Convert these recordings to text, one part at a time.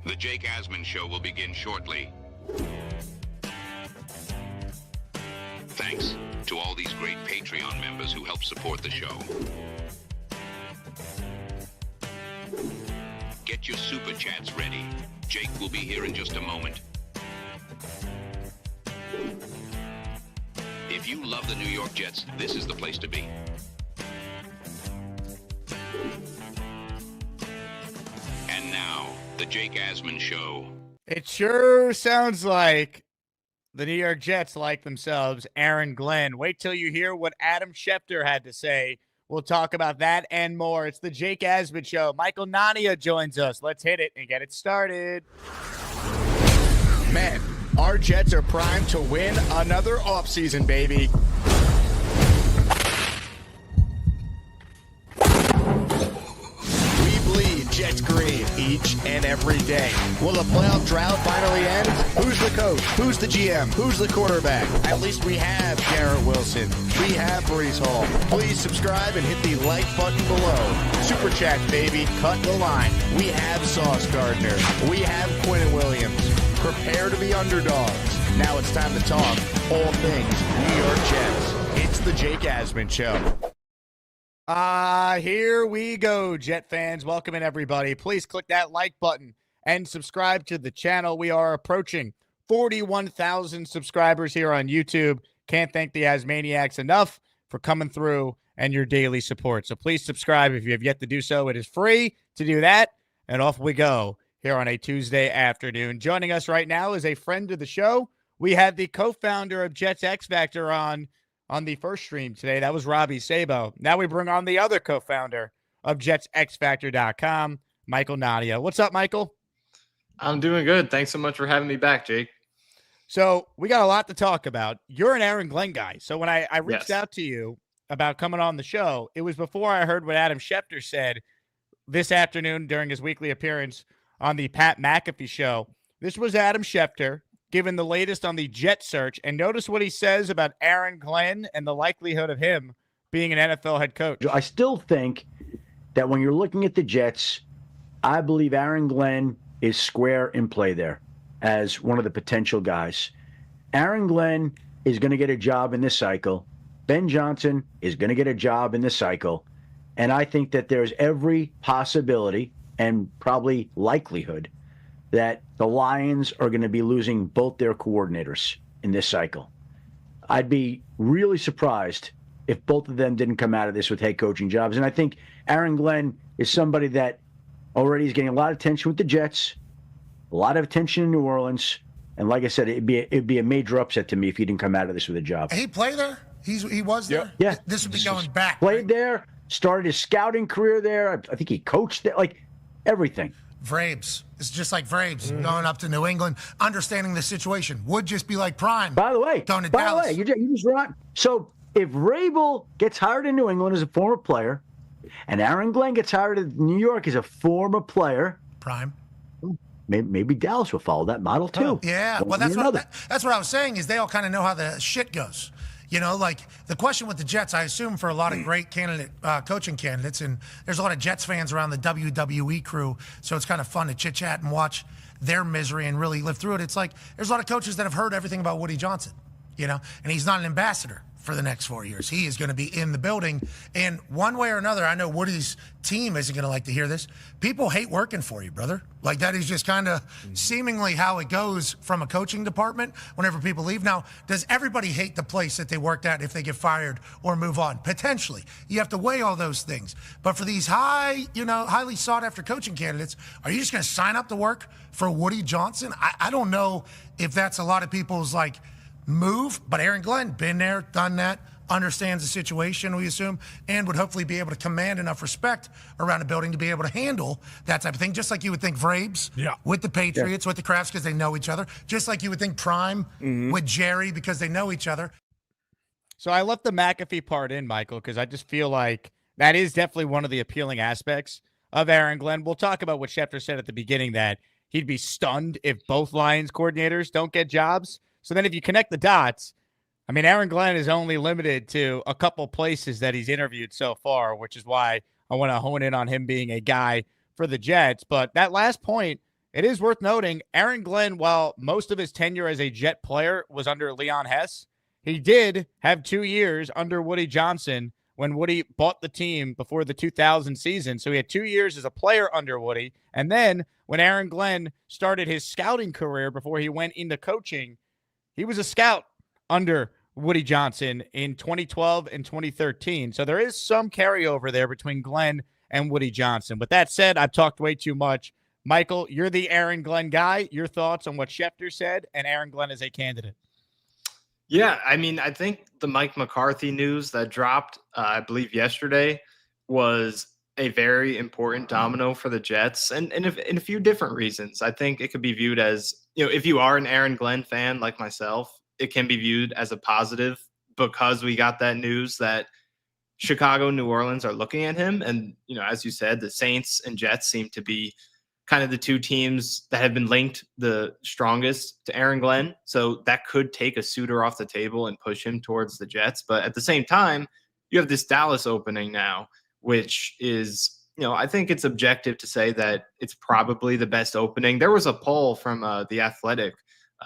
The Jake Asman Show will begin shortly. Thanks to all these great Patreon members who help support the show. Get your super chats ready. Jake will be here in just a moment. If you love the New York Jets, this is the place to be. And now, the Jake Asman Show. It sure sounds like the New York Jets like themselves Aaron Glenn. Wait till you hear what Adam Schefter had to say. We'll talk about that and more. It's the Jake Asman Show. Michael Nania joins us. Let's hit it and get it started. Man, our Jets are primed to win another offseason, baby. We bleed Jets green each and every day. Will the playoff drought finally end? Who's the coach? Who's the GM? Who's the quarterback? At least we have Garrett Wilson. We have Breece Hall. Please subscribe and hit the like button below. Super chat, baby. Cut the line. We have Sauce Gardner. We have Quinn Williams. Prepare to be underdogs. Now it's time to talk all things New York Jets. It's the Jake Asman Show. Here we go, Jet fans. Welcome in, everybody. Please click that like button and subscribe to the channel. We are approaching 41,000 subscribers here on YouTube. Can't thank the Asmaniacs enough for coming through and your daily support. So please subscribe if you have yet to do so. It is free to do that. And off we go here on a Tuesday afternoon. Joining us right now is a friend of the show. We had the co-founder of Jets X Factor on the first stream today. That was Robbie Sabo. Now we bring on the other co-founder of JetsXFactor.com, Michael Nania. What's up, Michael? I'm doing good. Thanks so much for having me back, Jake. So we got a lot to talk about. You're an Aaron Glenn guy. So when I reached out to you about coming on the show, it was before I heard what Adam Schefter said this afternoon during his weekly appearance on the Pat McAfee Show. This was Adam Schefter given the latest on the Jet search, and notice what he says about Aaron Glenn and the likelihood of him being an NFL head coach. I still think that when you're looking at the Jets, I believe Aaron Glenn is square in play there as one of the potential guys. Aaron Glenn is going to get a job in this cycle. Ben Johnson is going to get a job in this cycle. And I think that there's every possibility and probably likelihood that the Lions are going to be losing both their coordinators in this cycle. I'd be really surprised if both of them didn't come out of this with head coaching jobs. And I think Aaron Glenn is somebody that already is getting a lot of attention with the Jets, a lot of attention in New Orleans. And like I said, it'd be a major upset to me if he didn't come out of this with a job. He played there? He was there? Yeah. This would be going back. Played there, started his scouting career there. I think he coached there, like everything. Vrabes. It's just like Vrabes going up to New England, understanding the situation. Would just be like Prime. By the way, Dallas. you just right. So if Vrabel gets hired in New England as a former player, and Aaron Glenn gets hired in New York as a former player, Prime. Maybe Dallas will follow that model too. Yeah, well, that's what I was saying is they all kind of know how the shit goes. You know, like the question with the Jets, I assume for a lot of great coaching candidates, and there's a lot of Jets fans around the WWE crew, so it's kind of fun to chit-chat and watch their misery and really live through it. It's like there's a lot of coaches that have heard everything about Woody Johnson, you know, and he's not an ambassador for the next 4 years. He is going to be in the building. And one way or another, I know Woody's team isn't going to like to hear this. People hate working for you, brother. Like that is just kind of seemingly how it goes from a coaching department whenever people leave. Now, does everybody hate the place that they worked at if they get fired or move on? Potentially. You have to weigh all those things. But for these highly sought after coaching candidates, are you just going to sign up to work for Woody Johnson? I don't know if that's a lot of people's like move, but Aaron Glenn, been there, done that, understands the situation, we assume, and would hopefully be able to command enough respect around a building to be able to handle that type of thing, just like you would think Vrabes with the Patriots, with the Crafts because they know each other, just like you would think Prime with Jerry because they know each other. So I left the McAfee part in, Michael, because I just feel like that is definitely one of the appealing aspects of Aaron Glenn. We'll talk about what Schefter said at the beginning, that he'd be stunned if both Lions coordinators don't get jobs. So then if you connect the dots, I mean, Aaron Glenn is only limited to a couple places that he's interviewed so far, which is why I want to hone in on him being a guy for the Jets. But that last point it is worth noting Aaron Glenn, while most of his tenure as a Jet player was under Leon Hess, he did have 2 years under Woody Johnson when Woody bought the team before the 2000 season. So he had 2 years as a player under Woody. And then when Aaron Glenn started his scouting career before he went into coaching, he was a scout under Woody Johnson in 2012 and 2013. So there is some carryover there between Glenn and Woody Johnson. With that said, I've talked way too much. Michael, you're the Aaron Glenn guy. Your thoughts on what Schefter said and Aaron Glenn as a candidate? Yeah, I mean, I think the Mike McCarthy news that dropped, I believe yesterday, was a very important domino for the Jets, and in a few different reasons. I think it could be viewed as, if you are an Aaron Glenn fan like myself, it can be viewed as a positive because we got that news that Chicago and New Orleans are looking at him. And, as you said, the Saints and Jets seem to be kind of the two teams that have been linked the strongest to Aaron Glenn. So that could take a suitor off the table and push him towards the Jets. But at the same time, you have this Dallas opening now, which is, I think it's objective to say that it's probably the best opening. There was a poll from The Athletic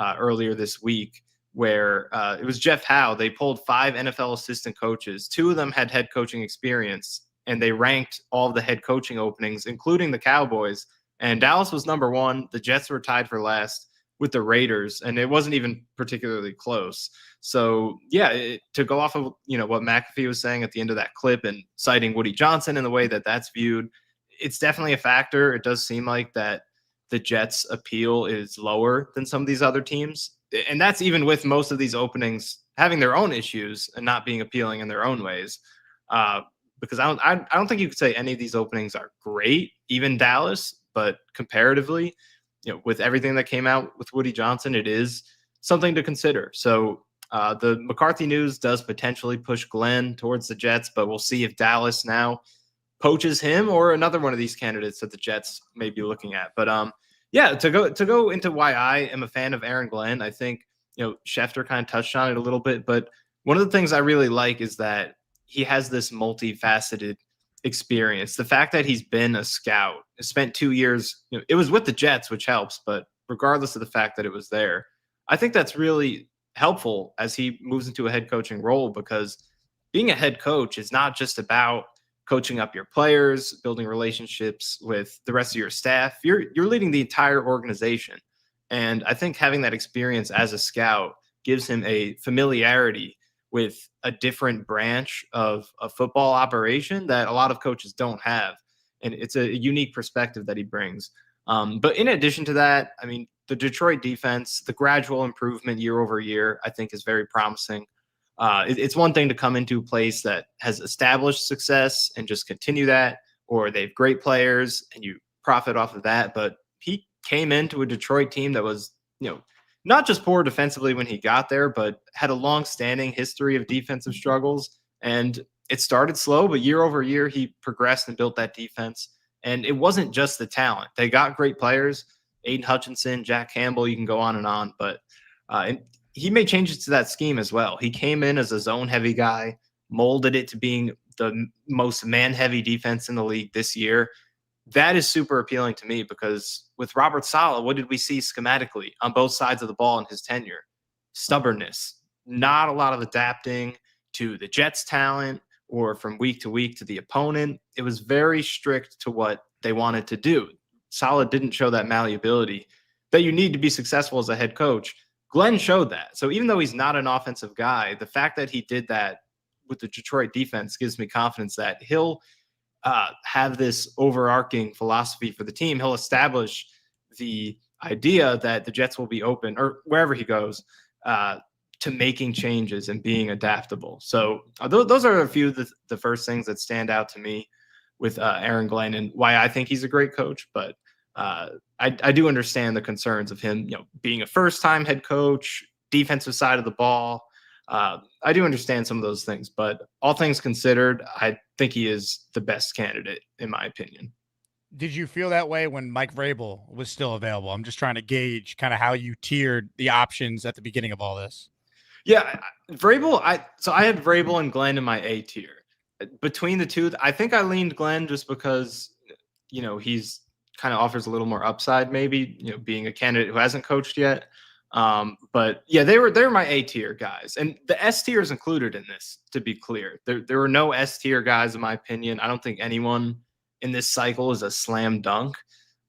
earlier this week where it was Jeff Howe. They polled 5 NFL assistant coaches. 2 of them had head coaching experience, and they ranked all of the head coaching openings, including the Cowboys. And Dallas was number 1. The Jets were tied for last with the Raiders, and it wasn't even particularly close. So, yeah, to go off of, what McAfee was saying at the end of that clip and citing Woody Johnson in the way that that's viewed, it's definitely a factor. It does seem like that the Jets' appeal is lower than some of these other teams. And that's even with most of these openings having their own issues and not being appealing in their own ways. Because I don't think you could say any of these openings are great, even Dallas. But comparatively, with everything that came out with Woody Johnson, it is something to consider. So the McCarthy news does potentially push Glenn towards the Jets, but we'll see if Dallas now poaches him or another one of these candidates that the Jets may be looking at. But to go into why I am a fan of Aaron Glenn, I think Schefter kind of touched on it a little bit, but one of the things I really like is that he has this multifaceted experience. The fact that he's been a scout, spent 2 years, it was with the Jets, which helps, but regardless of the fact that it was there, I think that's really helpful as he moves into a head coaching role, because being a head coach is not just about coaching up your players, building relationships with the rest of your staff. You're leading the entire organization. And I think having that experience as a scout gives him a familiarity with a different branch of a football operation that a lot of coaches don't have. And it's a unique perspective that he brings. But in addition to that, I mean, the Detroit defense, the gradual improvement year over year, I think is very promising. It's one thing to come into a place that has established success and just continue that, or they have great players and you profit off of that. But he came into a Detroit team that was, not just poor defensively when he got there, but had a long-standing history of defensive struggles. And it started slow, but year over year, he progressed and built that defense. And it wasn't just the talent. They got great players, Aiden Hutchinson, Jack Campbell, you can go on and on. But he made changes to that scheme as well. He came in as a zone-heavy guy, molded it to being the most man-heavy defense in the league this year. That is super appealing to me, because with Robert Saleh, what did we see schematically on both sides of the ball in his tenure? Stubbornness, not a lot of adapting to the Jets' talent or from week to week to the opponent. It was very strict to what they wanted to do. Saleh didn't show that malleability that you need to be successful as a head coach. Glenn showed that. So even though he's not an offensive guy, the fact that he did that with the Detroit defense gives me confidence that he'll have this overarching philosophy for the team. He'll establish the idea that the Jets will be open, or wherever he goes, to making changes and being adaptable. So those are a few of the first things that stand out to me with Aaron Glenn and why I think he's a great coach. But I do understand the concerns of him, being a first-time head coach, defensive side of the ball. I do understand some of those things, but all things considered, I think he is the best candidate, in my opinion. Did you feel that way when Mike Vrabel was still available? I'm just trying to gauge kind of how you tiered the options at the beginning of all this. Yeah, Vrabel. I had Vrabel and Glenn in my A tier. Between the two, I think I leaned Glenn just because, he's kind of offers a little more upside, maybe, being a candidate who hasn't coached yet. But yeah, they're my A tier guys, and the S tier is included in this. To be clear, there were no S tier guys in my opinion. I don't think anyone in this cycle is a slam dunk.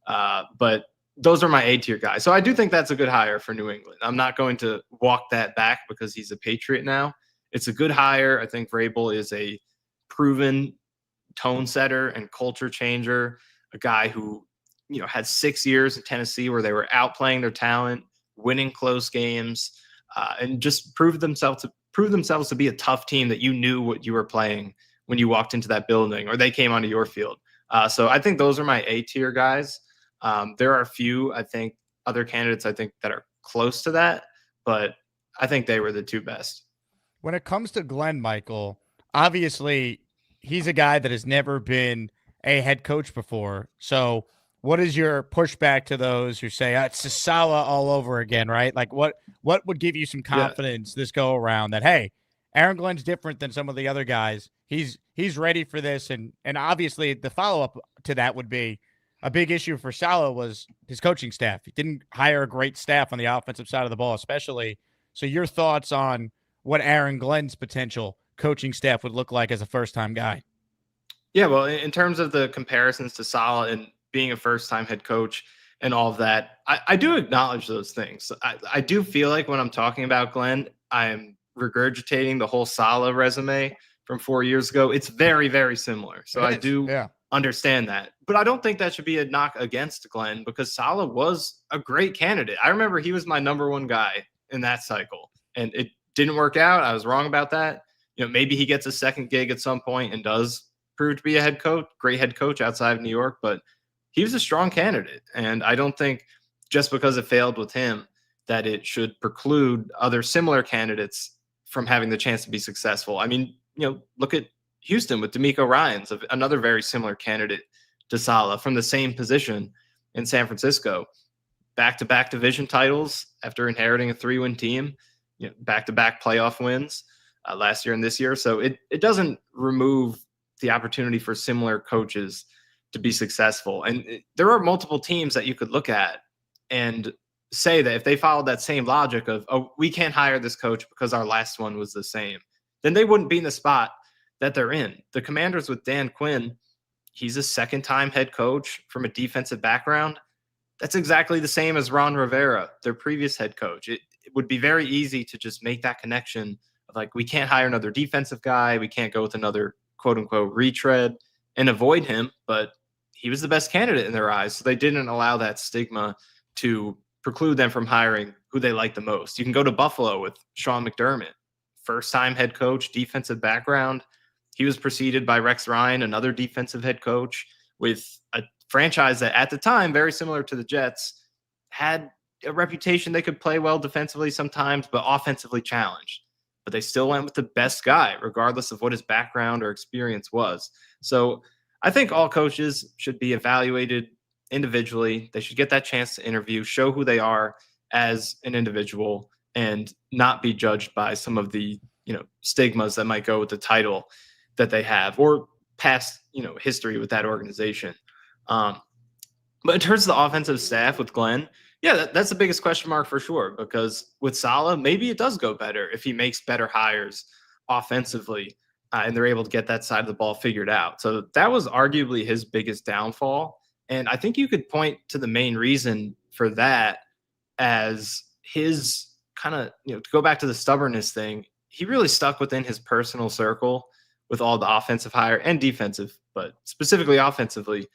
But those are my A tier guys. So I do think that's a good hire for New England. I'm not going to walk that back because he's a Patriot now. It's a good hire. I think Vrabel is a proven tone setter and culture changer, a guy who, had 6 years in Tennessee where they were outplaying their talent, winning close games, and just proved themselves to be a tough team that you knew what you were playing when you walked into that building or they came onto your field. So I think those are my A tier guys. There are a few, I think, other candidates that are close to that, but I think they were the two best. When it comes to Glenn, Michael, obviously he's a guy that has never been a head coach before. So what is your pushback to those who say it's Sala all over again, right? Like what would give you some confidence this go around that, hey, Aaron Glenn's different than some of the other guys. He's ready for this. And obviously the follow-up to that would be a big issue for Sala was his coaching staff. He didn't hire a great staff on the offensive side of the ball, especially. So your thoughts on what Aaron Glenn's potential coaching staff would look like as a first-time guy? Yeah, well, in terms of the comparisons to Sala and being a first-time head coach and all of that, I do acknowledge those things. I do feel like when I'm talking about Glenn, I'm regurgitating the whole Sala resume from 4 years ago. It's very, very similar. So I do understand that. But I don't think that should be a knock against Glenn because Sala was a great candidate. I remember he was my number one guy in that cycle, and it didn't work out. I was wrong about that. Maybe he gets a second gig at some point and does prove to be a great head coach outside of New York, but he was a strong candidate. And I don't think just because it failed with him that it should preclude other similar candidates from having the chance to be successful. I mean, look at Houston with DeMeco Ryans, another very similar candidate to Sala from the same position in San Francisco. Back-to-back division titles after inheriting a 3-win team, back-to-back playoff wins last year and this year. So it doesn't remove the opportunity for similar coaches to be successful. And there are multiple teams that you could look at and say that if they followed that same logic of, oh, we can't hire this coach because our last one was the same, then they wouldn't be in the spot that they're in. The Commanders with Dan Quinn, he's a second-time head coach from a defensive background. That's exactly the same as Ron Rivera, their previous head coach. It would be very easy to just make that connection of like, we can't hire another defensive guy. We can't go with another quote-unquote retread and avoid him. But he was the best candidate in their eyes. So they didn't allow that stigma to preclude them from hiring who they like the most. You can go to Buffalo with Sean McDermott, first-time head coach, defensive background. He was preceded by Rex Ryan, another defensive head coach with a franchise that at the time, very similar to the Jets, had a reputation they could play well defensively sometimes, but offensively challenged. But they still went with the best guy, regardless of what his background or experience was. So I think all coaches should be evaluated individually. They should get that chance to interview, show who they are as an individual, and not be judged by some of the stigmas that might go with the title that they have or past history with that organization. But in terms of the offensive staff with Glenn, that's the biggest question mark for sure, because with Sala, maybe it does go better if he makes better hires offensively and they're able to get that side of the ball figured out. So that was arguably his biggest downfall. And I think you could point to the main reason for that as his kind of, to go back to the stubbornness thing, he really stuck within his personal circle with all the offensive hire and defensive, but specifically offensively.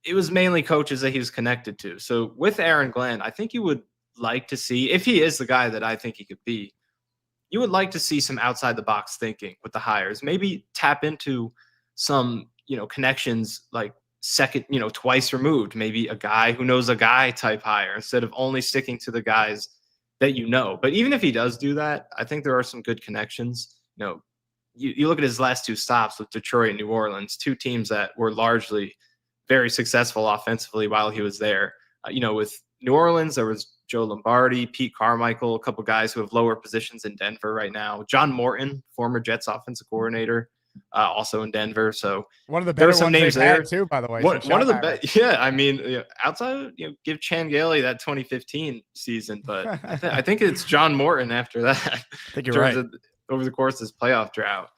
It was mainly coaches that he was connected to. So with Aaron Glenn, I think you would like to see, if he is the guy that I think he could be, you would like to see some outside the box thinking with the hires. Maybe tap into some, connections like second, twice removed, maybe a guy who knows a guy type hire instead of only sticking to the guys that you know. But even if he does do that, I think there are some good connections. You look at his last two stops with Detroit and New Orleans, two teams that were largely very successful offensively while he was there. With New Orleans, there was Joe Lombardi, Pete Carmichael, a couple guys who have lower positions in Denver right now. John Morton, former Jets offensive coordinator, also in Denver. So one of the there better are some ones names they've there had too, by the way. One so of the shout out. best. Yeah, I mean, outside of, give Chan Gailey that 2015 season, but I think it's John Morton after that. I think you're right. Over the course of this playoff drought.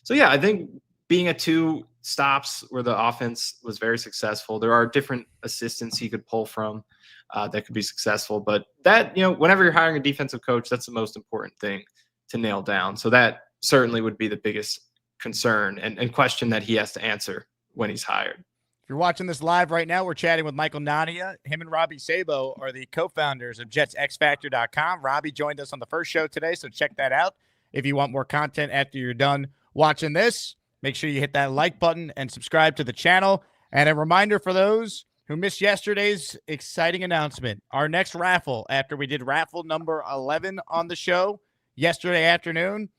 So yeah, I think being at 2 stops where the offense was very successful, there are different assistants he could pull from that could be successful. But that, whenever you're hiring a defensive coach, that's the most important thing to nail down. So that certainly would be the biggest concern and question that he has to answer when he's hired. If you're watching this live right now, we're chatting with Michael Nania. Him and Robbie Sabo are the co-founders of JetsXFactor.com. Robbie joined us on the first show today, so check that out. If you want more content after you're done watching this, make sure you hit that like button and subscribe to the channel. And a reminder for those who missed yesterday's exciting announcement, our next raffle, after we did raffle number 11 on the show yesterday afternoon,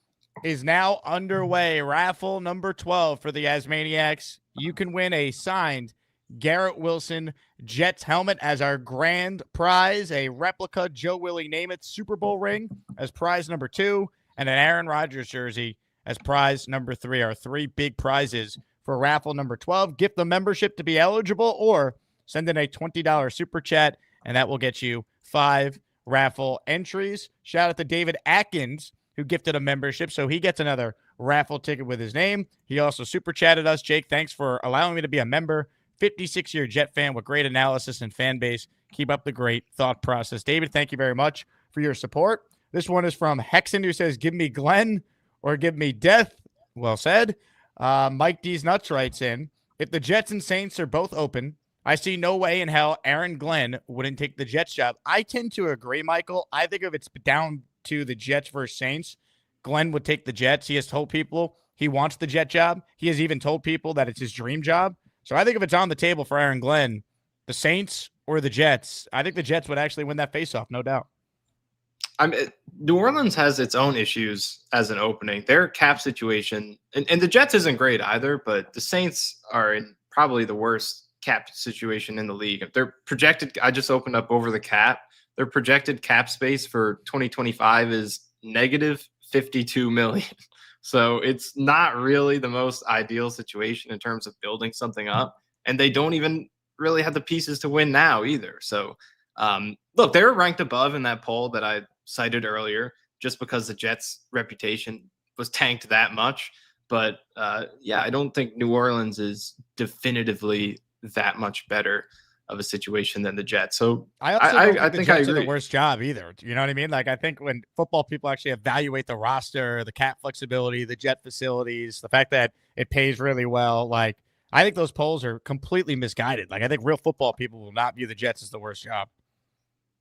is now underway. Raffle number 12 for the Asmaniacs. You can win a signed Garrett Wilson Jets helmet as our grand prize, a replica Joe Willie Namath Super Bowl ring as prize number 2, and an Aaron Rodgers jersey as prize number 3. Our 3 big prizes for raffle number 12. Gift the membership to be eligible, or send in a $20 super chat, and that will get you 5 raffle entries. Shout out to David Atkins, who gifted a membership, so he gets another raffle ticket with his name. He also super chatted us. Jake, thanks for allowing me to be a member. 56-year Jet fan with great analysis and fan base. Keep up the great thought process. David, thank you very much for your support. This one is from Hexen, who says, give me Glenn or give me death. Well said. Mike D's Nuts writes in, if the Jets and Saints are both open, I see no way in hell Aaron Glenn wouldn't take the Jets job. I tend to agree, Michael. I think if it's down to the Jets versus Saints, Glenn would take the Jets. He has told people he wants the Jet job. He has even told people that it's his dream job. So I think if it's on the table for Aaron Glenn, the Saints or the Jets, I think the Jets would actually win that faceoff, no doubt. New Orleans has its own issues as an opening. Their cap situation, and the Jets isn't great either, but the Saints are in probably the worst cap situation in the league. They're projected, I just opened up over the cap, their projected cap space for 2025 is negative $52 million. So it's not really the most ideal situation in terms of building something up. And they don't even really have the pieces to win now either. So look, they were ranked above in that poll that I cited earlier, just because the Jets' reputation was tanked that much. But yeah, I don't think New Orleans is definitively that much better of a situation than the Jets. So I also don't think the Jets are the worst job either. You know what I mean? Like, I think when football people actually evaluate the roster, the cap flexibility, the jet facilities, the fact that it pays really well, like, I think those polls are completely misguided. Like, I think real football people will not view the Jets as the worst job.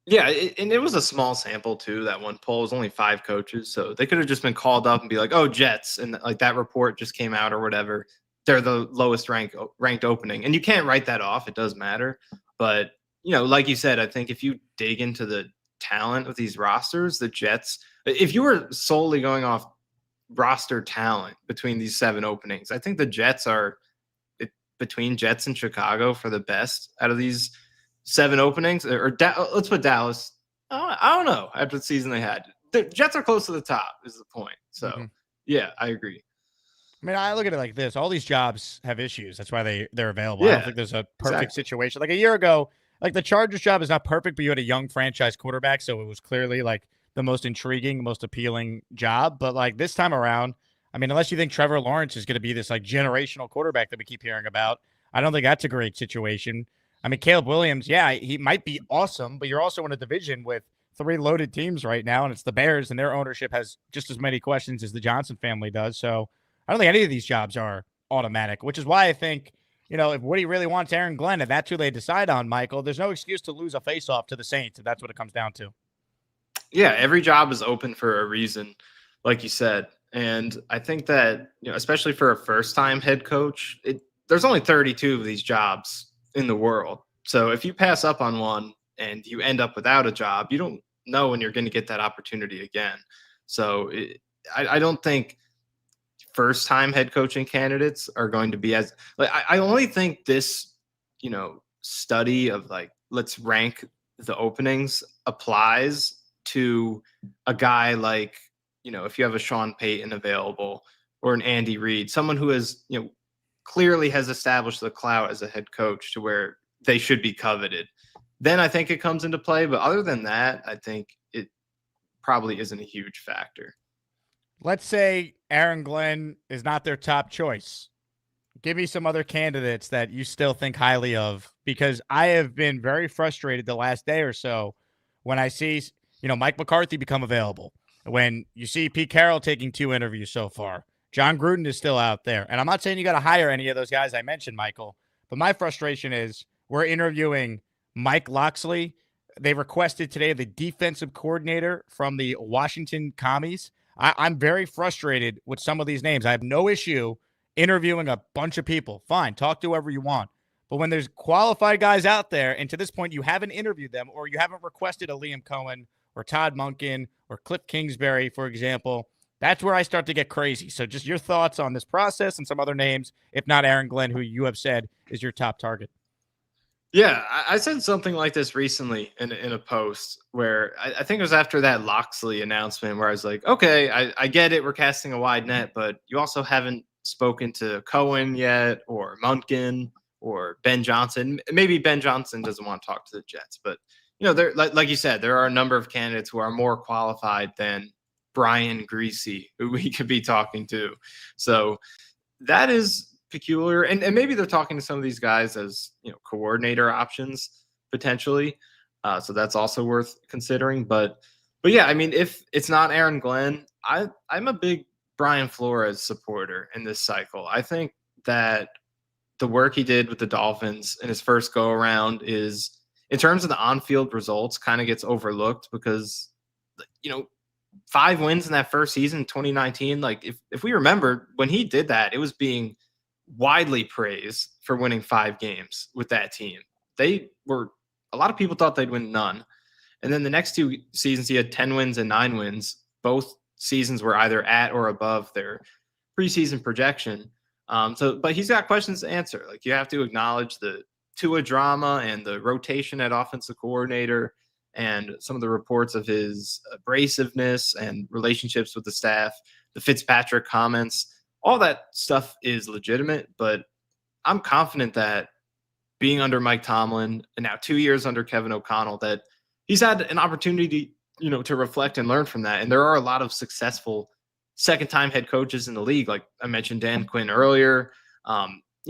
Yeah, and it was a small sample too. That one poll was only 5 coaches, so they could have just been called up and be like, "Oh, Jets," and like that report just came out or whatever. They're the lowest ranked opening, and you can't write that off. It does matter, but like you said, I think if you dig into the talent of these rosters, the Jets, if you were solely going off roster talent between these 7 openings, I think the Jets are between Jets and Chicago for the best out of these 7 openings. Or let's put Dallas. I don't know. After the season they had, the Jets are close to the top. Is the point. So yeah, I agree. I mean, I look at it like this. All these jobs have issues. That's why they're available. Yeah, I don't think there's a perfect situation. Like a year ago, like the Chargers job is not perfect, but you had a young franchise quarterback, so it was clearly like the most intriguing, most appealing job. But like this time around, I mean, unless you think Trevor Lawrence is going to be this like generational quarterback that we keep hearing about, I don't think that's a great situation. I mean, Caleb Williams, yeah, he might be awesome, but you're also in a division with 3 loaded teams right now, and it's the Bears, and their ownership has just as many questions as the Johnson family does. So I don't think any of these jobs are automatic, which is why I think, if Woody really wants Aaron Glenn, and that's who they decide on, Michael, there's no excuse to lose a faceoff to the Saints, if that's what it comes down to. Yeah, every job is open for a reason, like you said. And I think that, especially for a first-time head coach, there's only 32 of these jobs in the world. So if you pass up on one and you end up without a job, you don't know when you're going to get that opportunity again. So I don't think first-time head coaching candidates are going to be as like, I only think this, study of like, let's rank the openings applies to a guy like, if you have a Sean Payton available, or an Andy Reid, someone who has, clearly has established the clout as a head coach to where they should be coveted. Then I think it comes into play. But other than that, I think it probably isn't a huge factor. Let's say Aaron Glenn is not their top choice. Give me some other candidates that you still think highly of, because I have been very frustrated the last day or so when I see, Mike McCarthy become available. When you see Pete Carroll taking 2 interviews so far, John Gruden is still out there. And I'm not saying you got to hire any of those guys I mentioned, Michael, but my frustration is we're interviewing Mike Locksley. They requested today the defensive coordinator from the Washington Commies. I'm very frustrated with some of these names. I have no issue interviewing a bunch of people. Fine, talk to whoever you want. But when there's qualified guys out there, and to this point you haven't interviewed them, or you haven't requested a Liam Cohen or Todd Monken or Cliff Kingsbury, for example, that's where I start to get crazy. So just your thoughts on this process and some other names, if not Aaron Glenn, who you have said is your top target. Yeah, I said something like this recently in a post where I think it was after that Locksley announcement where I was like, okay, I get it. We're casting a wide net, but you also haven't spoken to Cohen yet, or Munkin, or Ben Johnson. Maybe Ben Johnson doesn't want to talk to the Jets, but there, like you said, there are a number of candidates who are more qualified than Brian Greasy, who we could be talking to. So that is peculiar, and maybe they're talking to some of these guys as coordinator options potentially, so that's also worth considering. But yeah, I mean, if it's not Aaron Glenn, I'm a big Brian Flores supporter in this cycle. I think that the work he did with the Dolphins in his first go around is, in terms of the on-field results, kind of gets overlooked because 5 wins in that first season, 2019. Like if we remember when he did that, it was being widely praised for winning 5 games with that team. A lot of people thought they'd win none. And then the next 2 seasons, he had 10 wins and 9 wins. Both seasons were either at or above their preseason projection. But he's got questions to answer. Like, you have to acknowledge the Tua drama and the rotation at offensive coordinator and some of the reports of his abrasiveness and relationships with the staff, the Fitzpatrick comments. All that stuff is legitimate, but I'm confident that being under Mike Tomlin and now 2 years under Kevin O'Connell, that he's had an opportunity, to reflect and learn from that. And there are a lot of successful second-time head coaches in the league. Like I mentioned Dan Quinn earlier,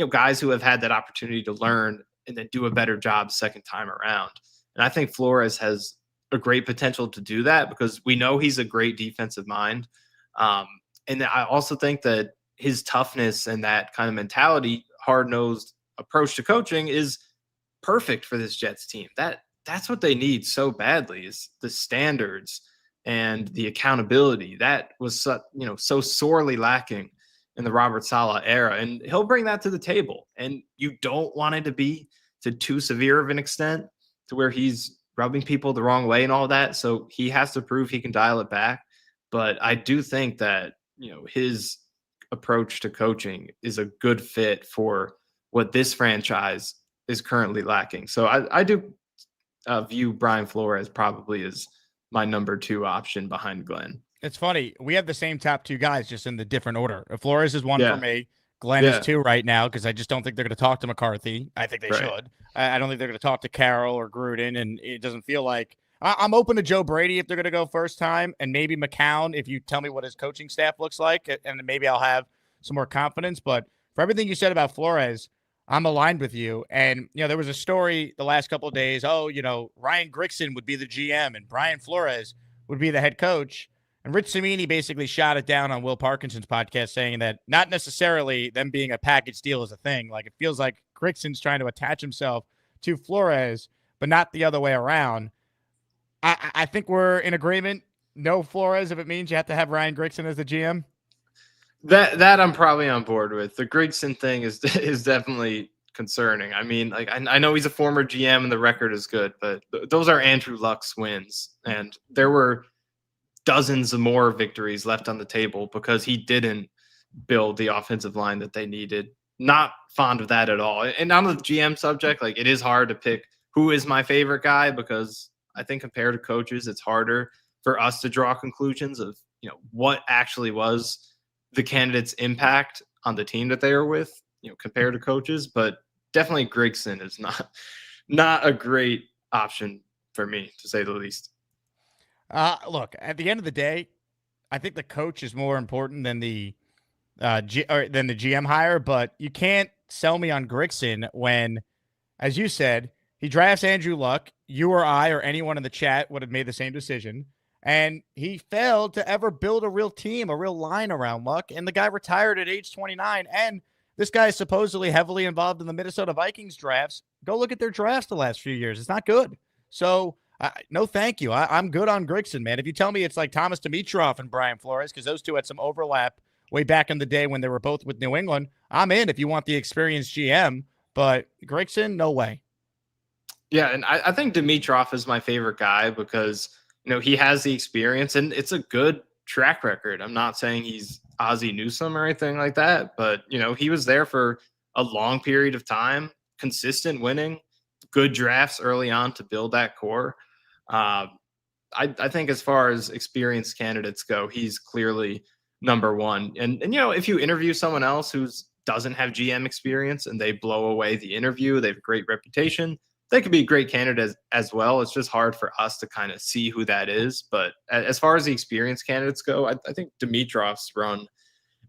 guys who have had that opportunity to learn and then do a better job second time around. And I think Flores has a great potential to do that because we know he's a great defensive mind. And I also think that his toughness and that kind of mentality, hard-nosed approach to coaching is perfect for this Jets team. That's what they need so badly, is the standards and the accountability that was so sorely lacking in the Robert Saleh era. And he'll bring that to the table. And you don't want it to be to too severe of an extent to where he's rubbing people the wrong way and all that. So he has to prove he can dial it back. But I do think that, his approach to coaching is a good fit for what this franchise is currently lacking. So I do view Brian Flores probably as my number 2 option behind Glenn. It's funny. We have the same top 2 guys, just in the different order. Flores is 1 for me. Glenn is 2 right now, because I just don't think they're going to talk to McCarthy. I think they should. I don't think they're going to talk to Carroll or Gruden, and it doesn't feel like I'm open to Joe Brady if they're going to go first time, and maybe McCown if you tell me what his coaching staff looks like, and maybe I'll have some more confidence. But for everything you said about Flores, I'm aligned with you. And, there was a story the last couple of days. Ryan Grigson would be the GM and Brian Flores would be the head coach. And Rich Cimini basically shot it down on Will Parkinson's podcast, saying that not necessarily them being a package deal is a thing. Like, it feels like Grigson's trying to attach himself to Flores, but not the other way around. I think we're in agreement. No Flores if it means you have to have Ryan Grigson as the GM. That I'm probably on board with. The Grigson thing is definitely concerning. I mean, like I know he's a former GM and the record is good, but those are Andrew Luck's wins, and there were dozens of more victories left on the table because he didn't build the offensive line that they needed. Not fond of that at all. And on the GM subject, like, it is hard to pick who is my favorite guy, because I think compared to coaches, it's harder for us to draw conclusions of what actually was the candidate's impact on the team that they are with, compared to coaches. But definitely Grigson is not a great option for me, to say the least. Look, at the end of the day, I think the coach is more important than the than the GM hire, but you can't sell me on Grigson when, as you said, he drafts Andrew Luck. You or I or anyone in the chat would have made the same decision. And he failed to ever build a real team, a real line around Luck. And the guy retired at age 29. And this guy is supposedly heavily involved in the Minnesota Vikings drafts. Go look at their drafts the last few years. It's not good. So, no, thank you. I'm good on Grigson, man. If you tell me it's like Thomas Dimitroff and Brian Flores, because those two had some overlap way back in the day when they were both with New England, I'm in if you want the experienced GM. But Grigson, no way. Yeah, and I think Dimitroff is my favorite guy because, he has the experience and it's a good track record. I'm not saying he's Ozzie Newsome or anything like that, but, he was there for a long period of time, consistent winning, good drafts early on to build that core. I think as far as experienced candidates go, he's clearly number one. And if you interview someone else who doesn't have GM experience and they blow away the interview, they have a great reputation, they could be a great candidate as well. It's just hard for us to kind of see who that is. But as far as the experienced candidates go, I think Dimitroff's run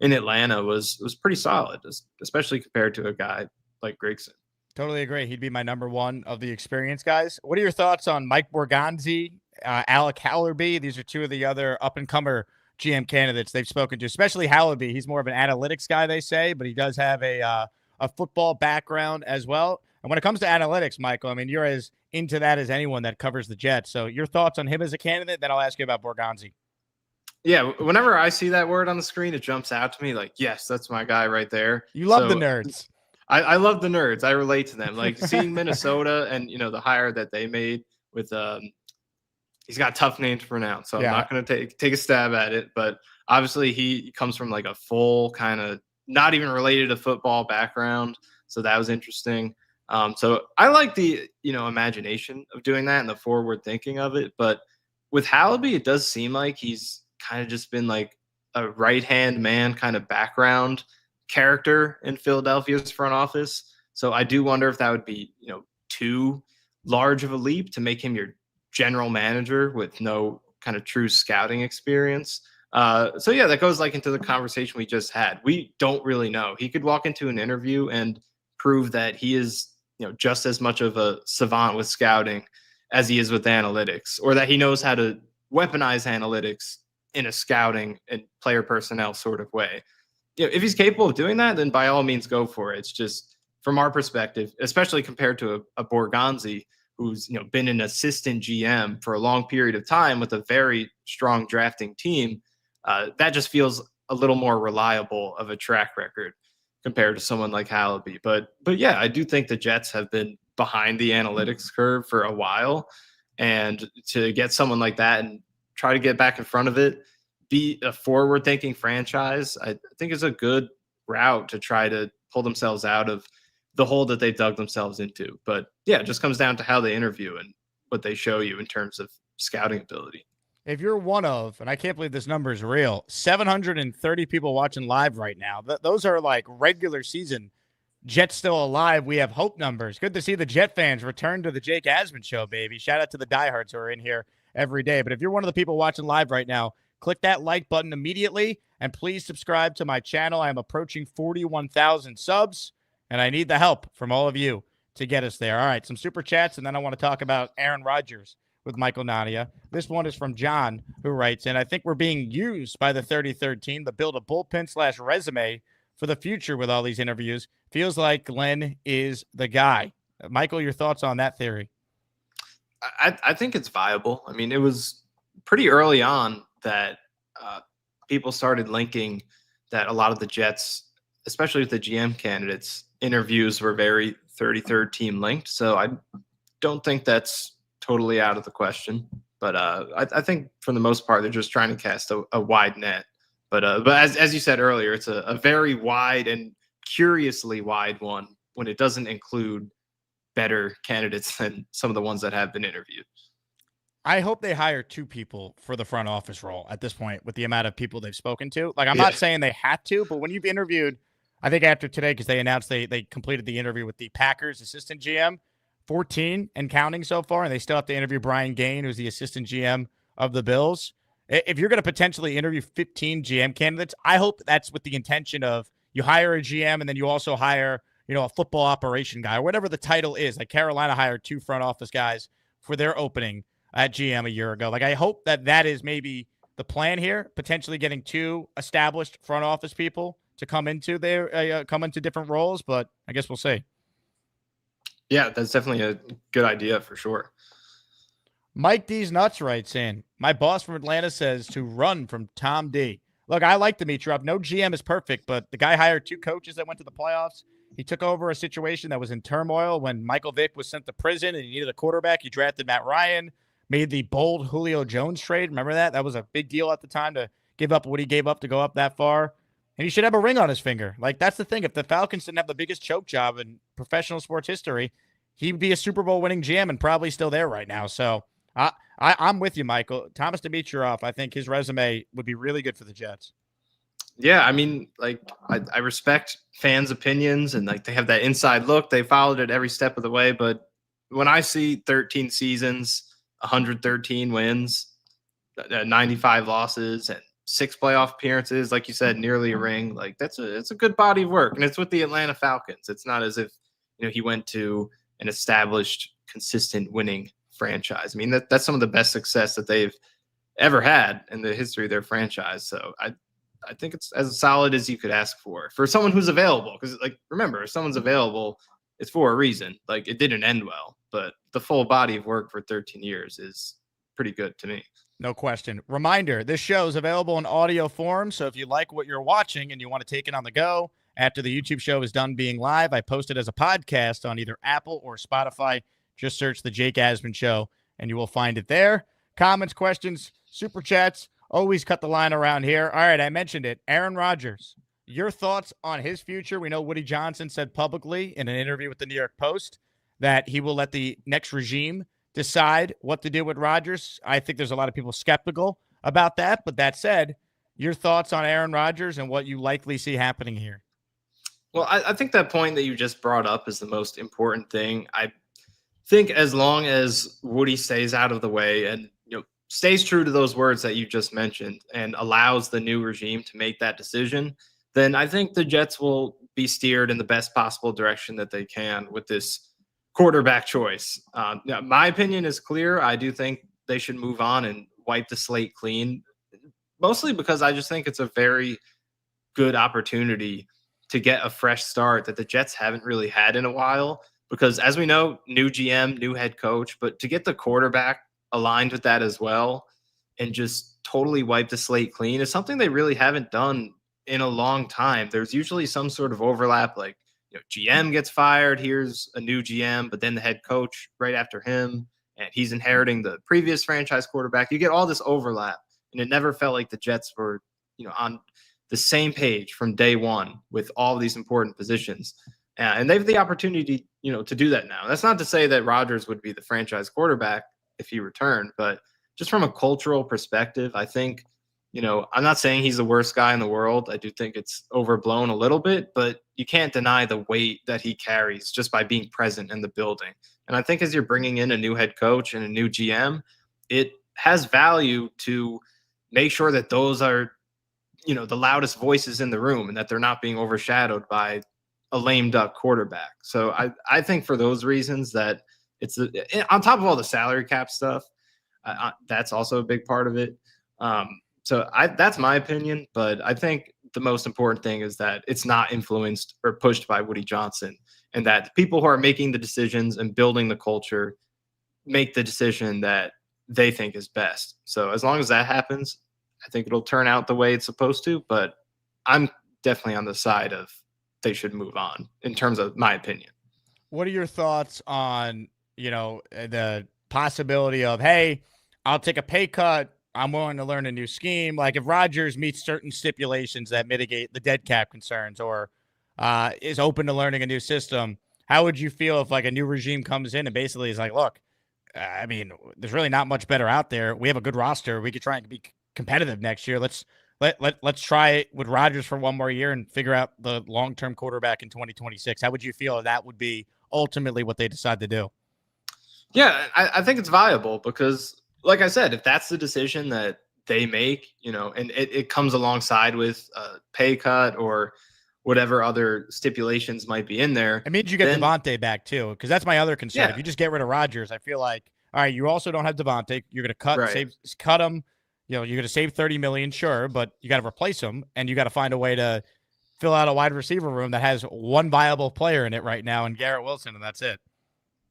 in Atlanta was pretty solid, especially compared to a guy like Grigson. Totally agree. He'd be my number one of the experienced guys. What are your thoughts on Mike Borgonzi, Alec Hallerby? These are two of the other up-and-comer GM candidates they've spoken to, especially Hallerby. He's more of an analytics guy, they say, but he does have a football background as well. And when it comes to analytics, Michael, I mean, you're as into that as anyone that covers the Jets. So your thoughts on him as a candidate, then I'll ask you about Borgonzi. Yeah, whenever I see that word on the screen, it jumps out to me like, yes, that's my guy right there. You love the nerds. I love the nerds. I relate to them. Like seeing Minnesota and, the hire that they made with he's got a tough name to pronounce, so I'm not going to take a stab at it. But obviously he comes from like a full kind of not even related to football background. So that was interesting. So I like the, imagination of doing that and the forward thinking of it. But with Hallaby, it does seem like he's kind of just been like a right-hand man kind of background character in Philadelphia's front office. So I do wonder if that would be, too large of a leap to make him your general manager with no kind of true scouting experience. So yeah, that goes like into the conversation we just had. We don't really know. He could walk into an interview and prove that he is, just as much of a savant with scouting as he is with analytics, or that he knows how to weaponize analytics in a scouting and player personnel sort of way. If he's capable of doing that, then by all means go for it. It's just from our perspective, especially compared to a Borgonzi, who's been an assistant GM for a long period of time with a very strong drafting team, that just feels a little more reliable of a track record compared to someone like Hallaby. But yeah, I do think the Jets have been behind the analytics curve for a while, and to get someone like that and try to get back in front of it, be a forward-thinking franchise, I think is a good route to try to pull themselves out of the hole that they dug themselves into. But yeah, it just comes down to how they interview and what they show you in terms of scouting ability. If you're one of, and I can't believe this number is real, 730 people watching live right now. Those are like regular season Jets still alive. We have hope numbers. Good to see the Jet fans return to the Jake Asman Show, baby. Shout out to the diehards who are in here every day. But if you're one of the people watching live right now, click that like button immediately, and please subscribe to my channel. I am approaching 41,000 subs, and I need the help from all of you to get us there. All right, some super chats, and then I want to talk about Aaron Rodgers with Michael Nania. This one is from John, who writes, and I think we're being used by the 33rd team to build a bullpen/resume for the future with all these interviews. Feels like Glenn is the guy. Michael, your thoughts on that theory? I think it's viable. I mean, it was pretty early on that people started linking that a lot of the Jets, especially with the GM candidates, interviews were very 33rd team linked. So I don't think that's totally out of the question. But I think for the most part, they're just trying to cast a wide net. But as you said earlier, it's a very wide and curiously wide one when it doesn't include better candidates than some of the ones that have been interviewed. I hope they hire two people for the front office role at this point with the amount of people they've spoken to. Like, I'm not saying they had to, but when you've interviewed, I think after today, because they announced they completed the interview with the Packers assistant GM, 14 and counting so far, and they still have to interview Brian Gain, who's the assistant GM of the Bills. If you're going to potentially interview 15 GM candidates, I hope that's with the intention of you hire a GM and then you also hire, a football operation guy or whatever the title is. Like Carolina hired 2 front office guys for their opening at GM a year ago. Like, I hope that is maybe the plan here, potentially getting 2 established front office people to come into different roles, but I guess we'll see. Yeah, that's definitely a good idea for sure. Mike D's Nuts writes in, my boss from Atlanta says to run from Tom D. Look, I like Dimitrov. No GM is perfect, but the guy hired 2 coaches that went to the playoffs. He took over a situation that was in turmoil when Michael Vick was sent to prison and he needed a quarterback. He drafted Matt Ryan, made the bold Julio Jones trade. Remember that? That was a big deal at the time to give up what he gave up to go up that far. And he should have a ring on his finger. Like, that's the thing. If the Falcons didn't have the biggest choke job in professional sports history, he'd be a Super Bowl winning GM and probably still there right now. So I'm with you, Michael. Thomas Dimitrov, I think his resume would be really good for the Jets. Yeah, I mean, like, I respect fans' opinions and, like, they have that inside look. They followed it every step of the way. But when I see 13 seasons, 113 wins, 95 losses, and 6 playoff appearances, like you said, nearly a ring, like, it's a good body of work. And it's with the Atlanta Falcons. It's not as if, he went to an established, consistent winning franchise. I mean, that's some of the best success that they've ever had in the history of their franchise. So I think it's as solid as you could ask for someone who's available. Because, like, remember, if someone's available, it's for a reason. Like, it didn't end well, but the full body of work for 13 years is pretty good to me. No question. Reminder, this show is available in audio form. So if you like what you're watching and you want to take it on the go after the YouTube show is done being live, I post it as a podcast on either Apple or Spotify. Just search the Jake Asman Show and you will find it there. Comments, questions, super chats. Always cut the line around here. All right, I mentioned it. Aaron Rodgers, your thoughts on his future? We know Woody Johnson said publicly in an interview with the New York Post that he will let the next regime decide what to do with Rodgers. I think there's a lot of people skeptical about that. But that said, your thoughts on Aaron Rodgers and what you likely see happening here? Well, I think that point that you just brought up is the most important thing. I think as long as Woody stays out of the way and stays true to those words that you just mentioned and allows the new regime to make that decision, then I think the Jets will be steered in the best possible direction that they can with this quarterback choice. My opinion is clear. I do think they should move on and wipe the slate clean, mostly because I just think it's a very good opportunity to get a fresh start that the Jets haven't really had in a while. Because as we know, new GM, new head coach, but to get the quarterback aligned with that as well and just totally wipe the slate clean is something they really haven't done in a long time. There's usually some sort of overlap, like, GM gets fired, here's a new GM, but then the head coach right after him, and he's inheriting the previous franchise quarterback. You get all this overlap, and it never felt like the Jets were, on the same page from day one with all these important positions. And they have the opportunity, to do that now. That's not to say that Rodgers would be the franchise quarterback if he returned, but just from a cultural perspective, I think, I'm not saying he's the worst guy in the world. I do think it's overblown a little bit, but you can't deny the weight that he carries just by being present in the building. And I think as you're bringing in a new head coach and a new GM, it has value to make sure that those are, the loudest voices in the room and that they're not being overshadowed by a lame duck quarterback. So I think for those reasons that it's on top of all the salary cap stuff, that's also a big part of it. So that's my opinion, but I think the most important thing is that it's not influenced or pushed by Woody Johnson, and that the people who are making the decisions and building the culture make the decision that they think is best. So as long as that happens, I think it'll turn out the way it's supposed to, but I'm definitely on the side of they should move on in terms of my opinion. What are your thoughts on, the possibility of, hey, I'll take a pay cut, I'm willing to learn a new scheme? Like, if Rodgers meets certain stipulations that mitigate the dead cap concerns or is open to learning a new system, how would you feel if, like, a new regime comes in and basically is like, look, I mean, there's really not much better out there. We have a good roster. We could try and be competitive next year. Let's try it with Rodgers for one more year and figure out the long-term quarterback in 2026. How would you feel if that would be ultimately what they decide to do? Yeah, I think it's viable because, like I said, if that's the decision that they make, and it comes alongside with a pay cut or whatever other stipulations might be in there. It means you get Devontae back too, because that's my other concern. Yeah. If you just get rid of Rodgers, I feel like, all right, you also don't have Devontae. You're going to cut him. You're going to save $30 million, sure, but you got to replace him, and you got to find a way to fill out a wide receiver room that has one viable player in it right now, and Garrett Wilson, and that's it.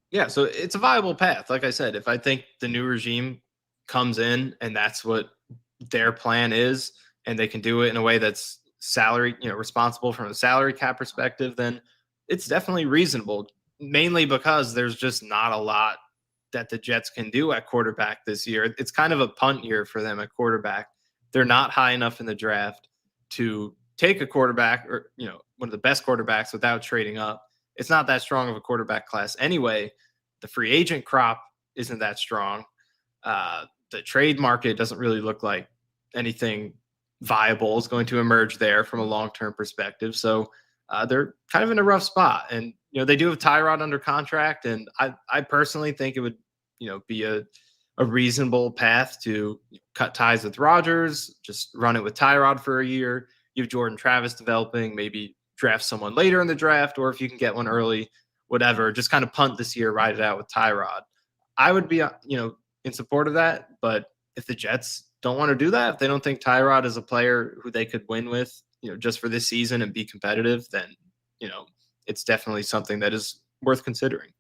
Yeah, so it's a viable path. Like I said, if I think the new regime comes in and that's what their plan is, and they can do it in a way that's salary, responsible from a salary cap perspective, then it's definitely reasonable, mainly because there's just not a lot that the Jets can do at quarterback this year. It's kind of a punt year for them at quarterback. They're not high enough in the draft to take a quarterback or, one of the best quarterbacks without trading up. It's not that strong of a quarterback class anyway. The free agent crop isn't that strong. The trade market doesn't really look like anything viable is going to emerge there from a long-term perspective. So they're kind of in a rough spot. And, they do have Tyrod under contract. And I personally think it would, be a reasonable path to cut ties with Rodgers, just run it with Tyrod for a year. You have Jordan Travis developing, maybe draft someone later in the draft, or if you can get one early, whatever, just kind of punt this year, ride it out with Tyrod. I would be, in support of that. But if the Jets don't want to do that, if they don't think Tyrod is a player who they could win with, just for this season and be competitive, then, it's definitely something that is worth considering.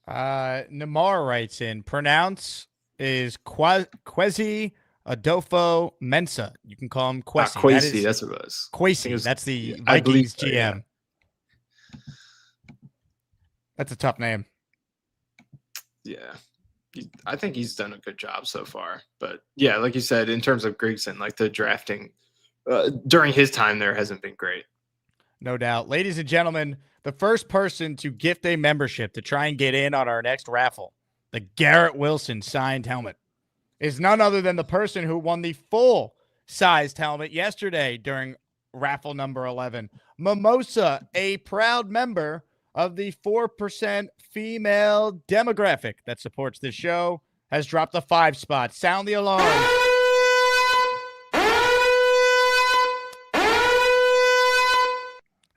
Namar writes in, pronounce is Kwesi Adolfo Mensah. You can call him Kwesi. Kwesi, that's what it was. Kwesi, that's the Vikings GM. Yeah. That's a tough name. Yeah. I think he's done a good job so far. But yeah, like you said, in terms of Grigson, like the drafting during his time there hasn't been great. No doubt. Ladies and gentlemen, the first person to gift a membership to try and get in on our next raffle, the Garrett Wilson signed helmet, is none other than the person who won the full-sized helmet yesterday during raffle number 11. Mimosa, a proud member of the 4% female demographic that supports this show, has dropped a 5 spot. Sound the alarm.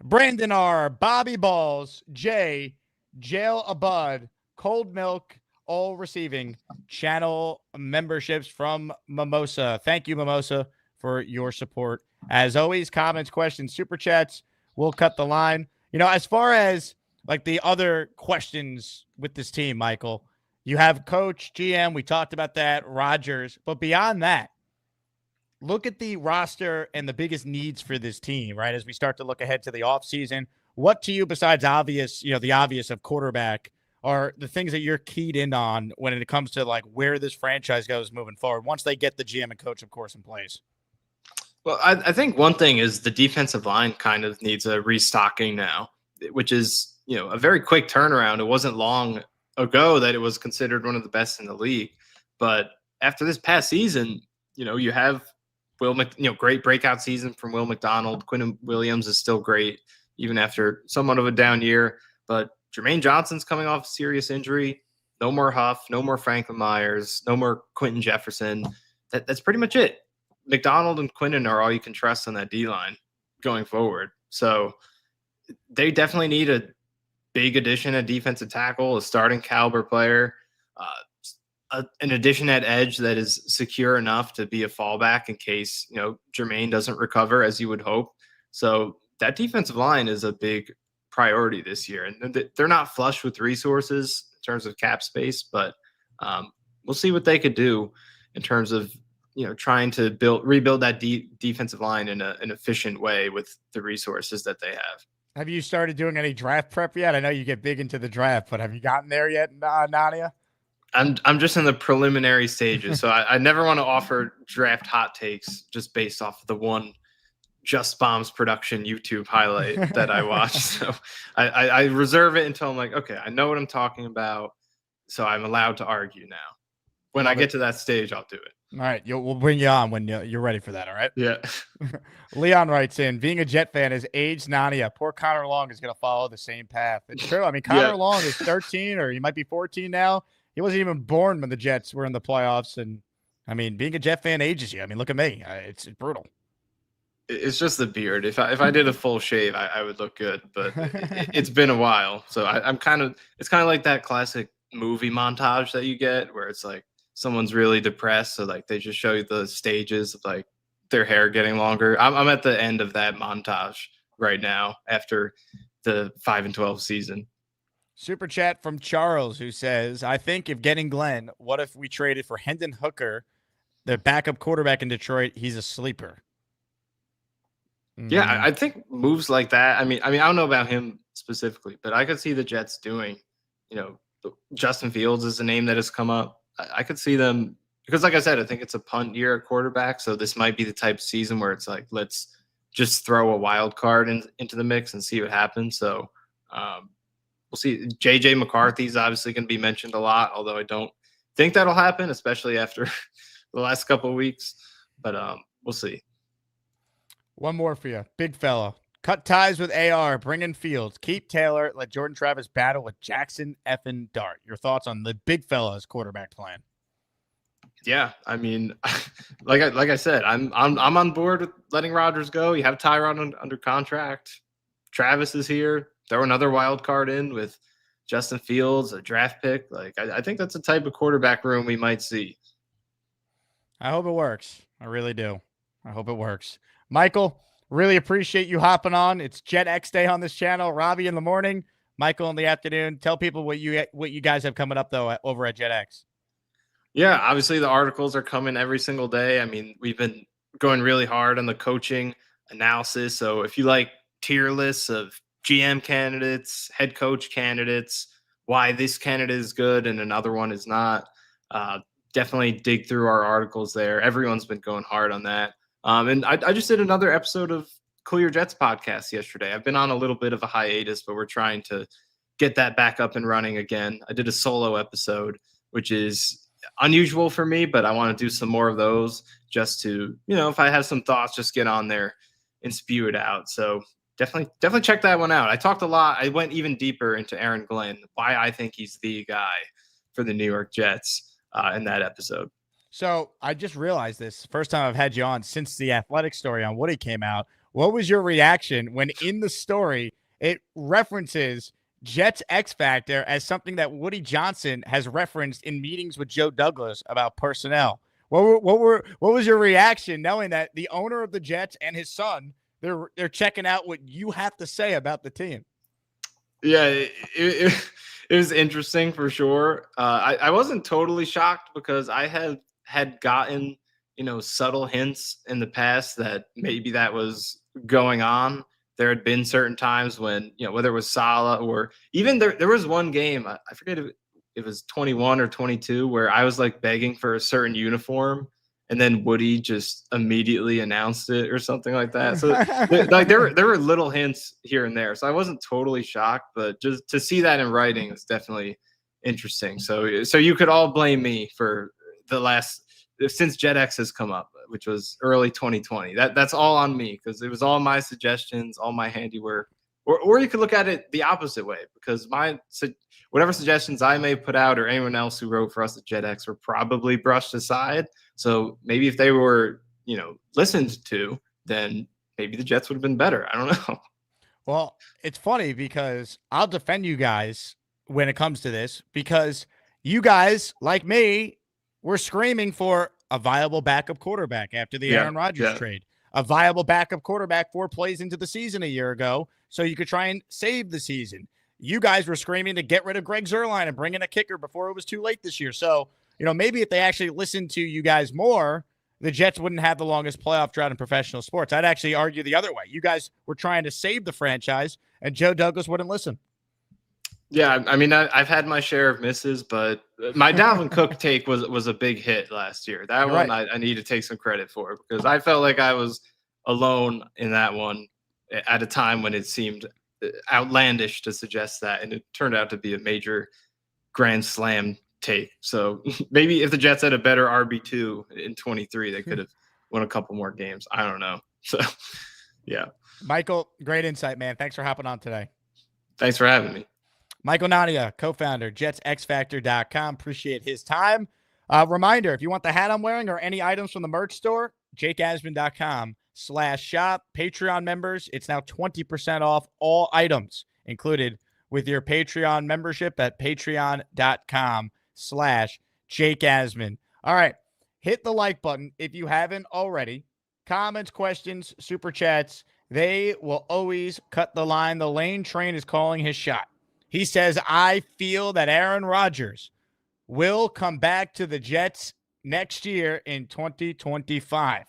Brandon R., Bobby Balls, Jay, Jail Abud, Cold Milk, all receiving channel memberships from Mimosa. Thank you, Mimosa, for your support. As always, comments, questions, super chats, we'll cut the line. As far as like the other questions with this team, Michael, you have coach, GM, we talked about that, Rodgers, but beyond that, look at the roster and the biggest needs for this team, right? As we start to look ahead to the offseason, what to you besides the obvious of quarterback are the things that you're keyed in on when it comes to like where this franchise goes moving forward once they get the GM and coach, of course, in place? Well, I think one thing is the defensive line kind of needs a restocking now, which is, a very quick turnaround. It wasn't long ago that it was considered one of the best in the league. But after this past season, you have great breakout season from Will McDonald. Quinn Williams is still great, even after somewhat of a down year. But Jermaine Johnson's coming off a serious injury. No more Huff, no more Franklin Myers, no more Quentin Jefferson. That's pretty much it. McDonald and Quinnen are all you can trust on that D-line going forward. So they definitely need a big addition at defensive tackle, a starting caliber player, an addition at edge that is secure enough to be a fallback in case, Jermaine doesn't recover as you would hope. So that defensive line is a big priority this year. And they're not flush with resources in terms of cap space, but we'll see what they could do in terms of, trying to rebuild that defensive line in an efficient way with the resources that they have. Have you started doing any draft prep yet? I know you get big into the draft, but have you gotten there yet, Nania? I'm just in the preliminary stages, so I never want to offer draft hot takes just based off of the one Just Bombs production YouTube highlight that I watched. So I reserve it until I'm like, okay, I know what I'm talking about. so I'm allowed to argue now. When I get to that stage, I'll do it. All right, we'll bring you on when you're ready for that. All right. Yeah. Leon writes in, being a Jet fan has aged Nania. Poor Connor Long is going to follow the same path. It's true. I mean, Connor Long is 13, or he might be 14 now. He wasn't even born when the Jets were in the playoffs. And I mean, being a Jet fan ages you. I mean, look at me. It's brutal. It's just the beard. If I did a full shave, I would look good, but it's been a while. So it's kind of like that classic movie montage that you get where it's like someone's really depressed. So like they just show you the stages of like their hair getting longer. I'm at the end of that montage right now after the 5-12 season. Super chat from Charles, who says, I think if getting Glenn, what if we traded for Hendon Hooker, the backup quarterback in Detroit? He's a sleeper. Yeah, I think moves like that. I mean, I don't know about him specifically, but I could see the Jets doing, Justin Fields is a name that has come up. I could see them because, like I said, I think it's a punt year at quarterback. So this might be the type of season where it's like, let's just throw a wild card into the mix and see what happens. So we'll see. JJ McCarthy's obviously going to be mentioned a lot, although I don't think that'll happen, especially after the last couple of weeks. But we'll see. One more for you. Big fella. Cut ties with AR. Bring in Fields. Keep Taylor. Let Jordan Travis battle with Jackson effing Dart. Your thoughts on the big fella's quarterback plan? Yeah, I mean, like I said, I'm on board with letting Rodgers go. You have Tyron under contract. Travis is here. Throw another wild card in with Justin Fields, a draft pick. Like I think that's the type of quarterback room we might see. I hope it works. I really do. I hope it works. Michael, really appreciate you hopping on. It's Jet X Day on this channel. Robbie in the morning, Michael in the afternoon. Tell people what you guys have coming up though over at Jet X. Yeah, obviously the articles are coming every single day. I mean, we've been going really hard on the coaching analysis. So if you like tier lists of GM candidates, head coach candidates, why this candidate is good and another one is not, definitely dig through our articles there. Everyone's been going hard on that. And I just did another episode of Cool Your Jets podcast yesterday. I've been on a little bit of a hiatus, but we're trying to get that back up and running again. I did a solo episode, which is unusual for me, but I want to do some more of those just to, if I have some thoughts, just get on there and spew it out. So definitely check that one out. I talked a lot. I went even deeper into Aaron Glenn, why I think he's the guy for the New York Jets in that episode. So I just realized this first time I've had you on since the Athletic story on Woody came out. What was your reaction when in the story it references Jets X Factor as something that Woody Johnson has referenced in meetings with Joe Douglas about personnel? What was your reaction knowing that the owner of the Jets and his son, they're checking out what you have to say about the team? Yeah, it was interesting for sure. I wasn't totally shocked because I had gotten, subtle hints in the past that maybe that was going on. There had been certain times when, whether it was Saleh or even there was one game, I forget if it was 21 or 22, where I was like begging for a certain uniform and then Woody just immediately announced it or something like that. So like there were little hints here and there. So I wasn't totally shocked, but just to see that in writing is definitely interesting. So you could all blame me for since JetX has come up, which was early 2020. That's all on me because it was all my suggestions, all my handiwork. Or you could look at it the opposite way because whatever suggestions I may put out or anyone else who wrote for us at JetX were probably brushed aside. So maybe if they were, listened to, then maybe the Jets would have been better. I don't know. Well, it's funny because I'll defend you guys when it comes to this because you guys, like me, were screaming for a viable backup quarterback after the Aaron Rodgers trade, a viable backup quarterback 4 plays into the season a year ago so you could try and save the season. You guys were screaming to get rid of Greg Zuerlein and bring in a kicker before it was too late this year. So, maybe if they actually listened to you guys more, the Jets wouldn't have the longest playoff drought in professional sports. I'd actually argue the other way. You guys were trying to save the franchise, and Joe Douglas wouldn't listen. Yeah, I mean, I've had my share of misses, but my Dalvin Cook take was a big hit last year. That one I need to take some credit for because I felt like I was alone in that one at a time when it seemed outlandish to suggest that, and it turned out to be a major grand slam take. So maybe if the Jets had a better RB2 in 23, they could have won a couple more games. I don't know. So, yeah. Michael, great insight, man. Thanks for hopping on today. Thanks for having me. Michael Nania, co-founder, JetsXFactor.com. Appreciate his time. Reminder, if you want the hat I'm wearing or any items from the merch store, jakeasman.com/shop. Patreon members, it's now 20% off all items included with your Patreon membership at patreon.com/jakeasman. All right, hit the like button if you haven't already. Comments, questions, super chats, they will always cut the line. The Lane Train is calling his shot. He says, I feel that Aaron Rodgers will come back to the Jets next year in 2025.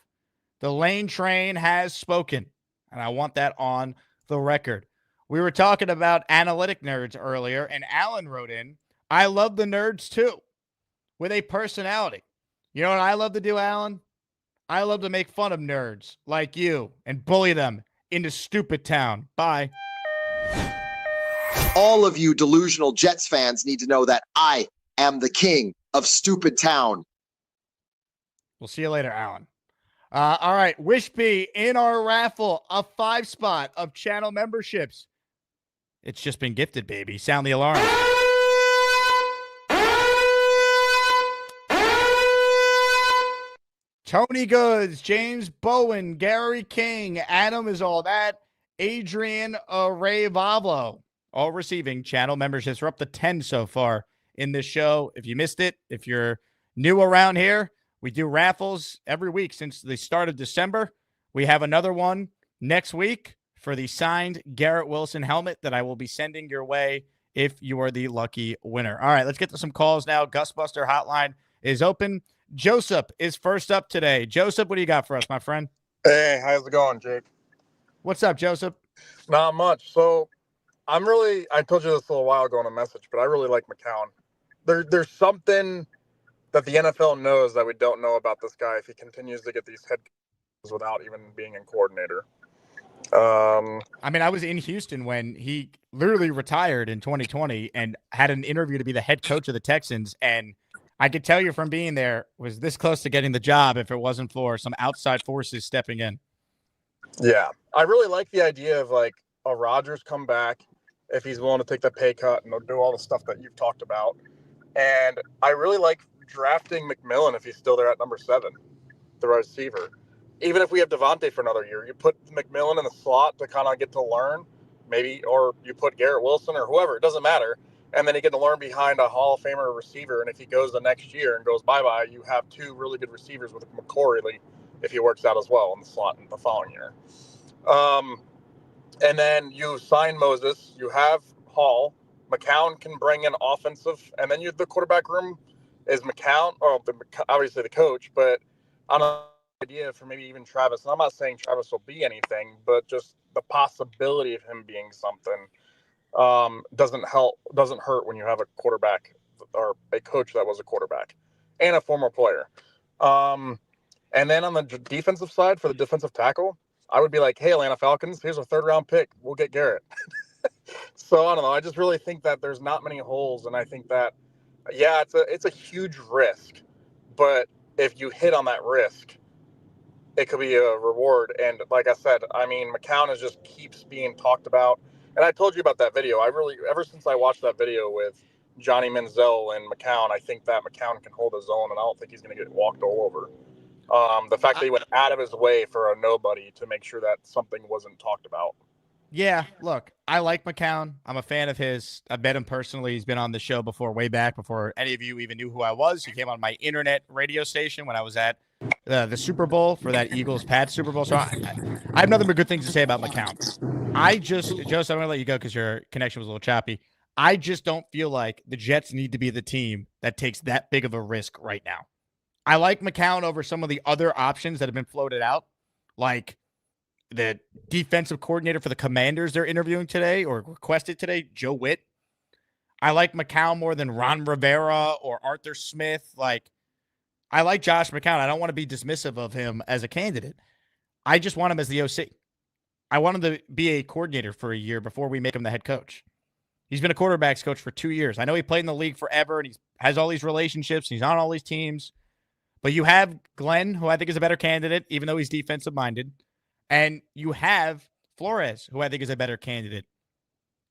The Lane Train has spoken, and I want that on the record. We were talking about analytic nerds earlier, and Alan wrote in, I love the nerds too, with a personality. You know what I love to do, Alan? I love to make fun of nerds like you and bully them into stupid town. Bye. All of you delusional Jets fans need to know that I am the king of stupid town. We'll see you later, Alan. All right, Wishby in our raffle, a 5-spot of channel memberships. It's just been gifted, baby. Sound the alarm. Tony Goods, James Bowen, Gary King, Adam is all that, Adrian Ray Vavlo, all receiving channel memberships. We're up to 10 so far in this show. If you missed it, if you're new around here, we do raffles every week since the start of December. We have another one next week for the signed Garrett Wilson helmet that I will be sending your way if you are the lucky winner. All right, let's get to some calls now. Gusbuster hotline is open. Joseph is first up today. Joseph, what do you got for us, my friend? Hey, how's it going, Jake? What's up, Joseph? Not much. So I told you this a little while ago in a message, but I really like McCown. There's something that the NFL knows that we don't know about this guy if he continues to get these head coaches without even being in coordinator. I mean, I was in Houston when he literally retired in 2020 and had an interview to be the head coach of the Texans, and I could tell you from being there was this close to getting the job if it wasn't for some outside forces stepping in. Yeah, I really like the idea of like a Rodgers come back if he's willing to take the pay cut and do all the stuff that you've talked about. And I really like drafting McMillan if he's still there at number 7, the receiver. Even if we have Devontae for another year, you put McMillan in the slot to kind of get to learn, maybe, or you put Garrett Wilson or whoever, it doesn't matter. And then you get to learn behind a Hall of Famer receiver. And if he goes the next year and goes bye-bye, you have 2 really good receivers with McCory if he works out as well in the slot in the following year. And then you sign Moses, you have Hall, McCown can bring in offensive, and then the quarterback room is McCown, or obviously the coach, but I don't know, idea for maybe even Travis. And I'm not saying Travis will be anything, but just the possibility of him being something doesn't hurt when you have a quarterback or a coach that was a quarterback and a former player. And then on the defensive side for the defensive tackle, I would be like, hey, Atlanta Falcons, here's a 3rd-round pick. We'll get Garrett. So I don't know. I just really think that there's not many holes. And I think that, yeah, it's a huge risk. But if you hit on that risk, it could be a reward. And like I said, I mean, McCown just keeps being talked about. And I told you about that video. Ever since I watched that video with Johnny Manziel and McCown, I think that McCown can hold his own, and I don't think he's going to get walked all over. The fact that he went out of his way for a nobody to make sure that something wasn't talked about. Yeah, look, I like McCown. I'm a fan of his. I've met him personally. He's been on the show before, way back before any of you even knew who I was. He came on my internet radio station when I was at the Super Bowl for that Eagles-Pats Super Bowl. So I have nothing but good things to say about McCown. Joseph, I'm going to let you go because your connection was a little choppy. I just don't feel like the Jets need to be the team that takes that big of a risk right now. I like McCown over some of the other options that have been floated out, like the defensive coordinator for the Commanders they're interviewing today or requested today, Joe Witt. I like McCown more than Ron Rivera or Arthur Smith. I like Josh McCown. I don't want to be dismissive of him as a candidate. I just want him as the OC. I want him to be a coordinator for a year before we make him the head coach. He's been a quarterbacks coach for 2 years. I know he played in the league forever, and he has all these relationships. He's on all these teams. But you have Glenn, who I think is a better candidate, even though he's defensive-minded. And you have Flores, who I think is a better candidate,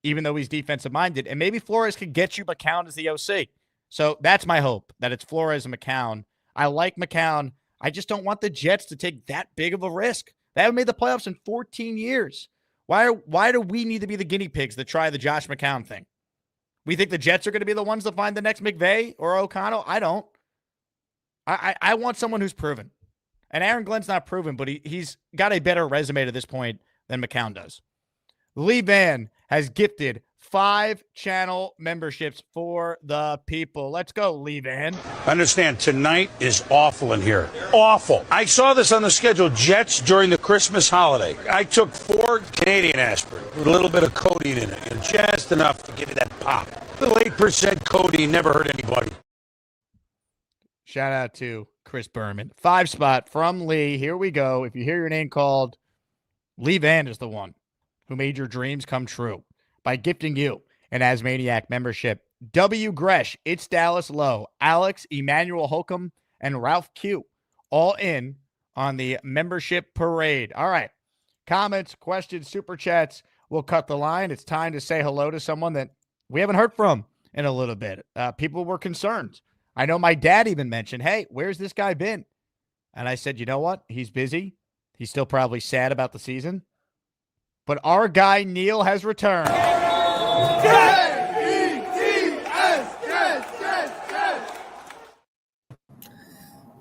even though he's defensive-minded. And maybe Flores could get you McCown as the OC. So that's my hope, that it's Flores and McCown. I like McCown. I just don't want the Jets to take that big of a risk. They haven't made the playoffs in 14 years. Why do we need to be the guinea pigs that try the Josh McCown thing? We think the Jets are going to be the ones that find the next McVay or O'Connell? I don't. I want someone who's proven. And Aaron Glenn's not proven, but he's got a better resume to this point than McCown does. Lee Van has gifted 5 channel memberships for the people. Let's go, Lee Van. Understand, tonight is awful in here. Awful. I saw this on the schedule, Jets during the Christmas holiday. I took 4 Canadian aspirin with a little bit of codeine in it, and just enough to give it that pop. Little 8% codeine never hurt anybody. Shout out to Chris Berman. 5 spot from Lee. Here we go. If you hear your name called, Lee Van is the one who made your dreams come true by gifting you an Asmaniac membership. W. Gresh, It's Dallas Low, Alex, Emmanuel Holcomb, and Ralph Q. All in on the membership parade. All right. Comments, questions, super chats. We'll cut the line. It's time to say hello to someone that we haven't heard from in a little bit. People were concerned. I know my dad even mentioned, hey, where's this guy been? And I said, you know what? He's busy. He's still probably sad about the season. But our guy, Neil, has returned.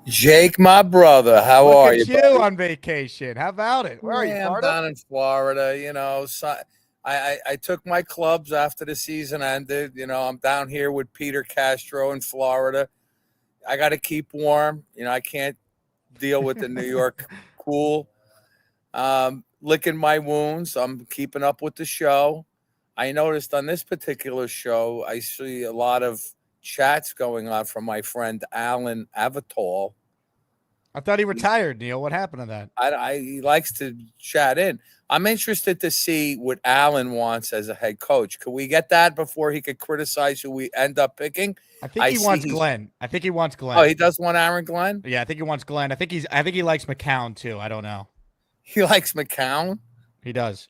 Jake, my brother, how Look are at you? you on vacation. How about it? Where are you, I'm Florida? down in Florida. You know, so I took my clubs after the season ended. You know, I'm down here with Peter Castro in Florida. I got to keep warm. You know, I can't deal with the New York cool. Licking my wounds. I'm keeping up with the show. I noticed on this particular show, I see a lot of chats going on from my friend Alan Avital. I thought he retired, Neil. What happened to that? He likes to chat in. I'm interested to see what Alan wants as a head coach. Could we get that before he could criticize who we end up picking? I think he wants Glenn. Oh, he does want Aaron Glenn? Yeah, I think he wants Glenn. I think he likes McCown too. I don't know. He likes McCown? He does.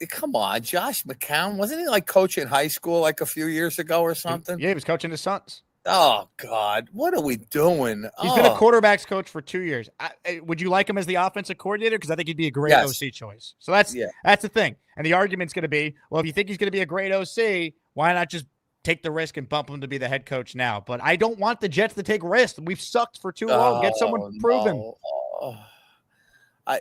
Come on, Josh McCown. Wasn't he like coaching high school like a few years ago or something? Yeah, he was coaching his sons. Oh, God. What are we doing? He's been a quarterbacks coach for 2 years. Would you like him as the offensive coordinator? Because I think he'd be a great OC choice. So that's the thing. And the argument's going to be, well, if you think he's going to be a great OC, why not just take the risk and bump him to be the head coach now? But I don't want the Jets to take risks. We've sucked for too long. Get someone proven.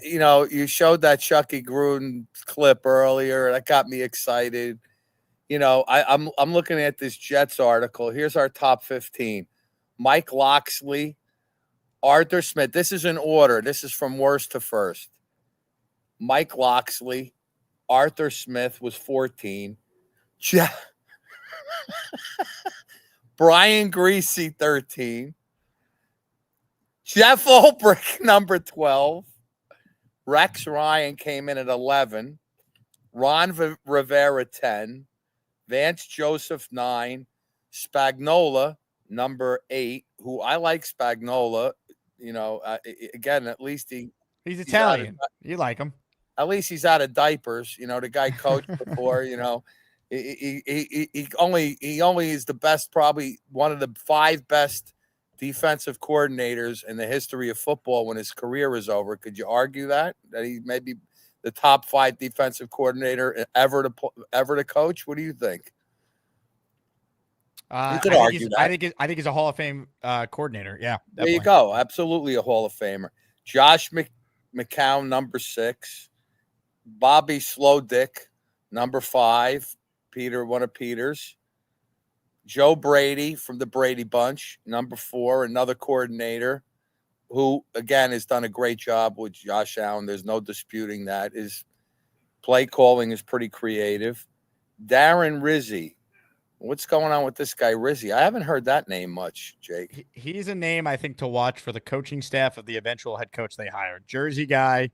You know, you showed that Chucky Gruden clip earlier. That got me excited. You know, I'm looking at this Jets article. Here's our top 15. Mike Locksley, Arthur Smith. This is in order. This is from worst to first. Mike Locksley, Arthur Smith was 14. Brian Greasy, 13. Jeff Ulbrich, number 12. Rex Ryan came in at 11. Ron Rivera, 10. Vance Joseph, 9. Spagnola, number 8, who I like Spagnola. You know, again, at least he's Italian. You like him. At least he's out of diapers. You know, the guy coached before, you know. He only is the best, probably one of the 5 best defensive coordinators in the history of football when his career is over. Could you argue that he may be the top 5 defensive coordinator ever to coach? What do you think? You could argue that. I think he's a Hall of Fame coordinator. Yeah, definitely. There you go. Absolutely a Hall of Famer. Josh McCown, number 6. Bobby Slowdick, number 5. Peter, one of Peter's. Joe Brady from the Brady Bunch, number 4, another coordinator who, again, has done a great job with Josh Allen. There's no disputing that. His play calling is pretty creative. Darren Rizzi. What's going on with this guy, Rizzi? I haven't heard that name much, Jake. He's a name, I think, to watch for the coaching staff of the eventual head coach they hired. Jersey guy.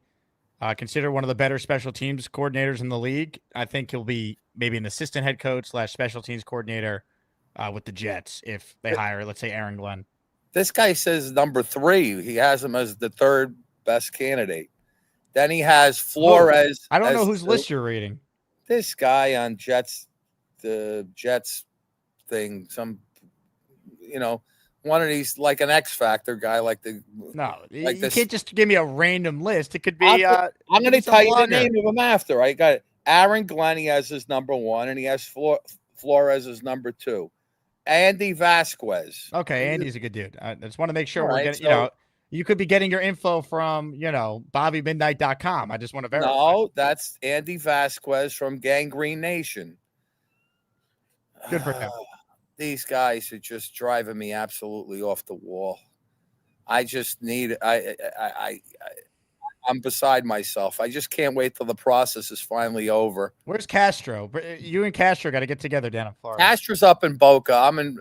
Considered one of the better special teams coordinators in the league. I think he'll be maybe an assistant head coach / special teams coordinator with the Jets if they hire, let's say, Aaron Glenn. This guy says number 3. He has him as the 3rd best candidate. Then he has Flores. I don't know whose list you're reading. This guy on the Jets thing, one of these, like an X Factor guy, You can't just give me a random list. It could be. I'm going to tell you the name of him after. I got it. Aaron Glenn. He has his number 1, and he has Flores as number 2. Andy Vasquez. Okay, Andy's a good dude. I just want to make sure All we're getting. You could be getting your info from BobbyMidnight.com. I just want to verify. No, that's Andy Vasquez from Gangrene Nation. Good for him. These guys are just driving me absolutely off the wall. I just need. I'm beside myself. I just can't wait till the process is finally over. Where's Castro? You and Castro got to get together down in Florida. Castro's up in Boca.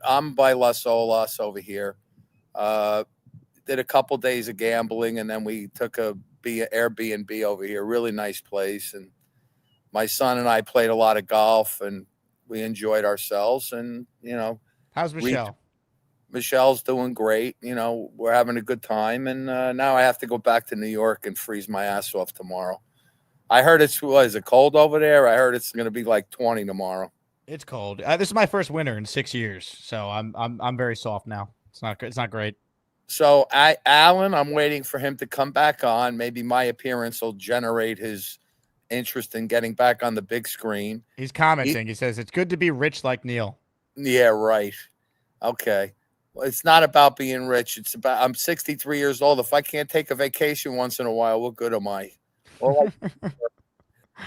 I'm by Las Olas over here. Did a couple days of gambling, and then we took a Airbnb over here. Really nice place, and my son and I played a lot of golf, and we enjoyed ourselves. And how's Michelle? Michelle's doing great. We're having a good time, and now I have to go back to New York and freeze my ass off tomorrow. I heard is it cold over there? I heard it's going to be like 20 tomorrow. It's cold. This is my first winter in 6 years, so I'm very soft now. It's not great. So Alan, I'm waiting for him to come back on. Maybe my appearance will generate his interest in getting back on the big screen. He's commenting. He says it's good to be rich like Neil. Yeah, right. Okay. Well, it's not about being rich. It's about I'm 63 years old. If I can't take a vacation once in a while, what good am I? Well,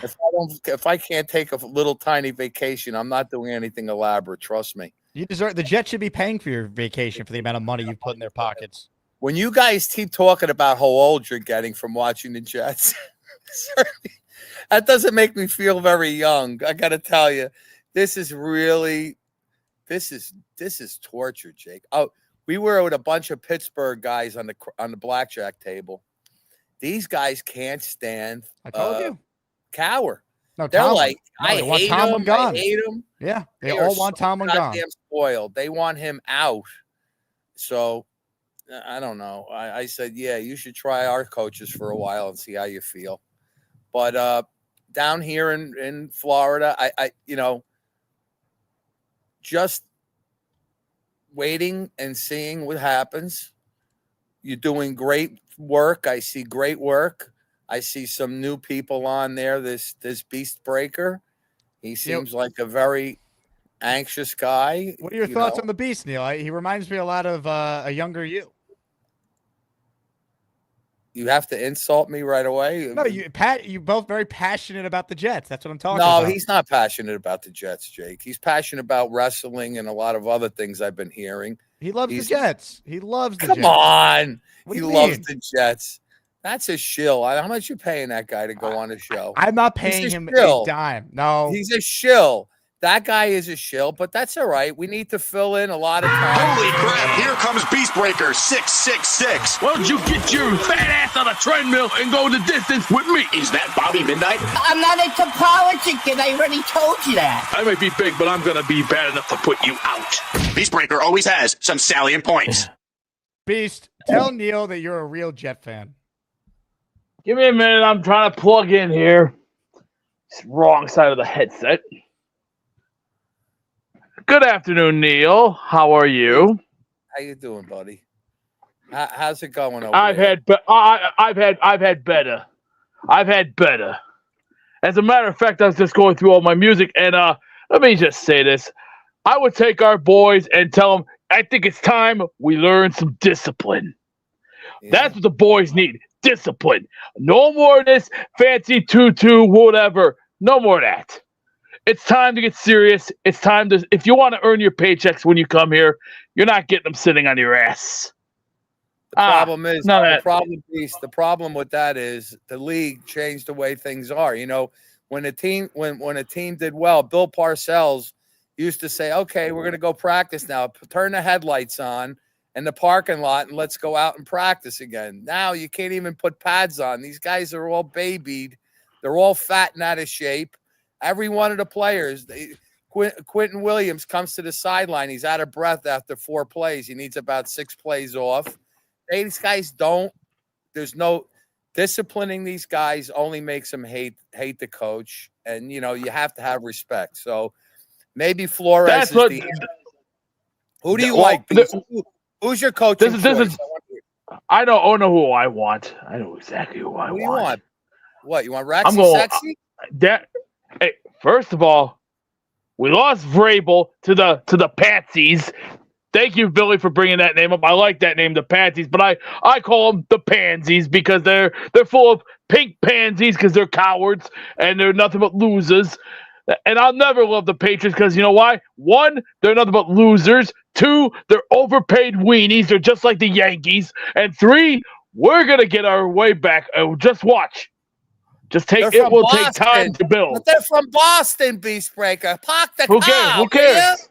if I can't take a little tiny vacation, I'm not doing anything elaborate. Trust me. You deserve. The Jets should be paying for your vacation for the amount of money you put in their pockets. When you guys keep talking about how old you're getting from watching the Jets, that doesn't make me feel very young. I got to tell you, this is torture, Jake. Oh, we were with a bunch of Pittsburgh guys on the blackjack table. These guys can't stand. I told you, Cower. No, they're Tom, like, no, I hate him. I hate him. Yeah, they all want Tomlin gone. Goddamn spoiled. They want him out. So I don't know. I said, yeah, you should try our coaches for a while and see how you feel. But down here in Florida, I just waiting and seeing what happens. You're doing great work. I see great work. I see some new people on there. This Beast Breaker. He seems like a very anxious guy. What are your thoughts on the Beast, Neil? He reminds me a lot of a younger you. You have to insult me right away. No, you both very passionate about the Jets. That's what I'm talking about. No, he's not passionate about the Jets, Jake. He's passionate about wrestling and a lot of other things I've been hearing. He loves the Jets. He loves the Jets. Come on. What He do you loves mean? the Jets. That's a shill. How much you paying that guy to go on the show? I'm not paying He's a him shill. a dime. No. He's a shill. That guy is a shill, but that's all right. We need to fill in a lot of time. Holy crap, here comes Beastbreaker 666. Why don't you get your fat ass on a treadmill and go the distance with me? Is that Bobby Midnight? I'm not into politics, and I already told you that. I might be big, but I'm going to be bad enough to put you out. Beastbreaker always has some salient points. Beast, tell Neil that you're a real Jet fan. Give me a minute. I'm trying to plug in here. It's wrong side of the headset. Good afternoon, Neil. How are you? How you doing, buddy? How's it going over I've there? had better. I've had better. As a matter of fact, I was just going through all my music, and let me just say this. I would take our boys and tell them, I think it's time we learn some discipline. Yeah. That's what the boys need. Discipline. No more of this fancy tutu, whatever. No more of that. It's time to get serious. It's time to, if you want to earn your paychecks when you come here, you're not getting them sitting on your ass. The problem is, the problem with that is the league changed the way things are. You know, when a team did well, Bill Parcells used to say, okay, we're going to go practice now. Turn the headlights on in the parking lot and let's go out and practice again. Now you can't even put pads on. These guys are all babied. They're all fat and out of shape. Every one of the players, Quentin Williams comes to the sideline. He's out of breath after 4 plays. He needs about 6 plays off. These guys don't. There's no disciplining these guys only makes them hate the coach. And, you have to have respect. So maybe Flores is the Who do you like? Who's your coach? I don't know who I want. I know exactly who I want. Who do you want? What, you want Rexy Sexy? Hey, first of all, we lost Vrabel to the Patsies. Thank you, Billy, for bringing that name up. I like that name, the Patsies, but I call them the Pansies because they're full of pink pansies because they're cowards and they're nothing but losers. And I'll never love the Patriots because you know why? 1, they're nothing but losers. 2, they're overpaid weenies. They're just like the Yankees. And 3, we're gonna get our way back. Just watch. It will take time to build. But they're from Boston, Beastbreaker. Park the Who car. Who cares?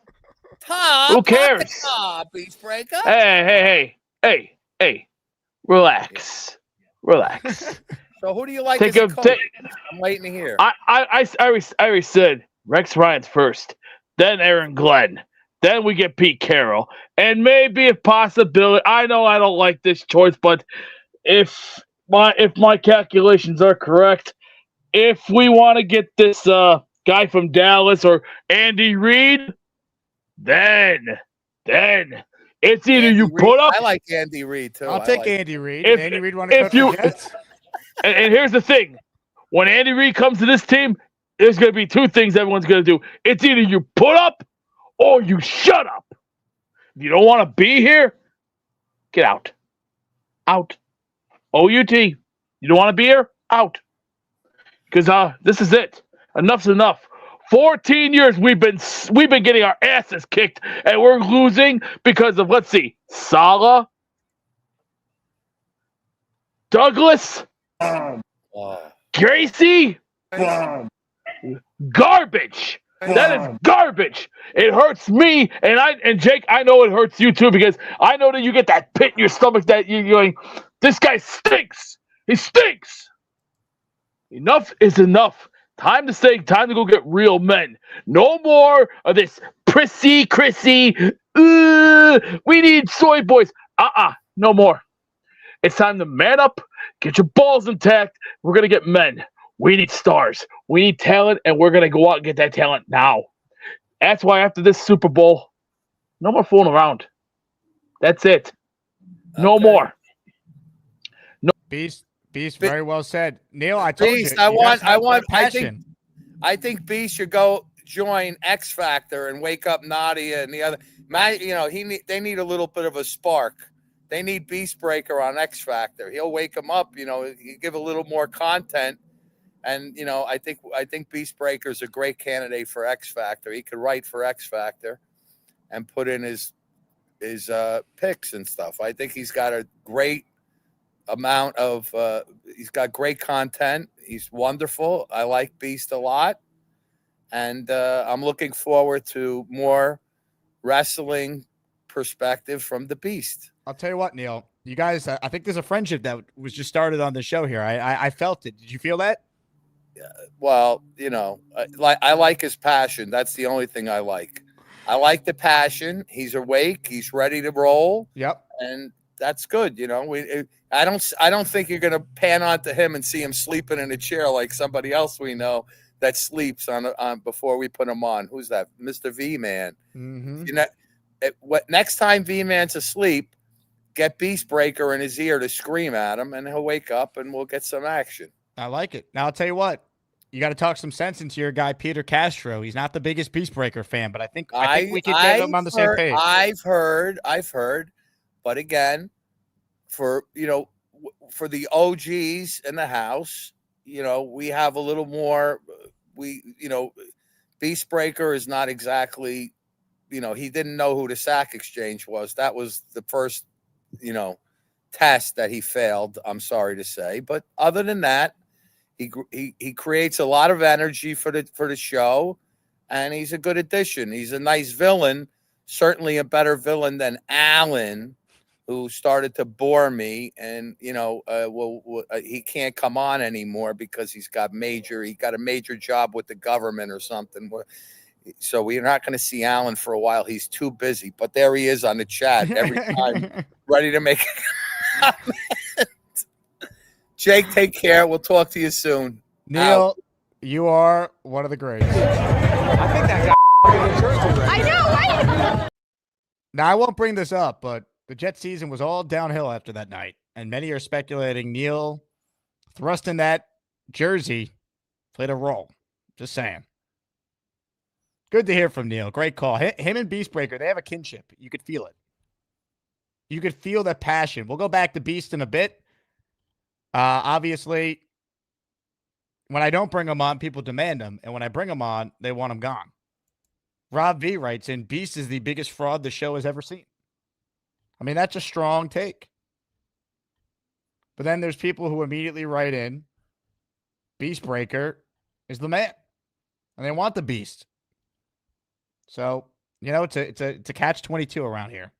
Who cares? Park the car, Beastbreaker. Hey. Relax. So who do you like as a coach? I'm waiting to hear. I already said Rex Ryan's first, then Aaron Glenn, then we get Pete Carroll, and maybe a possibility. I know I don't like this choice, but if my calculations are correct, if we want to get this guy from Dallas or Andy Reid, then it's either Andy you Reid. put up. I like Andy Reid too. I'll take Andy Reid. Andy Reid want to coach the Jets? And here's the thing: when Andy Reid comes to this team, there's going to be 2 things everyone's going to do. It's either you put up or you shut up. If you don't want to be here, get out. Out. OUT. You don't want to be here? Out. Because this is it. Enough's enough. 14 years we've been getting our asses kicked, and we're losing because of, let's see, Saleh, Douglas, Gracie, garbage. That is garbage. It hurts me, and Jake, I know it hurts you too because I know that you get that pit in your stomach that you're going, this guy stinks. He stinks. Enough is enough. Time to go get real men. No more of this prissy, Chrissy. We need soy boys. No more. It's time to man up, get your balls intact. We're going to get men. We need stars. We need talent, and we're going to go out and get that talent now. That's why after this Super Bowl, no more fooling around. That's it. No more. No. Beast, very well said. Neil, I told Beast, you. I think Beast should go join X Factor and wake up Nania and the other. They need a little bit of a spark. They need Beastbreaker on X Factor. He'll wake them up. He give a little more content, and I think Beastbreaker is a great candidate for X Factor. He could write for X Factor, and put in his picks and stuff. I think he's got a great amount of. He's got great content. He's wonderful. I like Beast a lot, and I'm looking forward to more wrestling perspective from the Beast. I'll tell you what, Neil, you guys, I think there's a friendship that was just started on the show here. I felt it. Did you feel that? Yeah. Well, I like his passion. That's the only thing I like. I like the passion. He's awake. He's ready to roll. Yep. And that's good. I don't think you're going to pan onto him and see him sleeping in a chair like somebody else we know that sleeps on before we put him on. Who's that? Mr. V-Man. Mm-hmm. Next time V-Man's asleep, get Beastbreaker in his ear to scream at him, and he'll wake up, and we'll get some action. I like it. Now, I'll tell you what. You got to talk some sense into your guy, Peter Castro. He's not the biggest Beastbreaker fan, but I think we could get him on the same page. I've heard. But again, for the OGs in the house, we have a little more. Beastbreaker is not exactly, he didn't know who the Sack Exchange was. That was the first, test that he failed. I'm sorry to say, but other than that, he creates a lot of energy for the show, and he's a good addition. He's a nice villain, certainly a better villain than Allen. who started to bore me, and he can't come on anymore because he got a major job with the government or something. So we're not going to see Alan for a while. He's too busy. But there he is on the chat every time, ready to make a comment. Jake, take care. We'll talk to you soon. Neil, you are one of the greats. I think that guy. I know, right? Now, I won't bring this up, but the Jet season was all downhill after that night. And many are speculating Neil thrusting that jersey played a role. Just saying. Good to hear from Neil. Great call. Him and Beastbreaker, they have a kinship. You could feel it. You could feel that passion. We'll go back to Beast in a bit. Obviously, when I don't bring him on, people demand him. And when I bring him on, they want him gone. Rob V writes in, Beast is the biggest fraud the show has ever seen. I mean, that's a strong take. But then there's people who immediately write in, Beastbreaker is the man. And they want the Beast. So, it's a catch-22 around here.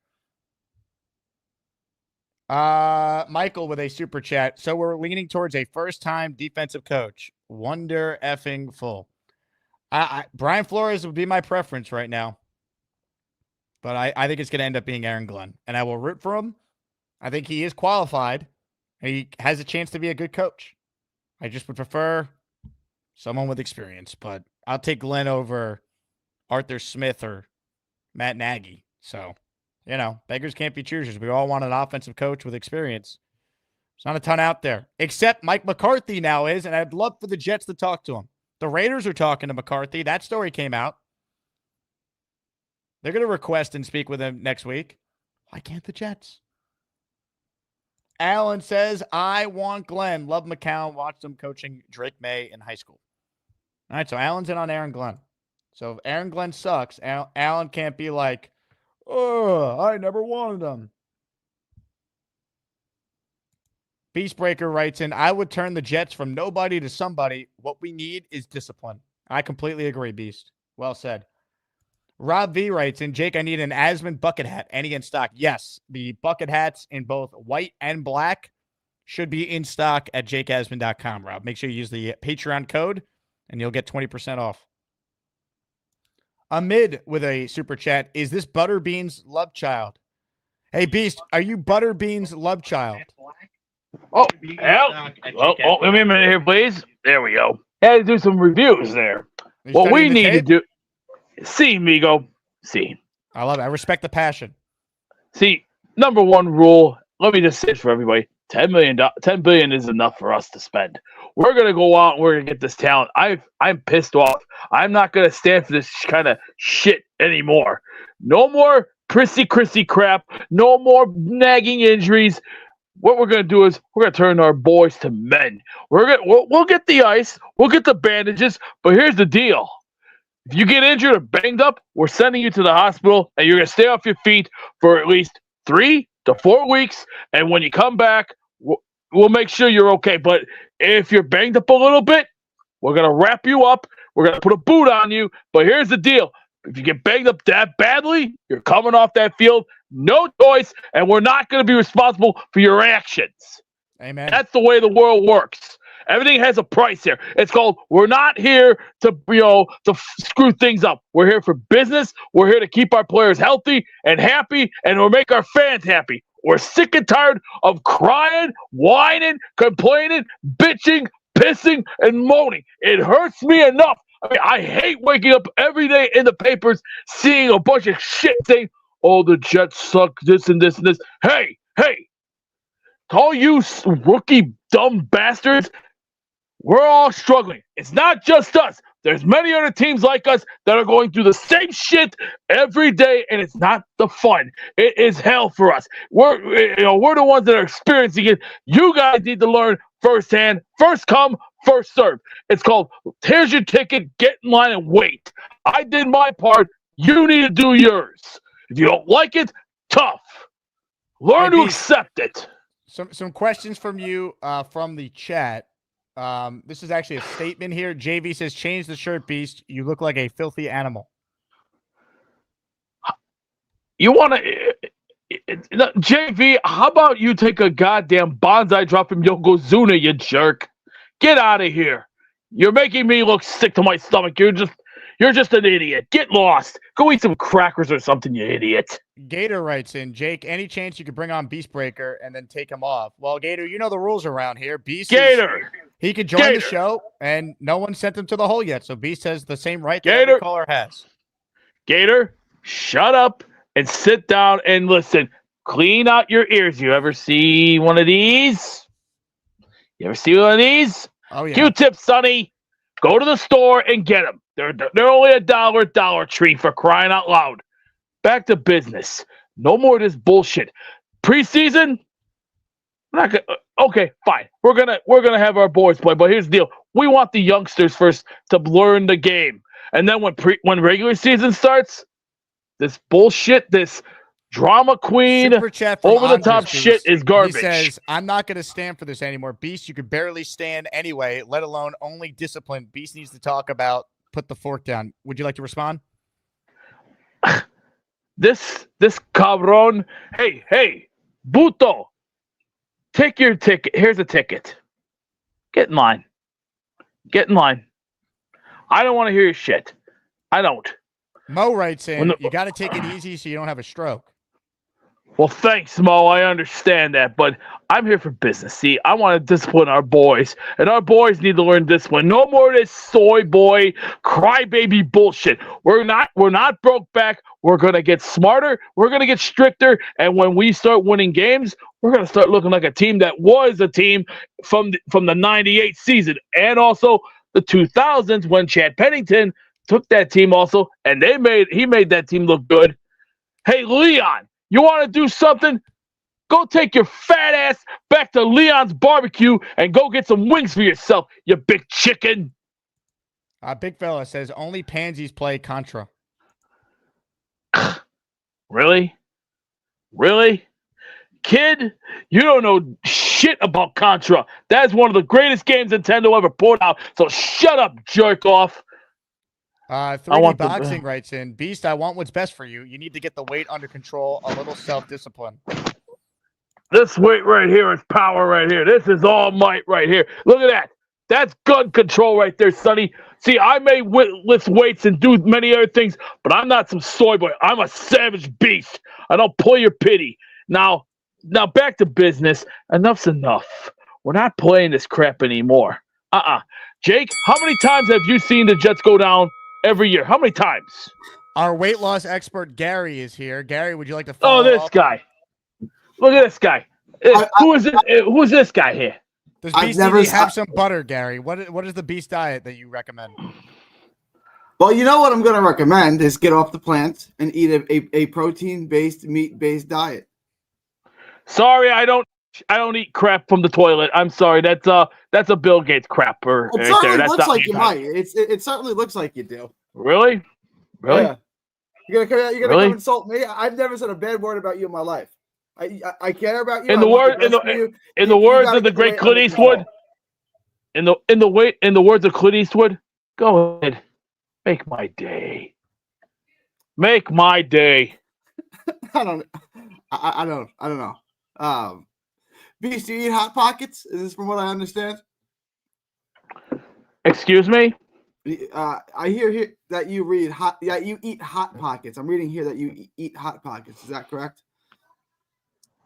Michael with a super chat. So we're leaning towards a first-time defensive coach. Wonder effing full. Brian Flores would be my preference right now. But I think it's going to end up being Aaron Glenn. And I will root for him. I think he is qualified. He has a chance to be a good coach. I just would prefer someone with experience. But I'll take Glenn over Arthur Smith or Matt Nagy. So, beggars can't be choosers. We all want an offensive coach with experience. There's not a ton out there. Except Mike McCarthy now is, and I'd love for the Jets to talk to him. The Raiders are talking to McCarthy. That story came out. They're going to request and speak with him next week. Why can't the Jets? Alan says, I want Glenn. Love McCown. Watched him coaching Drake May in high school. All right, so Alan's in on Aaron Glenn. So if Aaron Glenn sucks, Alan can't be like, oh, I never wanted him. Beastbreaker writes in, I would turn the Jets from nobody to somebody. What we need is discipline. I completely agree, Beast. Well said. Rob V writes in, Jake, I need an Asman bucket hat. Any in stock? Yes. The bucket hats in both white and black should be in stock at jakeasman.com, Rob. Make sure you use the Patreon code, and you'll get 20% off. Amid with a super chat, is this Butterbean's love child? Hey, Beast, are you Butterbean's love child? Oh, let me a minute here, please. There we go. Had to do some reviews there. What we need to do. See, Migo. See. I love it. I respect the passion. See, number one rule, let me just say it for everybody. $10 billion is enough for us to spend. We're gonna go out and we're gonna get this talent. I'm pissed off. I'm not gonna stand for this kind of shit anymore. No more prissy crap. No more nagging injuries. What we're gonna do is we're gonna turn our boys to men. We'll get the ice. We'll get the bandages. But here's the deal. If you get injured or banged up, we're sending you to the hospital, and you're gonna stay off your feet for at least 3 to 4 weeks. And when you come back, we'll make sure you're okay. But if you're banged up a little bit, we're going to wrap you up. We're going to put a boot on you. But here's the deal. If you get banged up that badly, you're coming off that field. No choice. And we're not going to be responsible for your actions. Amen. That's the way the world works. Everything has a price here. It's called, we're not here to screw things up. We're here for business. We're here to keep our players healthy and happy, and we'll make our fans happy. We're sick and tired of crying, whining, complaining, bitching, pissing, and moaning. It hurts me enough. I mean, I hate waking up every day in the papers seeing a bunch of shit saying, oh, the Jets suck, this and this and this. Hey, to all you rookie dumb bastards, we're all struggling. It's not just us. There's many other teams like us that are going through the same shit every day, and it's not the fun. It is hell for us. We're the ones that are experiencing it. You guys need to learn firsthand. First come, first serve. It's called, here's your ticket, get in line and wait. I did my part. You need to do yours. If you don't like it, tough. Learn to accept it. Some questions from you from the chat. This is actually a statement here. JV says, change the shirt, Beast. You look like a filthy animal. You want to... JV, how about you take a goddamn bonsai drop from Yokozuna, you jerk? Get out of here. You're making me look sick to my stomach. You're just an idiot. Get lost. Go eat some crackers or something, you idiot. Gator writes in, Jake, any chance you could bring on Beast Breaker and then take him off? Well, Gator, you know the rules around here. He could join the show, and no one sent him to the hole yet. So Beast has the same right that every caller has. Gator, shut up and sit down and listen. Clean out your ears. You ever see one of these? You ever see one of these? Oh, yeah. Q-tips, Sonny. Go to the store and get them. They're only $1 Dollar Tree, for crying out loud. Back to business. No more of this bullshit. Preseason? We're not gonna, okay, fine. We're gonna have our boys play, but here's the deal. We want the youngsters first to learn the game. And then when regular season starts, this bullshit, this drama queen, over-the-top shit is garbage. He says, I'm not going to stand for this anymore. Beast, you could barely stand anyway, let alone only discipline. Beast needs to talk about put the fork down. Would you like to respond? This cabron. Hey, Buto, take your ticket. Here's a ticket. Get in line. Get in line. I don't want to hear your shit. I don't. Mo writes in, you got to take it easy so you don't have a stroke. Well, thanks, Mo. I understand that, but I'm here for business. See, I want to discipline our boys, and our boys need to learn discipline. No more of this soy boy crybaby bullshit. We're not broke back. We're gonna get smarter. We're gonna get stricter, and when we start winning games, we're gonna start looking like a team that was a team from the '98 season, and also the 2000s when Chad Pennington took that team also, and he made that team look good. Hey, Leon. You want to do something? Go take your fat ass back to Leon's barbecue and go get some wings for yourself, you big chicken. Big fella says only pansies play Contra. Really? Kid, you don't know shit about Contra. That's one of the greatest games Nintendo ever put out. So shut up, jerk off. 3D Boxing writes in, Beast, I want what's best for you. You need to get the weight under control, a little self-discipline. This weight right here is power right here. This is all might right here. Look at that. That's gun control right there, Sonny. See, I may lift weights and do many other things, but I'm not some soy boy. I'm a savage beast. I don't pull your pity. Now back to business. Enough's enough. We're not playing this crap anymore. Jake, how many times have you seen the Jets go down every year? How many times? Our weight loss expert, Gary, is here. Gary, would you like to follow up? This guy. Look at this guy. Who is this guy here? Does Beast TV have some butter, Gary? What is the Beast diet that you recommend? Well, you know what I'm going to recommend is get off the plants and eat a protein-based, meat-based diet. Sorry, I don't eat crap from the toilet. I'm sorry. That's a Bill Gates crapper. It certainly looks like you might. It certainly looks like you do. Really? Yeah. You're gonna come insult me? I've never said a bad word about you in my life. I care about you. In the words of the great Clint Eastwood. In the words of Clint Eastwood, go ahead. Make my day. Make my day. I don't know. Beast, do you eat Hot Pockets? Is this from what I understand? Excuse me? I hear here that you read hot. Yeah, you eat Hot Pockets. I'm reading here that you eat Hot Pockets. Is that correct?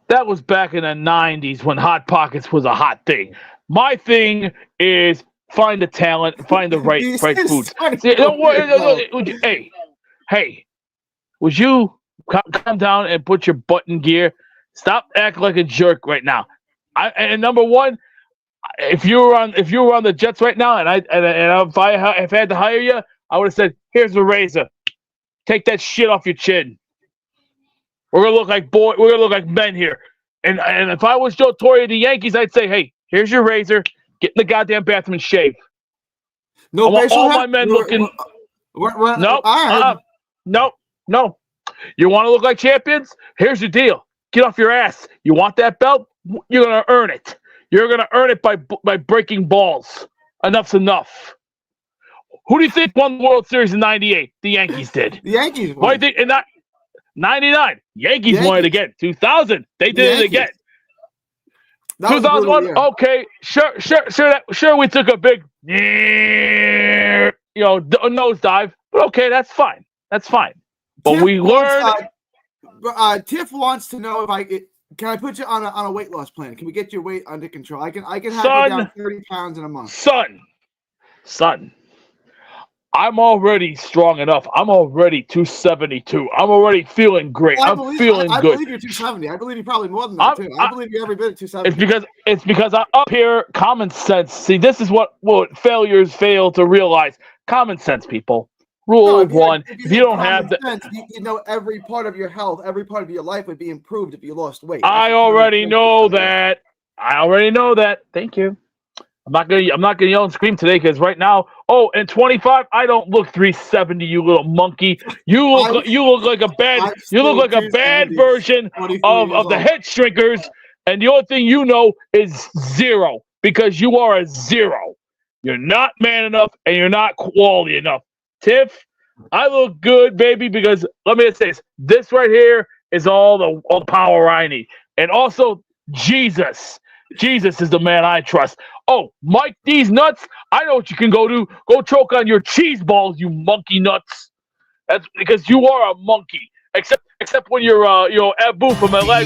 That was back in the 90s when Hot Pockets was a hot thing. My thing is find the talent, find the right foods. Hey, would you come down and put your butt in gear? Stop acting like a jerk right now. And number one, if you were on the Jets right now, and if I had to hire you, I would have said, "Here's a razor. Take that shit off your chin. We're gonna look like We're gonna look like men here." And if I was Joe Torre of the Yankees, I'd say, "Hey, here's your razor. Get in the goddamn bathroom and shave." No, I want all my men looking. No. You want to look like champions? Here's your deal. Get off your ass. You want that belt? You're gonna earn it. You're gonna earn it by breaking balls. Enough's enough. Who do you think won the World Series in '98? The Yankees did. The Yankees won. Why think? And 99. Yankees won it again. 2000. They did it again. 2001. Okay, sure. We took a big, nosedive, but okay, that's fine. But Tiff we learned. Tiff wants to know if can I put you on a weight loss plan? Can we get your weight under control? I can have you down 30 pounds in a month. Son. I'm already strong enough. I'm already 272. I'm already feeling great. Well, I'm feeling I good. believe you're 270. I believe you're probably more than that too. I believe you're every bit at 270. It's because I'm up here. Common sense. See, this is what failures fail to realize. Common sense, people. Rule of one. If you don't have sense, you know every part of your health, every part of your life would be improved if you lost weight. I already know that. Thank you. I'm not gonna yell and scream today because right now, and 25, I don't look 370. You little monkey. You look like a bad. You look like a bad version of the head shrinkers. And the only thing you know is zero because you are a zero. You're not man enough and you're not quality enough. Tiff, I look good, baby, because let me just say this. This right here is all the power I need. And also, Jesus. Jesus is the man I trust. Oh, Mike D's nuts. I know what you can go do. Go choke on your cheese balls, you monkey nuts. That's because you are a monkey. Except when you're Abu from LA.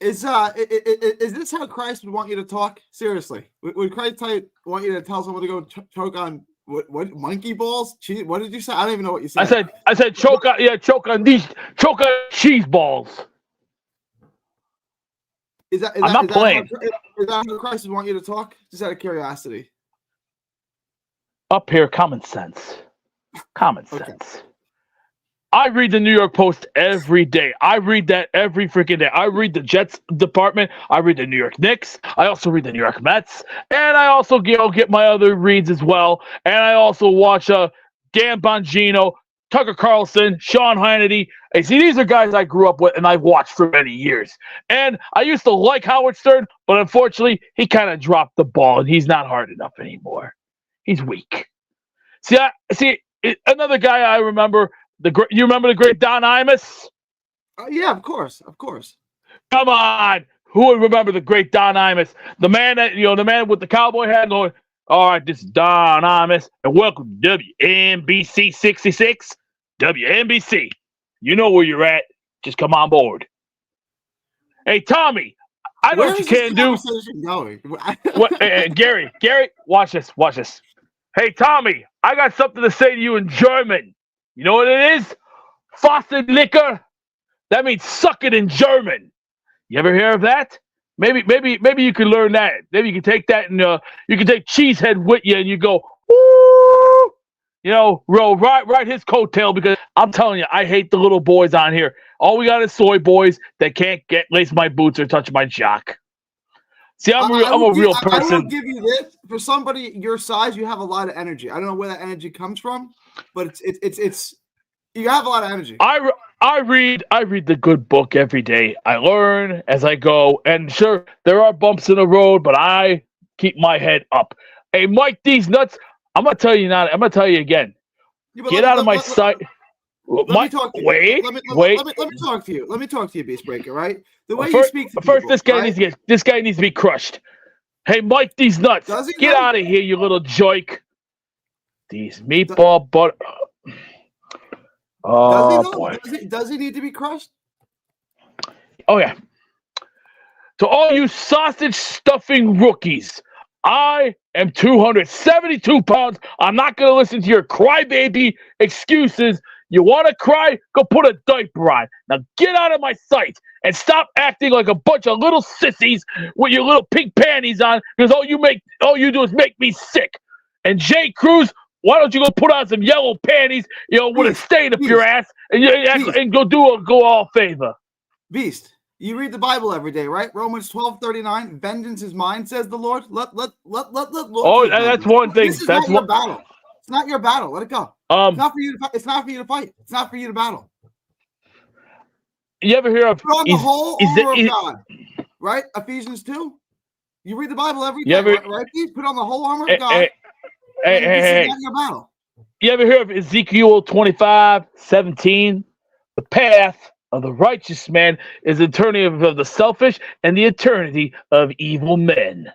Is this how Christ would want you to talk? Seriously, would Christ want you to tell someone to go choke on what monkey balls? Cheese? What did you say? I don't even know what you said. I said choke on cheese balls. I'm not playing. Is that how Christ would want you to talk? Just out of curiosity. Up here, common sense. Common sense. I read the New York Post every day. I read that every freaking day. I read the Jets department. I read the New York Knicks. I also read the New York Mets. And I also get my other reads as well. And I also watch Dan Bongino, Tucker Carlson, Sean Hannity. Hey, see, these are guys I grew up with and I've watched for many years. And I used to like Howard Stern, but unfortunately, he kind of dropped the ball and he's not hard enough anymore. He's weak. Another guy I remember. You remember the great Don Imus? Yeah, of course. Come on, who would remember the great Don Imus? The man the man with the cowboy hat going. All right, this is Don Imus, and welcome to WNBC 66. WNBC, you know where you're at. Just come on board. Hey, Tommy, I know what you can do. Gary, watch this. Hey, Tommy, I got something to say to you in German. You know what it is? Faucet liquor. That means suck it in German. You ever hear of that? Maybe you can learn that. Maybe you can take that and you can take Cheesehead with you and you go, woo! Ride his coattail because I'm telling you, I hate the little boys on here. All we got is soy boys that can't lace my boots or touch my jock. See, I'm a real person. I will give you this. For somebody your size, you have a lot of energy. I don't know where that energy comes from, but it's you have a lot of energy. I read the good book every day. I learn as I go, and sure, there are bumps in the road, but I keep my head up. Hey, Mike, these nuts. I'm gonna tell you now. I'm gonna tell you again. Get out of my sight. Let me talk to you. Wait. Let me talk to you. Let me talk to you, Beast Breaker. Right? The way you speak to first, people, this guy needs to be crushed. Hey, Mike, these nuts. Get out of here, you little joke. These meatball butter. Oh boy. Does he need to be crushed? Oh yeah. To all you sausage stuffing rookies, I am 272 pounds. I'm not going to listen to your crybaby excuses. You want to cry? Go put a diaper on. Now get out of my sight and stop acting like a bunch of little sissies with your little pink panties on because all you do is make me sick. And Jay Cruz, why don't you go put on some yellow panties, with a stain up your ass and go all favor. Beast. You read the Bible every day, right? Romans 12:39. Vengeance is mine, says the Lord. Let Lord. Oh, that's one thing. That's your battle. It's not your battle. Let it go. It's not for you to fight. It's not for you to fight. It's not for you to battle. You ever hear of put on the whole armor of God, right? Ephesians 2. You read the Bible every day, right? Put on the whole armor of God. Hey. Not your battle. You ever hear of Ezekiel 25:17? The path of the righteous man is the eternity of the selfish and the eternity of evil men.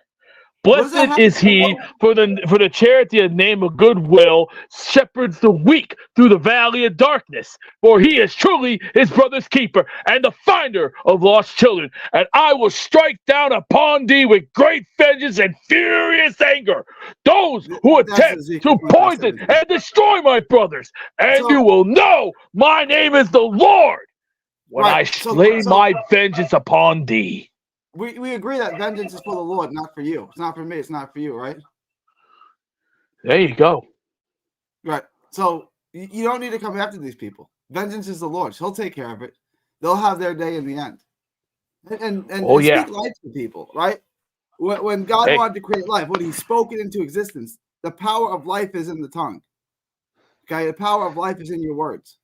Blessed is he for the charity of name of goodwill shepherds the weak through the valley of darkness. For he is truly his brother's keeper and the finder of lost children. And I will strike down upon thee with great vengeance and furious anger those who attempt to poison and destroy my brothers. And you will know my name is the Lord when I slay my vengeance upon thee. We agree that vengeance is for the Lord, not for you. It's not for me. It's not for you, right? There you go. Right. So you don't need to come after these people. Vengeance is the Lord's. He'll take care of it. They'll have their day in the end. And speak life to people, right? When God wanted to create life, when He spoke it into existence, the power of life is in the tongue. Okay, the power of life is in your words.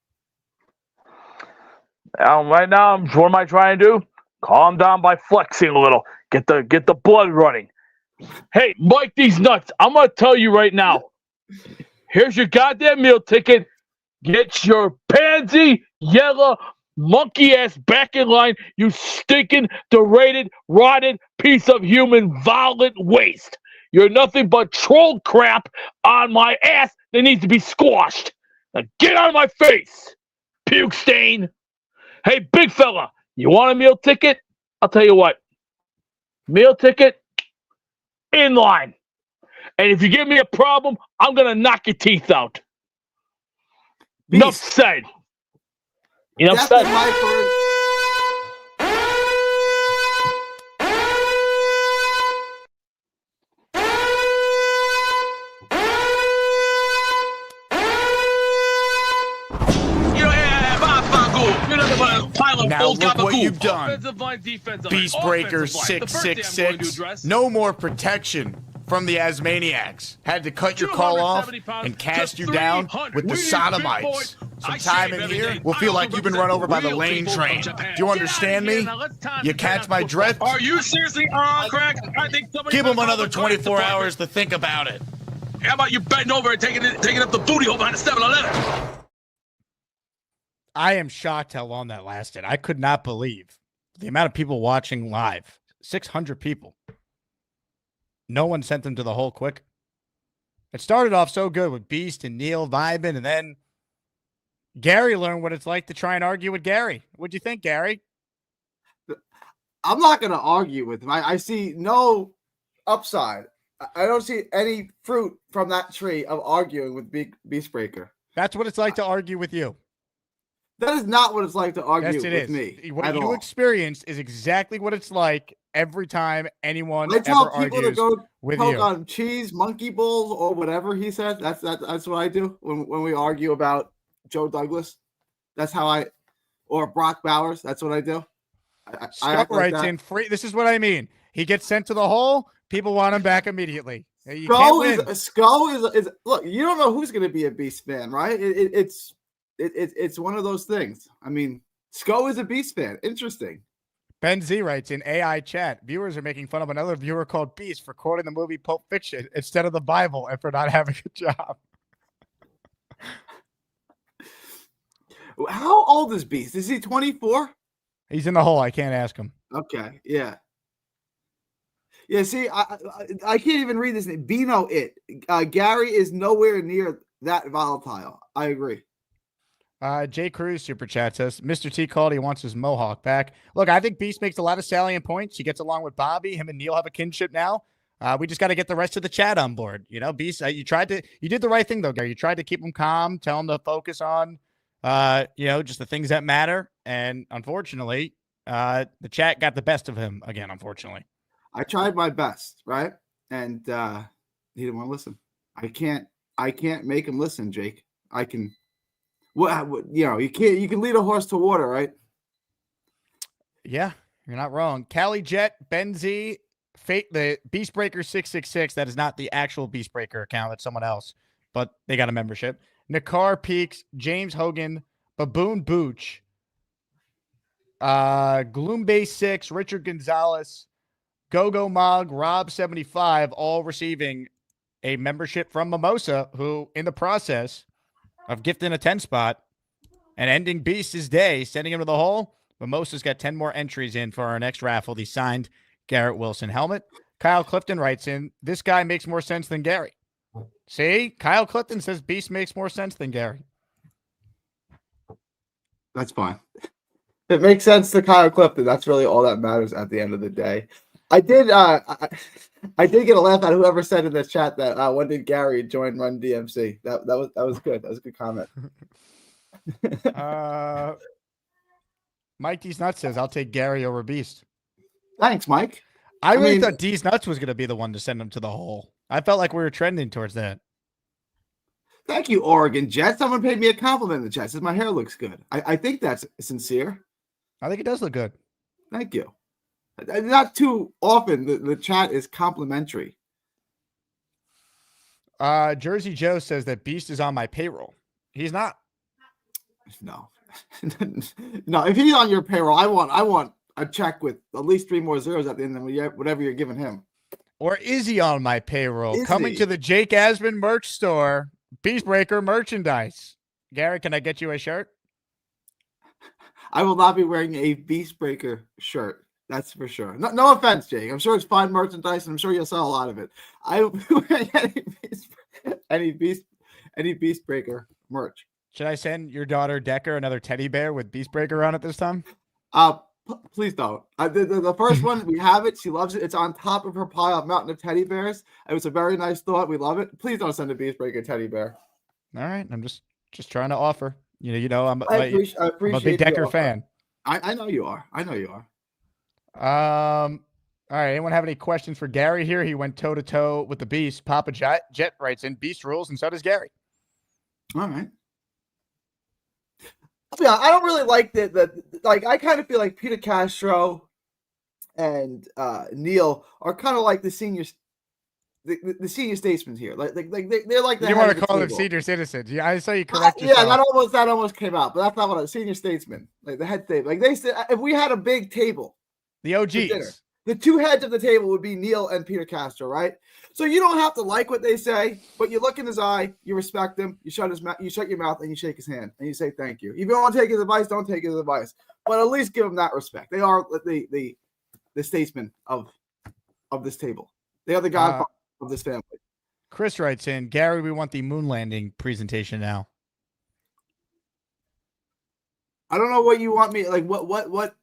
Right now, what am I trying to do? Calm down by flexing a little. Get the blood running. Hey, Mike, these nuts. I'm gonna tell you right now. Here's your goddamn meal ticket. Get your pansy yellow monkey ass back in line. You stinking, derated, rotted piece of human violent waste. You're nothing but troll crap on my ass that needs to be squashed. Now get out of my face, puke stain. Hey, big fella. You want a meal ticket? I'll tell you what. Meal ticket, in line. And if you give me a problem, I'm going to knock your teeth out. Enough said. Enough said. Now look what you've done. Beast Breaker 666. No more protection from the Asmaniacs. Had to cut your call off and cast you down with the sodomites. Some time in here will feel like you've been run over by the lane train. Do you understand me? You catch my drift? Are you seriously on crack? I think give them another 24 hours to think about it. How about you bending over and taking up the booty hole behind the 7-Eleven? I am shocked how long that lasted. I could not believe the amount of people watching live. 600 people. No one sent them to the hole quick. It started off so good with Beast and Neil vibing, and then Gary learned what it's like to try and argue with Gary. What'd you think, Gary? I'm not going to argue with him. I see no upside. I don't see any fruit from that tree of arguing with Beast Breaker. That's what it's like to argue with you. That is not what it's like to argue with me. What you experienced is exactly what it's like every time anyone I tell ever people to argues go with poke you. on cheese, monkey balls, or whatever he said. That's what I do when we argue about Joe Douglas. That's how or Brock Bowers. That's what I do. Scott writes in free. This is what I mean. He gets sent to the hole. People want him back immediately. Skull is look. You don't know who's going to be a Beast fan, right? It's one of those things. I mean, Sko is a Beast fan. Interesting. Ben Z writes in AI chat, viewers are making fun of another viewer called Beast for quoting the movie Pulp Fiction instead of the Bible and for not having a job. How old is Beast? Is he 24? He's in the hole. I can't ask him. Okay. Yeah. Yeah, see, I can't even read this name. Bino It. Gary is nowhere near that volatile. I agree. Jay Cruz super chat says, Mr. T called. He wants his mohawk back. Look, I think Beast makes a lot of salient points. He gets along with Bobby. Him and Neil have a kinship now. We just got to get the rest of the chat on board. You know, Beast, you did the right thing though, Gary. You tried to keep him calm, tell him to focus on, just the things that matter. And unfortunately, the chat got the best of him again. Unfortunately, I tried my best, right? And he didn't want to listen. I can't make him listen, Jake. I can. Well, you can't. You can lead a horse to water, right? Yeah, you're not wrong. Cali Jet, Ben Z, Fate, the Beast Breaker 666. That is not the actual Beast Breaker account. That's someone else, but they got a membership. Nakar Peaks, James Hogan, Baboon Booch, Gloombase 6, Richard Gonzalez, Gogo Mog, Rob 75, all receiving a membership from Mimosa, who in the process of gifting a 10 spot and ending Beast's day, sending him to the hole. Mimosa's got 10 more entries in for our next raffle. The signed Garrett Wilson helmet. Kyle Clifton writes in, this guy makes more sense than Gary. See, Kyle Clifton says Beast makes more sense than Gary. That's fine. It makes sense to Kyle Clifton. That's really all that matters at the end of the day. I did get a laugh at whoever said in the chat that when did Gary join Run DMC? That was good. That was a good comment. Mike D's Nuts says, I'll take Gary over Beast. Thanks, Mike. I really thought D's Nuts was going to be the one to send him to the hole. I felt like we were trending towards that. Thank you, Oregon Jets. Someone paid me a compliment in the chat. Says my hair looks good. I think that's sincere. I think it does look good. Thank you. Not too often the chat is complimentary. Jersey Joe says that Beast is on my payroll. He's not. No. No, if he's on your payroll, I want a check with at least 3 more zeros at the end of whatever you're giving him. Or is he on my payroll? Is Coming he? to the Jake Asman merch store, Beastbreaker merchandise. Gary, can I get you a shirt? I will not be wearing a Beastbreaker shirt. That's for sure. No offense, Jake. I'm sure it's fine merchandise, and I'm sure you'll sell a lot of it. I will be wearing any Beastbreaker merch. Should I send your daughter Decker another teddy bear with Beastbreaker on it this time? Please don't. The first one, we have it. She loves it. It's on top of her pile of mountain of teddy bears. It was a very nice thought. We love it. Please don't send a Beastbreaker teddy bear. All right. I'm just trying to offer. I'm I appreciate I'm a big Decker fan. I know you are. I know you are. All right. Anyone have any questions for Gary here? He went toe to toe with the Beast. Papa Jet writes in Beast rules, and so does Gary. All right. Yeah, I don't really like I kind of feel like Peter Castro and Neil are kind of like the senior statesmen here. Like they're like the you head want of to the call them table. senior citizens? Yeah, I saw you correct Yeah, yourself. that almost came out, but that's not what a senior statesman, like the head table. Like they said, if we had a big table, the for dinner, OGs, the two heads of the table would be Neil and Peter Castro, right? So you don't have to like what they say, but you look in his eye, you respect him, you shut your mouth, and you shake his hand, and you say thank you. If you don't want to take his advice, don't take his advice, but at least give him that respect. They are the statesmen of this table. They are the godfather of this family. Chris writes in, Gary, we want the moon landing presentation now. I don't know what you want me, like what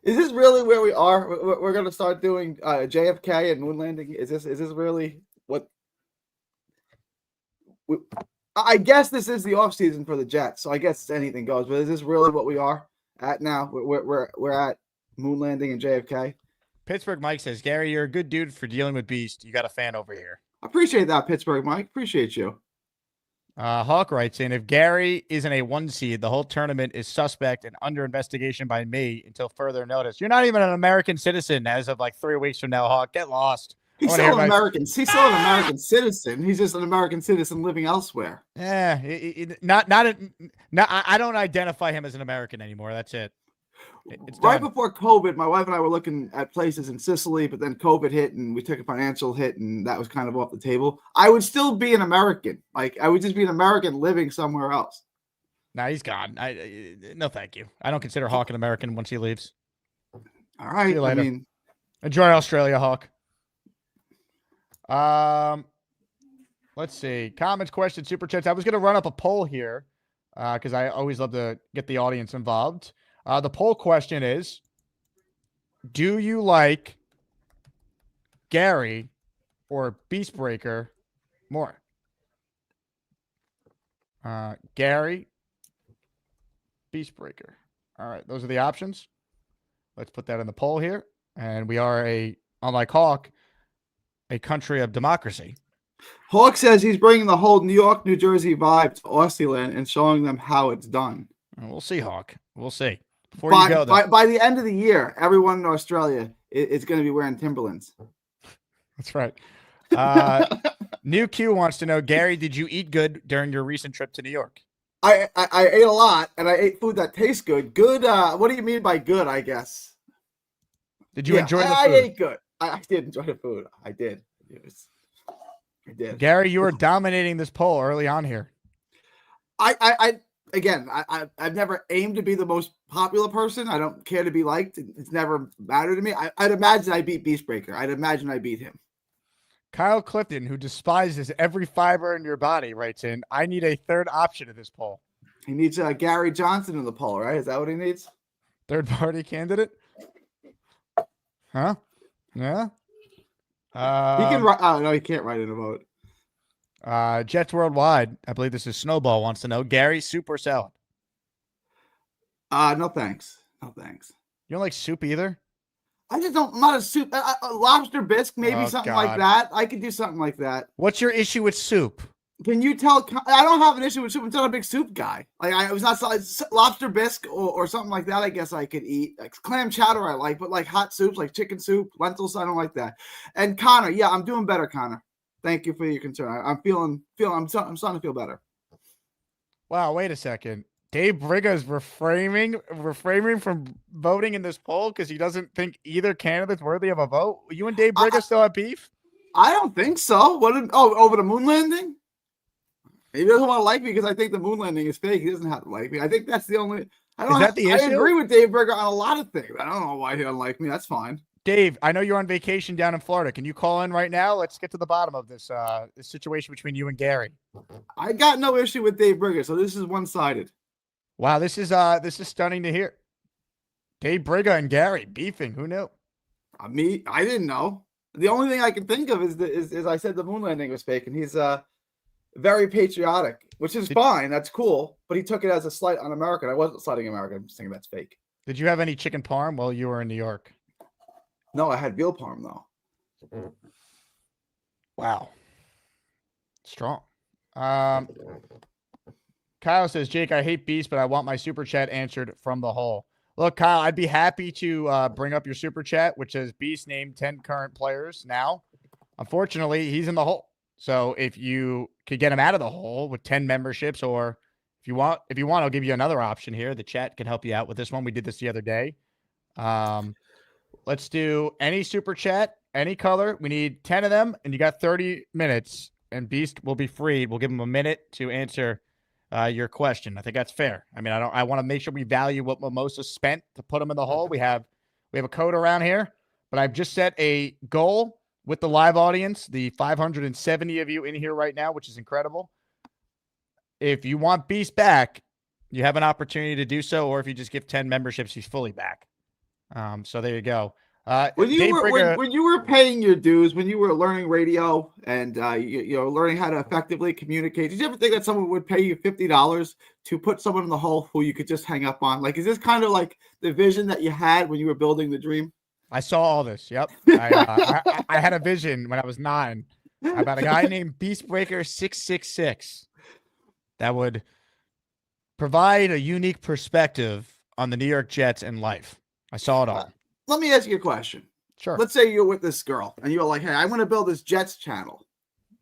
is this really where we are? We're going to start doing JFK and moon landing. Is this really what? I guess this is the off season for the Jets, so I guess anything goes. But is this really what we are at now? We're at moon landing and JFK. Pittsburgh Mike says, Gary, you're a good dude for dealing with Beast. You got a fan over here. I appreciate that, Pittsburgh Mike. Appreciate you. Hawk writes in, if Gary isn't a 1 seed, the whole tournament is suspect and under investigation by me until further notice. You're not even an American citizen as of like 3 weeks from now, Hawk. Get lost. He's still an American. He's still an American citizen. He's just an American citizen living elsewhere. Yeah, I don't identify him as an American anymore. That's it. It's right done. Before COVID, my wife and I were looking at places in Sicily, but then COVID hit and we took a financial hit and that was kind of off the table. I would still be an American. Like I would just be an American living somewhere else. Nah, he's gone. No, thank you. I don't consider Hawk an American once he leaves. All right. See you later. I mean, enjoy Australia, Hawk. Let's see. Comments, questions, super chats. I was going to run up a poll here because I always love to get the audience involved. The poll question is, do you like Gary or Beastbreaker more? Gary, Beastbreaker. All right, those are the options. Let's put that in the poll here. And we are unlike Hawk, a country of democracy. Hawk says he's bringing the whole New York, New Jersey vibe to Aussieland and showing them how it's done. We'll see, Hawk. We'll see. Before you go, though. By the end of the year, everyone in Australia is going to be wearing Timberlands. That's right. New Q wants to know, Gary, did you eat good during your recent trip to New York? I ate a lot, and I ate food that tastes good. Good. What do you mean by good, I guess? Did you enjoy the food? I ate good. I did enjoy the food. I did. I did. Gary, you were dominating this poll early on here. I've never aimed to be the most popular person. I don't care to be liked. It's never mattered to me. I'd imagine I beat Beastbreaker. I'd imagine I beat him. Kyle Clifton, who despises every fiber in your body, writes in, I need a third option of this poll. He needs Gary Johnson in the poll, right? Is that what he needs? Third party candidate? Huh? Yeah. He can write. Oh no, he can't write in a vote. Jets Worldwide. I believe this is Snowball wants to know. Gary, soup or salad? No thanks. No thanks. You don't like soup either? I just don't. I'm not a soup. A lobster bisque, maybe something like that. I could do something like that. What's your issue with soup? Can you tell? I don't have an issue with soup. I'm not a big soup guy. Like I was not lobster bisque or something like that. I guess I could eat. Like clam chowder, I like, but like hot soups, like chicken soup, lentils, I don't like that. And Connor, yeah, I'm doing better, Connor. Thank you for your concern. I'm starting to feel better. Wow, wait a second. Dave Briga is refraining from voting in this poll because he doesn't think either candidate's worthy of a vote. You and Dave Briga still have beef? I don't think so. Over the moon landing? He doesn't want to like me because I think the moon landing is fake. He doesn't have to like me. I think that's the only. Is that the issue? I agree with Dave Briga on a lot of things. I don't know why he doesn't like me. That's fine. Dave, I know you're on vacation down in Florida. Can you call in right now? Let's get to the bottom of this situation between you and Gary. I got no issue with Dave Briga, so this is one-sided. Wow, this is stunning to hear. Dave Briga and Gary beefing. Who knew? I didn't know. The only thing I can think of is I said the moon landing was fake, and he's very patriotic, which is fine. That's cool. But he took it as a slight on America. I wasn't slighting America. I'm just saying that's fake. Did you have any chicken parm while you were in New York? No, I had veal parm though. Wow. Strong. Kyle says, Jake, I hate beasts, but I want my super chat answered from the hole. Look, Kyle, I'd be happy to bring up your super chat, which says Beast named 10 current players now. Unfortunately, he's in the hole. So if you could get him out of the hole with 10 memberships, or if you want, I'll give you another option here. The chat can help you out with this one. We did this the other day. Let's do any super chat, any color. We need 10 of them, and you got 30 minutes, and Beast will be freed. We'll give him a minute to answer your question. I think that's fair. I mean, I want to make sure we value what Mimosa spent to put him in the hole. We have a code around here, but I've just set a goal with the live audience, the 570 of you in here right now, which is incredible. If you want Beast back, you have an opportunity to do so, or if you just give 10 memberships, he's fully back. So there you go. When you were paying your dues, when you were learning radio and you're learning how to effectively communicate, did you ever think that someone would pay you $50 to put someone in the hole who you could just hang up on? Like, is this kind of like the vision that you had when you were building the dream? I saw all this. Yep. I had a vision when I was 9 about a guy named Beastbreaker 666 that would provide a unique perspective on the New York Jets and life. I saw it all. Let me ask you a question. Sure. Let's say you're with this girl and you're like, hey, I want to build this Jets channel.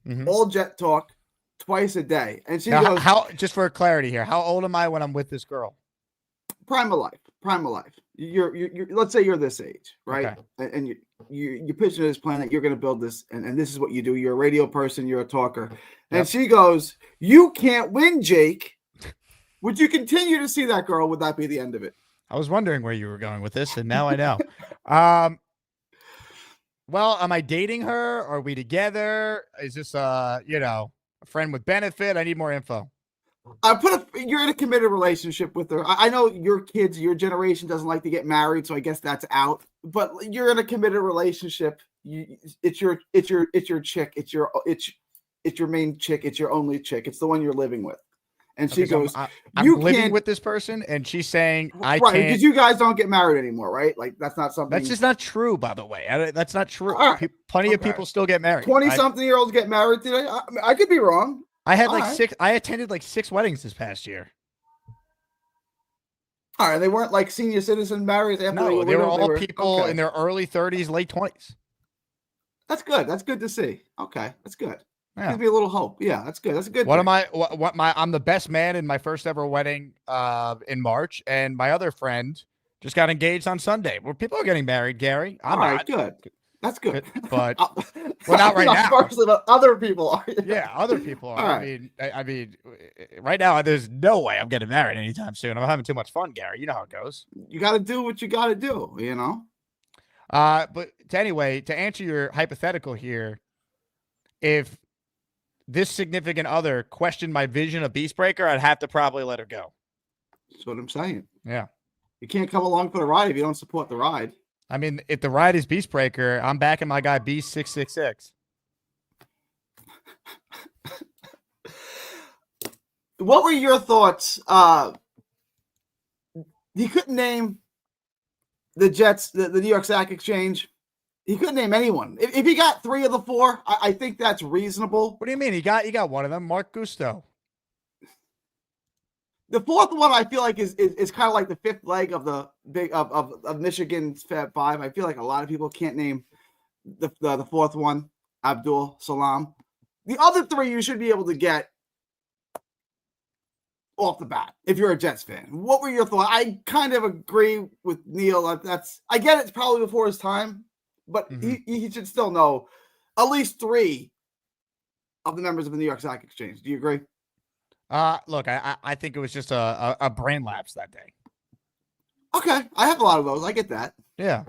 Mm-hmm. All Jet talk twice a day. And she now, goes, how, just for clarity here, how old am I when I'm with this girl? Prime of life. You're let's say you're this age, right? Okay. And you pitch this plan that you're going to build this, and this is what you do. You're a radio person, you're a talker. And she goes, you can't win, Jake. Would you continue to see that girl? Would that be the end of it? I was wondering where you were going with this, and now I know. Well, am I dating her? Are we together? Is this a friend with benefit? I need more info. You're in a committed relationship with her. I know your kids, your generation doesn't like to get married, so I guess that's out. But you're in a committed relationship. It's your chick. It's your main chick. It's your only chick. It's the one you're living with. And she goes, I'm living with this person, and she's saying, I can't. Because you guys don't get married anymore, right? Like, that's not something. That's just not true, by the way. That's not true. Right. Plenty of people still get married. 20-something-year-olds get married today. I could be wrong. I had I attended 6 weddings this past year. All right. They weren't like senior citizen marriages. No, they were all people in their early 30s, late 20s. That's good. That's good to see. Okay. That's good. Yeah. Gives me a little hope. Yeah, that's good. That's a good. I'm the best man in my first ever wedding in March, and my other friend just got engaged on Sunday. Where people are getting married, Gary. All right, good. That's good. But well, not right now. Personally, but other people are. Yeah, other people are. All right. I mean, right now there's no way I'm getting married anytime soon. I'm having too much fun, Gary. You know how it goes. You got to do what you got to do. You know. But to answer your hypothetical here, if this significant other questioned my vision of Beast Breaker, I'd have to probably let her go. That's what I'm saying. Yeah. You can't come along for the ride if you don't support the ride. I mean, if the ride is Beast Breaker, I'm backing my guy Beast 666. What were your thoughts? He couldn't name the Jets, the New York Stock Exchange. He couldn't name anyone. If he got 3 of the 4, I think that's reasonable. What do you mean? He got one of them, Mark Gusto. The 4th one, I feel like is kind of like the 5th leg of the big of Michigan's Fab 5. I feel like a lot of people can't name the 4th one, Abdul Salam. The other 3 you should be able to get off the bat if you're a Jets fan. What were your thoughts? I kind of agree with Neil. I get it's probably before his time, but he should still know at least 3 of the members of the New York Stock Exchange. Do you agree? Look, I think it was just a brain lapse that day. Okay, I have a lot of those. I get that. Yeah.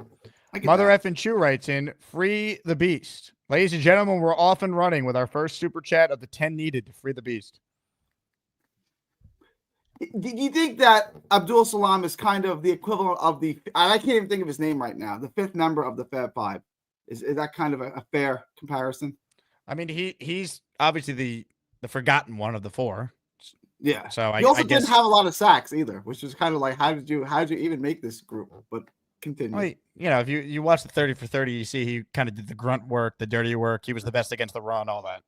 Mother effing Chew writes in, free the beast. Ladies and gentlemen, we're off and running with our first super chat of the 10 needed to free the beast. Do you think that Abdul Salam is kind of the equivalent of I can't even think of his name right now, the 5th member of the Fab 5? Is that kind of a fair comparison? I mean, he's obviously the forgotten one of the 4. Yeah. So he also didn't have a lot of sacks either, which is kind of like, how did you even make this group? But continue. Well, if you watch the 30 for 30, you see he kind of did the grunt work, the dirty work. He was the best against the run, all that.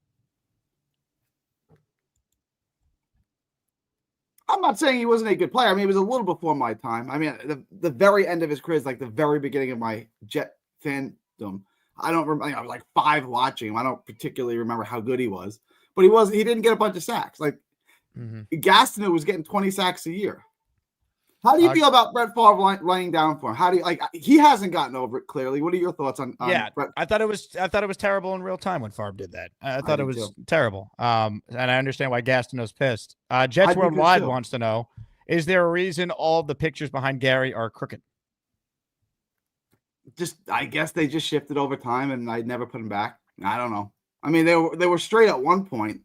I'm not saying he wasn't a good player. I mean, he was a little before my time. I mean, the very end of his career is like the very beginning of my Jet fandom. I don't remember. I was like 5 watching him. I don't particularly remember how good he was, but he didn't get a bunch of sacks. Like Gastineau was getting 20 sacks a year. How do you feel about Brett Favre laying down for him? How do you he hasn't gotten over it clearly. What are your thoughts on Brett? I thought it was terrible in real time when Favre did that. I thought it was terrible. And I understand why Gastineau's pissed. Jets Worldwide wants to know, is there a reason all the pictures behind Gary are crooked? I guess they just shifted over time and I never put them back. I don't know. I mean, they were straight at one point.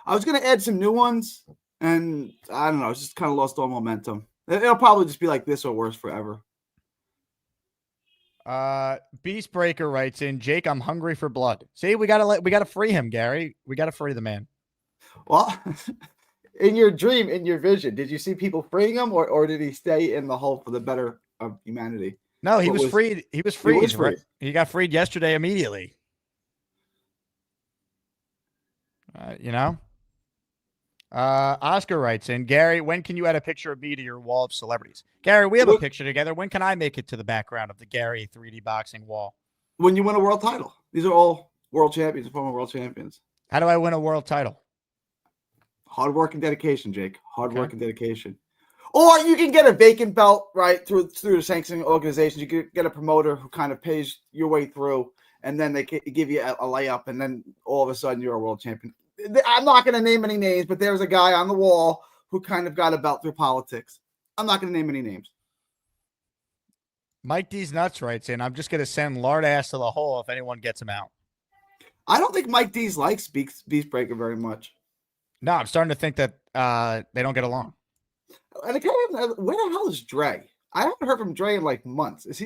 I was going to add some new ones, and I don't know. It's just kind of lost all momentum. It'll probably just be like this or worse forever. Beast Breaker writes in, Jake, I'm hungry for blood. See, we gotta free him, Gary. We gotta free the man. Well, in your dream, in your vision, did you see people freeing him, or did he stay in the hole for the better of humanity? No, he was freed. He was freed. He got freed yesterday immediately. Oscar writes in, Gary, when can you add a picture of me to your wall of celebrities? Gary, we have a picture together. When can I make it to the background of the Gary 3D boxing wall? When you win a world title. These are all world champions, former world champions. How do I win a world title? Hard work and dedication, Jake. Hard work and dedication. Or you can get a vacant belt, right, through the sanctioning organizations. You could get a promoter who kind of pays your way through, and then they give you a layup, and then all of a sudden you're a world champion. I'm not going to name any names, but there's a guy on the wall who kind of got a belt through politics. I'm not going to name any names. Mike D's Nuts writes in, I'm just going to send Lard Ass to the hole if anyone gets him out. I don't think Mike D's likes Beast Breaker very much. No, I'm starting to think that they don't get along. And where the hell is Dre? I haven't heard from Dre in like months. Is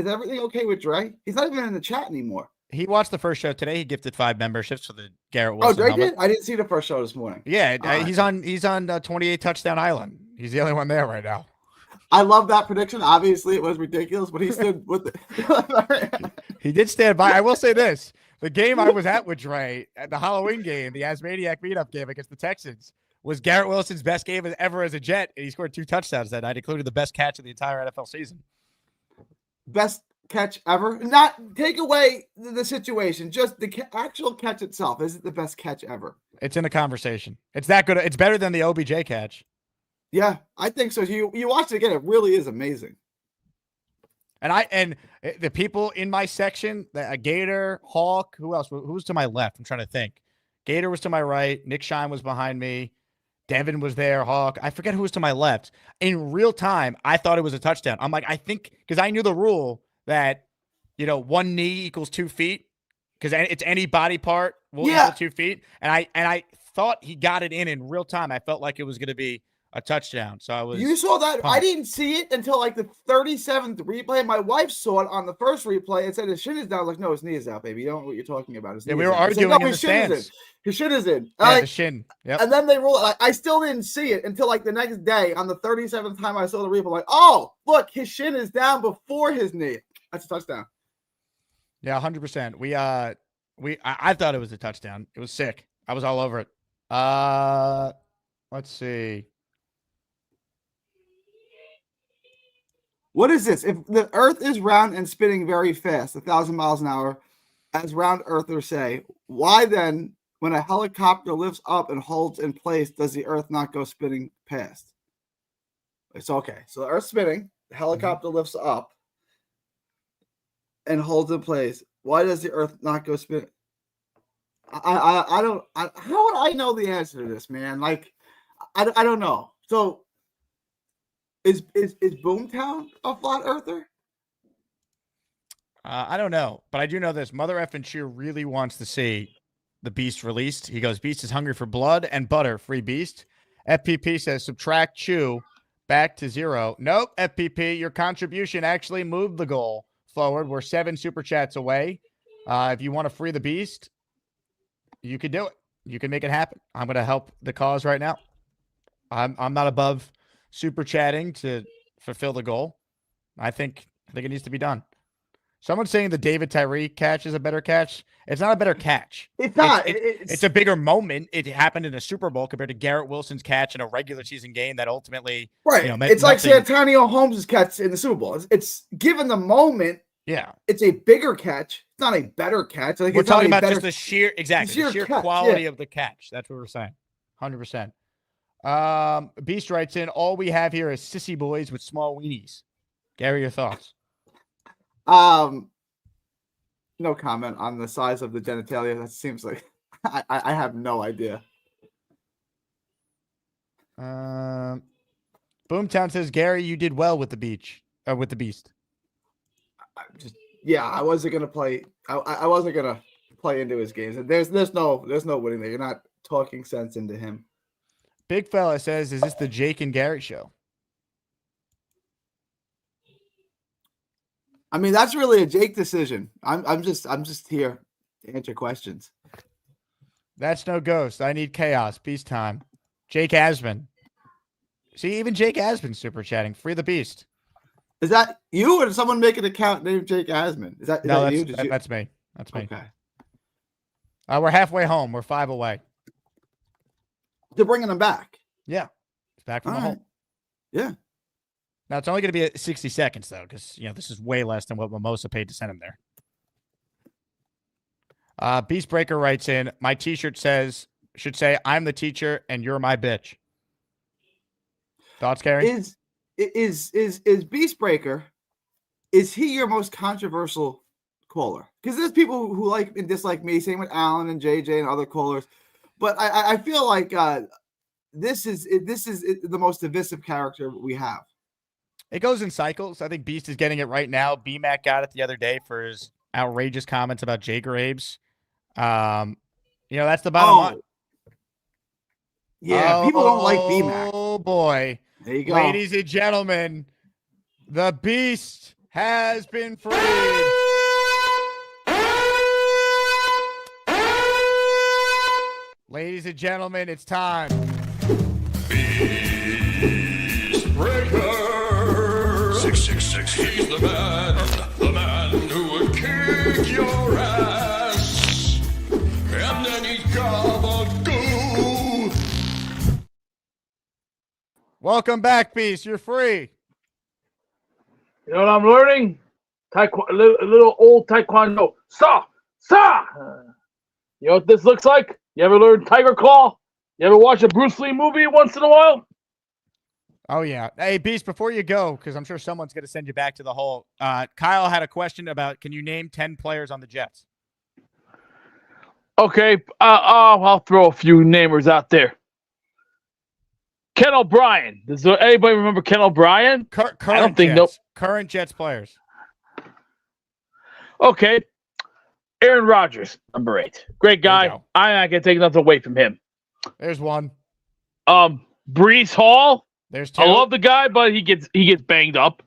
everything okay with Dre? He's not even in the chat anymore. He watched the first show today. He gifted 5 memberships for the Garrett Wilson. Oh, Dre did? I didn't see the first show this morning. Yeah, he's on 28 Touchdown Island. He's the only one there right now. I love that prediction. Obviously, it was ridiculous, but he stood with it. He did stand by. I will say this. The game I was at with Dre, at the Halloween game, the Asmaniac meetup game against the Texans, was Garrett Wilson's best game ever as a Jet, and he scored 2 touchdowns that night, including the best catch of the entire NFL season. Best catch ever? Not take away the situation, just the actual catch itself. Is it the best catch ever? It's in a conversation. It's that good. It's better than the OBJ catch. Yeah, I think so. You watch it again, it really is amazing. And the people in my section, Gator, Hawk, who else? Who was to my left? I'm trying to think. Gator was to my right. Nick Shine was behind me. Devin was there. Hawk. I forget who was to my left. In real time, I thought it was a touchdown. I'm like, I think, because I knew the rule that, 1 knee equals 2 feet, because it's any body part will equal 2 feet. And I thought he got it in real time. I felt like it was going to be a touchdown. So I was. You saw that? pumped. I didn't see it until like the 37th replay. My wife saw it on the first replay and said his shin is down. Like, no, his knee is out, baby. You don't know what you're talking about. His knee we is were out. I said, arguing no, in his the shin is stands. in. His shin is in. Yeah, the shin. Yep. And then they ruled. I still didn't see it until like the next day on the 37th time I saw the replay. Like, oh, look, his shin is down before his knee. That's a touchdown. Yeah, 100%. I thought it was a touchdown. It was sick. I was all over it. Let's see. What is this? If the earth is round and spinning very fast, 1,000 miles an hour, as round earthers say, why then, when a helicopter lifts up and holds in place, does the earth not go spinning past? It's okay. So the earth's spinning, the helicopter lifts up and holds in place. Why does the earth not go spinning? I don't. How would I know the answer to this, man? Like, I don't know. So, is Boomtown a flat earther? I don't know, but I do know this. Mother effing Cheer really wants to see the Beast released. He goes, Beast is hungry for blood and butter. Free Beast. FPP says, subtract Chew back to 0. Nope, FPP, your contribution actually moved the goal forward. We're 7 super chats away. If you want to free the Beast, you can do it. You can make it happen. I'm going to help the cause right now. I'm not above super chatting to fulfill the goal. I think it needs to be done. Someone's saying the David Tyree catch is a better catch. It's not a better catch. It's not. It's a bigger moment. It happened in a Super Bowl compared to Garrett Wilson's catch in a regular season game that ultimately, meant it's like nothing. Santonio Holmes' catch in the Super Bowl. It's given the moment. Yeah, it's a bigger catch. It's not a better catch. Like, we're it's not talking about better, just the sheer catch, quality of the catch. That's what we're saying. 100%. Beast writes in, all we have here is sissy boys with small weenies. Gary, your thoughts? No comment on the size of the genitalia. That seems like I have no idea. Boomtown says, Gary, you did well with the Beast. I wasn't gonna play. I wasn't gonna play into his games. There's no winning there. You're not talking sense into him. Big fella says, is this the Jake and Gary show? I mean, that's really a Jake decision. I'm just here to answer questions. That's no ghost. I need chaos. Beast time. Jake Asman. See, even Jake Asman super chatting. Free the Beast. Is that you, or did someone make an account named Jake Asman? Is that you? That's me. That's me. Okay. We're halfway home. We're 5 away. They're bringing him back. Yeah. It's back from the home. Yeah. Now, it's only going to be 60 seconds, though, because, this is way less than what Mimosa paid to send him there. Beastbreaker writes in, my T-shirt should say, I'm the teacher and you're my bitch. Thoughts, Gary? Is Beastbreaker, is he your most controversial caller? Because there's people who like and dislike me, same with Alan and JJ and other callers. But I feel like this is the most divisive character we have. It goes in cycles. I think Beast is getting it right now. BMAC got it the other day for his outrageous comments about Jay Graves. That's the bottom line. Yeah, people don't like BMAC. Oh, boy. There you go. Ladies and gentlemen, the Beast has been freed. Ladies and gentlemen, it's time. Beast Breaker. 666. He's the man who would kick your ass. And then he's gabagoo. Welcome back, Beast. You're free. You know what I'm learning? A little old taekwondo. Sa! You know what this looks like? You ever learn Tiger Claw? You ever watch a Bruce Lee movie once in a while? Oh, yeah. Hey, Beast, before you go, because I'm sure someone's going to send you back to the hole, Kyle had a question about, can you name 10 players on the Jets? Okay, I'll throw a few namers out there. Ken O'Brien. Does anybody remember Ken O'Brien? Current I don't think Jets. Current Jets players. Okay. Aaron Rodgers, number 8. Great guy. I'm not going to take nothing away from him. There's one. Brees Hall. There's 2. I love the guy, but he gets banged up.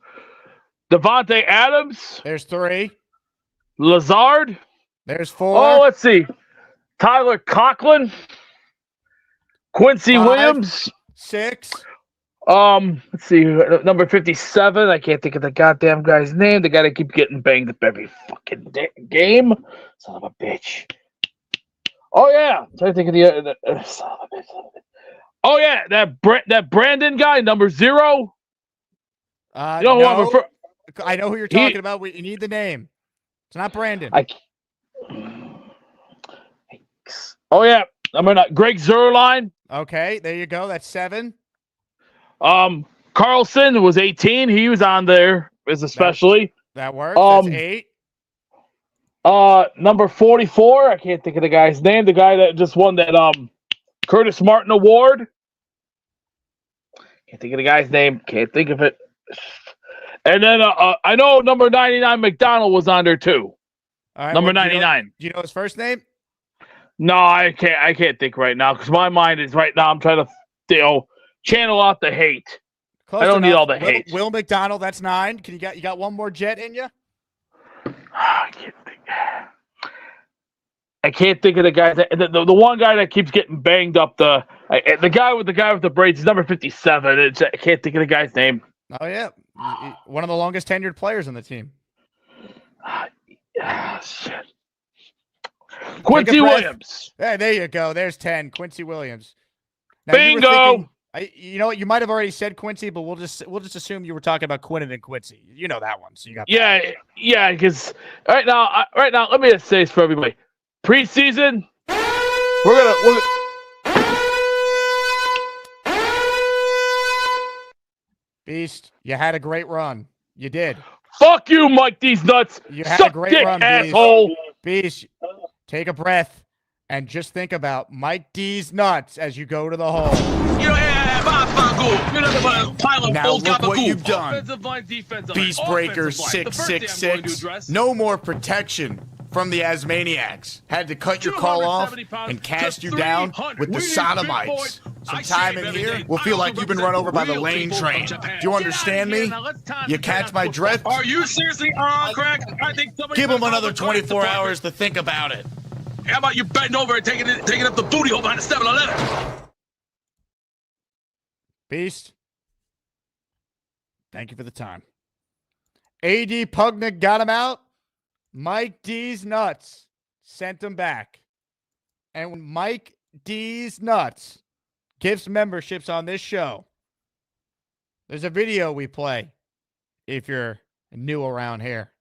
Devontae Adams. There's 3. Lazard. There's 4. Oh, let's see. Tyler Conklin. Quincy 5. Williams. 6. Let's see. Number 57. I can't think of the goddamn guy's name. The guy that keeps getting banged up every fucking game. Son of a bitch. Oh, yeah. I'm trying to think of the son of a bitch. Oh, yeah. That Brandon guy, number 0. I know who you're talking about. You need the name. It's not Brandon. Oh, yeah. Greg Zuerlein. Okay, there you go. That's 7. Carlson was 18. He was on there especially. That works. That's 8. Number 44. I can't think of the guy's name. The guy that just won that Curtis Martin Award. Can't think of the guy's name. Can't think of it. And then I know number 99 McDonald was on there too. All right, number 99. Do you know his first name? No, I can't think right now because my mind is right now. I'm trying to, channel out the hate. Close I don't enough. need all the hate. Will McDonald, that's 9. Can you got one more Jet in you? I can't think of the guy the one guy that keeps getting banged up. The guy with the braids is number 57. I can't think of the guy's name. Oh yeah, one of the longest tenured players on the team. Shit. Quincy Williams. Yeah, there you go. There's 10. Quincy Williams. Now, bingo. You know what? You might have already said Quincy, but we'll just assume you were talking about Quinnen and Quincy. You know that one, so you got. Yeah. Because right now, let me just say this for everybody. Preseason, we're gonna. Beast, you had a great run. You did. Fuck you, Mike. These nuts. You had Suck a great dick, run, asshole. Beast, take a breath and just think about Mike D's nuts as you go to the hole. Now look what you've done. Beast Breaker 666. No more protection from the Asmaniacs. Had to cut your call off and cast you down with the sodomites. Some time in here will feel like you've been run over by the lane train. Do you understand me? You catch my drift? Are you seriously on crack? I think give them another 24 hours to think about it. How about you bending over and taking up the booty hole behind the 7-Eleven? Beast, thank you for the time. A.D. Pugnick got him out. Mike D's nuts sent him back. And when Mike D's nuts gives memberships on this show, there's a video we play if you're new around here.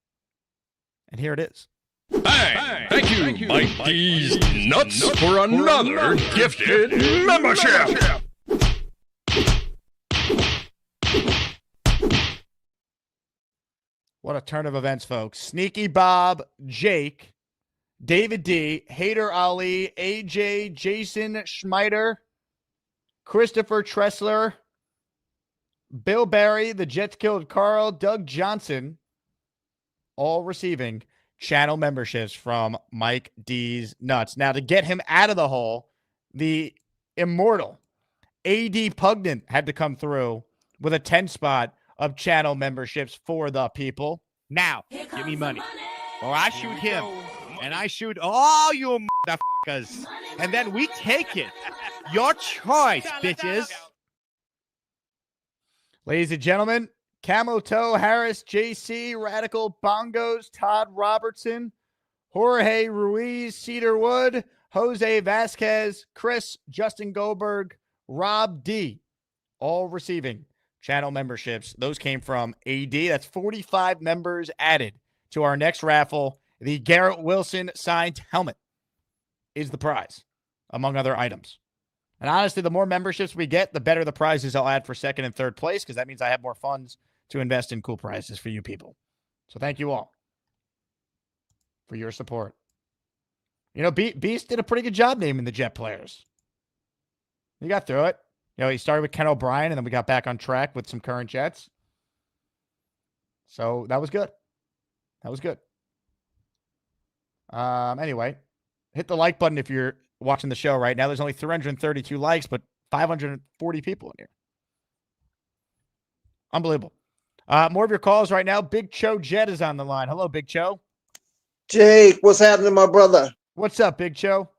And here it is. Hey, thank you, Mike D's Nuts, for another gifted membership. What a turn of events, folks. Sneaky Bob, Jake, David D, Hader Ali, AJ, Jason Schmeider, Christopher Tressler, Bill Barry, the Jets killed Carl, Doug Johnson, all receiving channel memberships from Mike D's Nuts. Now, to get him out of the hole, the immortal A.D. Pugnan had to come through with a 10 spot of channel memberships for the people. Now, give me money. Or I shoot him. And I shoot all you motherfuckers. And then we take it. Your choice, bitches. Ladies and gentlemen, Camo Toe, Harris, JC, Radical Bongos, Todd Robertson, Jorge Ruiz, Cedarwood, Jose Vasquez, Chris, Justin Goldberg, Rob D, all receiving channel memberships. Those came from AD. That's 45 members added to our next raffle. The Garrett Wilson signed helmet is the prize, among other items. And honestly, the more memberships we get, the better the prizes I'll add for second and third place, because that means I have more funds to invest in cool prizes for you people. So thank you all for your support. You know, Beast did a pretty good job naming the Jet players. He got through it. You know, he started with Ken O'Brien, and then we got back on track with some current Jets. So that was good. That was good. Anyway, hit the like button if you're watching the show right now. There's only 332 likes, but 540 people in here. Unbelievable. More of your calls right now. Big Cho Jet is on the line. Hello, Big Cho. Jake, what's happening, my brother? What's up, Big Cho?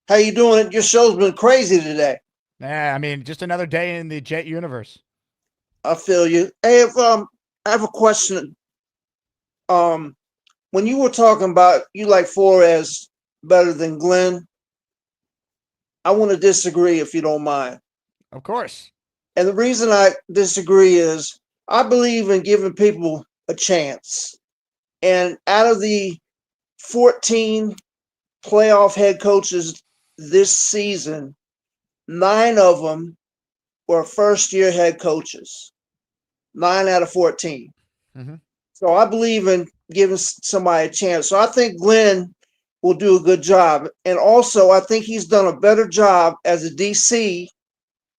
How you doing? Your show's been crazy today. Yeah, I mean, just another day in the Jet universe. I feel you. Hey, I have a question. When you were talking about you like Flores better than Glenn, I want to disagree if you don't mind. Of course. And the reason I disagree is I believe in giving people a chance. And out of the 14 playoff head coaches this season, 9 of them were first-year head coaches. 9 out of 14. Mm-hmm. So I believe in giving somebody a chance. So I think Glenn will do a good job. And also, I think he's done a better job as a DC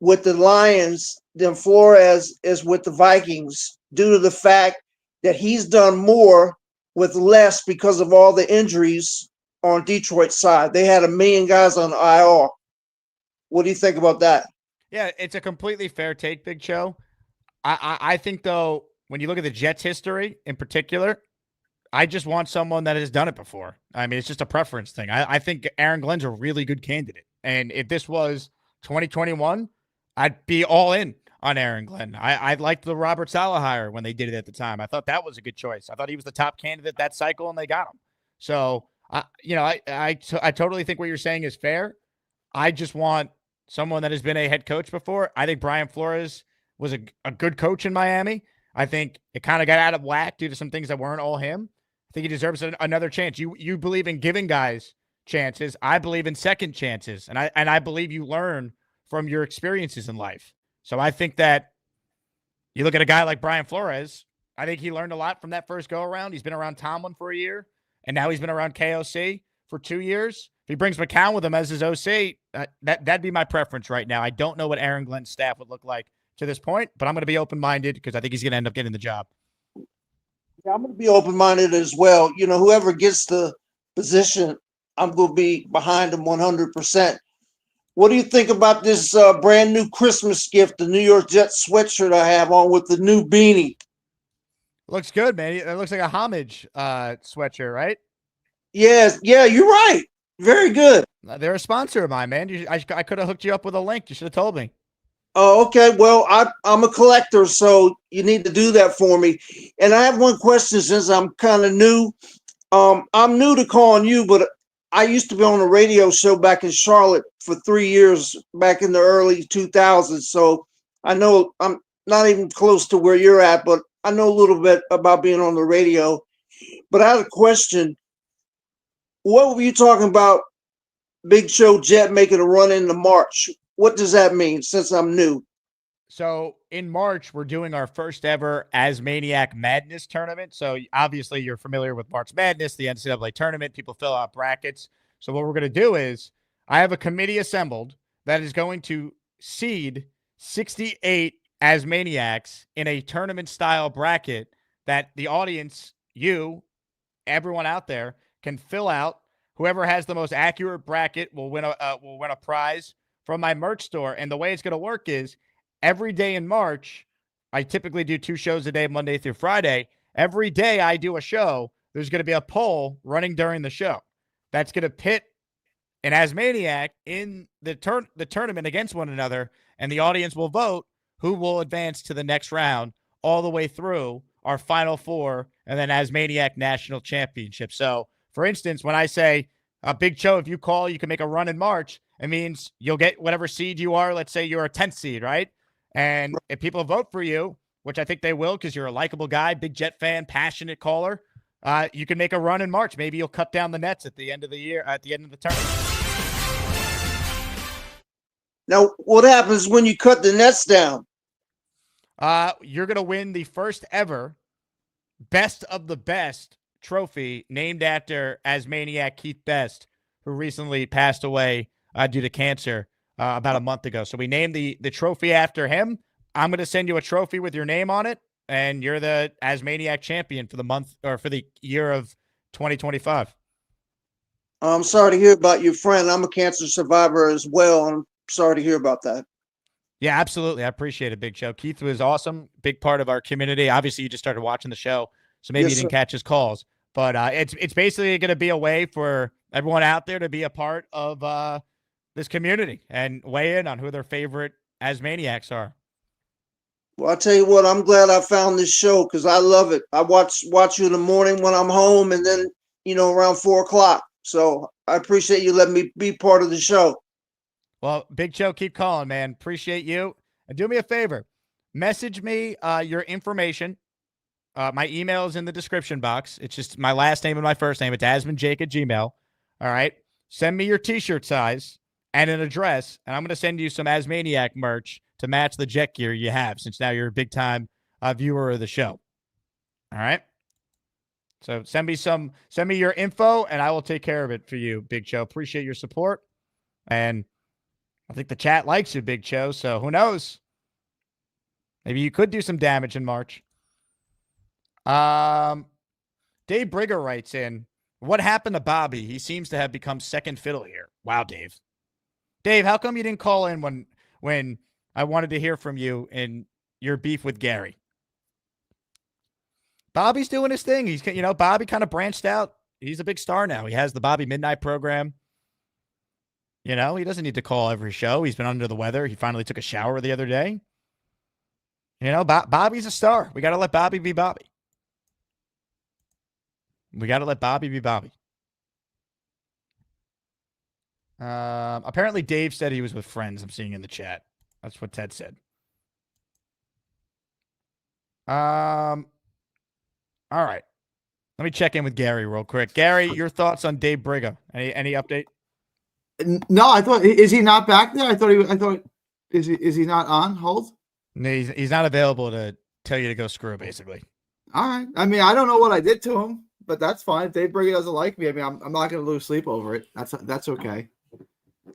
with the Lions than Flores is with the Vikings, due to the fact that he's done more with less because of all the injuries on Detroit's side. They had 1 million guys on IR. What do you think about that? Yeah, it's a completely fair take, Big Cho. I think, though, when you look at the Jets' history in particular, I just want someone that has done it before. I mean, it's just a preference thing. I think Aaron Glenn's a really good candidate. And if this was 2021, I'd be all in on Aaron Glenn. I liked the Robert Saleh hire when they did it at the time. I thought that was a good choice. I thought he was the top candidate that cycle, and they got him. So, I totally think what you're saying is fair. I just want someone that has been a head coach before. I think Brian Flores was a good coach in Miami. I think it kind of got out of whack due to some things that weren't all him. I think he deserves another chance. You believe in giving guys chances. I believe in second chances, and I believe you learn from your experiences in life. So I think that you look at a guy like Brian Flores, I think he learned a lot from that first go-around. He's been around Tomlin for a year, and now he's been around KOC for 2 years. If he brings McCown with him as his OC, that'd be my preference right now. I don't know what Aaron Glenn's staff would look like to this point, but I'm going to be open-minded because I think he's going to end up getting the job. Yeah, I'm going to be open-minded as well. You know, whoever gets the position, I'm going to be behind him 100%. What do you think about this brand new Christmas gift, the New York Jets sweatshirt I have on with the new beanie? Looks good, man. It looks like a homage sweatshirt, right? Yes. Yeah, you're right. Very good. They're a sponsor of mine, man. I could have hooked you up with a link. You should have told me. Oh, okay. Well, I'm a collector, so you need to do that for me. And I have one question since I'm kind of new. I'm new to calling you, but I used to be on a radio show back in Charlotte for 3 years back in the early 2000s. So I know I'm not even close to where you're at, but I know a little bit about being on the radio. But I had a question. What were you talking about, Big Show Jet making a run into March? What does that mean since I'm new? So in March, we're doing our first ever As Maniac Madness tournament. So obviously you're familiar with March Madness, the NCAA tournament. People fill out brackets. So what we're going to do is I have a committee assembled that is going to seed 68 As Maniacs in a tournament style bracket that the audience, you, everyone out there can fill out. Whoever has the most accurate bracket will win a prize from my merch store. And the way it's going to work is every day in March, I typically do 2 shows a day, Monday through Friday. Every day I do a show, there's going to be a poll running during the show. That's going to pit an Asmaniac in the tournament against one another, and the audience will vote who will advance to the next round all the way through our Final Four and then Asmaniac National Championship. So, for instance, when I say, Big Cho, if you call, you can make a run in March, it means you'll get whatever seed you are. Let's say you're a 10th seed, right? And if people vote for you, which I think they will because you're a likable guy, big Jet fan, passionate caller, you can make a run in March. Maybe you'll cut down the nets at the end of the year, at the end of the tournament. Now, what happens when you cut the nets down? You're going to win the first ever Best of the Best trophy named after Asmaniac Keith Best, who recently passed away due to cancer about a month ago. So we named the trophy after him. I'm going to send you a trophy with your name on it, and you're the Asmaniac champion for the month or for the year of 2025. I'm sorry to hear about your friend. I'm a cancer survivor as well. I'm sorry to hear about that. Yeah, absolutely. I appreciate it, Big Show. Keith was awesome, big part of our community. Obviously, you just started watching the show, so maybe Yes, you didn't sir. catch his calls. But it's basically going to be a way for everyone out there to be a part of this community and weigh in on who their favorite Asmaniacs are. Well, I'll tell you what, I'm glad I found this show because I love it. I watch you in the morning when I'm home and then, around 4:00. So I appreciate you letting me be part of the show. Well, Big Joe, keep calling, man. Appreciate you. And do me a favor. Message me your information. My email is in the description box. It's just my last name and my first name. It's asmanjake@gmail. All right. Send me your T-shirt size and an address, and I'm going to send you some Asmaniac merch to match the Jet gear you have, since now you're a big-time viewer of the show. All right. So send me your info, and I will take care of it for you, Big Joe. Appreciate your support. And I think the chat likes you, Big Joe, so who knows? Maybe you could do some damage in March. Dave Brigger writes in, what happened to Bobby? He seems to have become second fiddle here. Wow, Dave. Dave, how come you didn't call in when I wanted to hear from you in your beef with Gary? Bobby's doing his thing. He's, Bobby kind of branched out. He's a big star now. He has the Bobby Midnight program. He doesn't need to call every show. He's been under the weather. He finally took a shower the other day. Bobby's a star. We got to let Bobby be Bobby. Apparently Dave said he was with friends. I'm seeing in the chat. That's what Ted said. All right. Let me check in with Gary real quick. Gary, your thoughts on Dave Brigger? Any update? No, I thought, is he not back there? I thought is he not on hold? No, he's not available to tell you to go screw, basically. All right. I mean, I don't know what I did to him, but that's fine. If Dave Brigger doesn't like me, I mean, I'm not going to lose sleep over it. That's okay.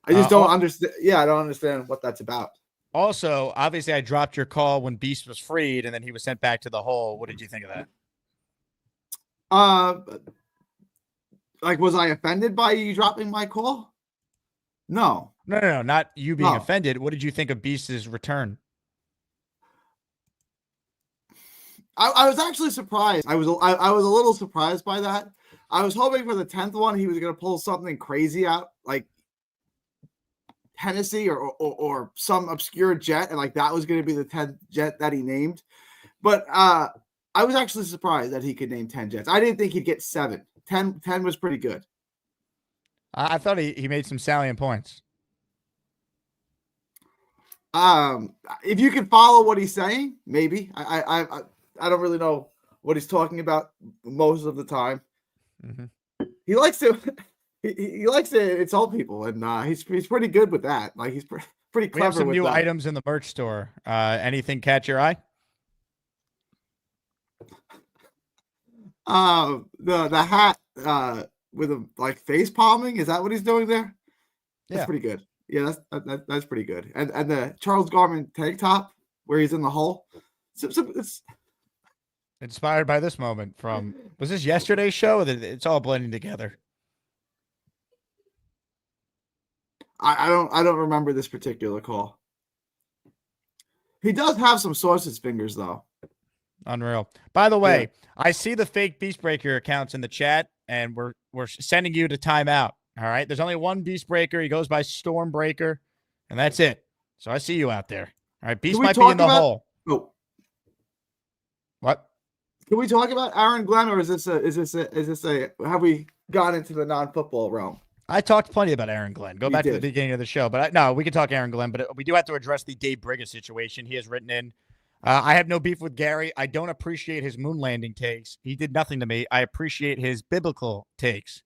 I just don't understand. Yeah, I don't understand what that's about. Also, obviously, I dropped your call when Beast was freed, and then he was sent back to the hole. What did you think of that? Was I offended by you dropping my call? No, not you being offended. What did you think of Beast's return? I was actually surprised. I was a little surprised by that. I was hoping for the 10th one he was going to pull something crazy out, like Hennessy or some obscure jet, and that was going to be the 10th jet that he named. But I was actually surprised that he could name 10 jets. I didn't think he'd get 7. 10 was pretty good. I thought he made some salient points. If you can follow what he's saying, maybe. I don't really know what he's talking about most of the time. Mm-hmm. He likes to he likes to insult people, and he's pretty good with that. He's pretty clever. We have some with new that. items in the merch store. Anything catch your eye? The hat with a face palming, is that what he's doing there? That's pretty good. Yeah, that's pretty good. And the Charles Garman tank top where he's in the hole. It's inspired by this moment from, was this yesterday's show? It's all blending together. I don't remember this particular call. He does have some sausage fingers though. Unreal. By the way, I see the fake Beastbreaker accounts in the chat, and we're sending you to timeout. All right. There's only one Beastbreaker. He goes by Stormbreaker, and that's it. So I see you out there. All right. Beast might be in the hole. Oh. What? Can we talk about Aaron Glenn, or is this a have we gone into the non-football realm? I talked plenty about Aaron Glenn. Go back to the beginning of the show, but no, we can talk Aaron Glenn, but we do have to address the Dave Brigger situation. He has written in, I have no beef with Gary. I don't appreciate his moon landing takes. He did nothing to me. I appreciate his biblical takes.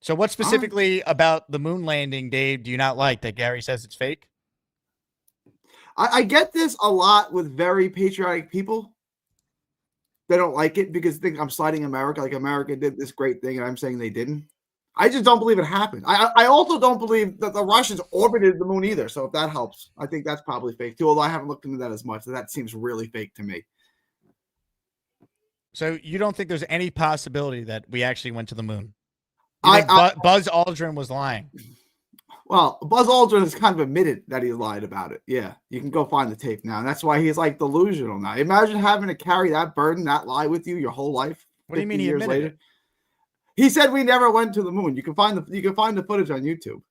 So what specifically about the moon landing, Dave, do you not like that Gary says it's fake? I get this a lot with very patriotic people. They don't like it because they think I'm slighting America, like America did this great thing, and I'm saying they didn't. I just don't believe it happened. I also don't believe that the Russians orbited the moon either. So if that helps, I think that's probably fake too, although I haven't looked into that as much. So that seems really fake to me. So you don't think there's any possibility that we actually went to the moon? You think Buzz Aldrin was lying? Well, Buzz Aldrin has kind of admitted that he lied about it. Yeah, you can go find the tape now. And that's why he's like delusional now. Imagine having to carry that burden, that lie with you your whole life. What do you mean he admitted it? He said we never went to the moon. You can find the footage on YouTube.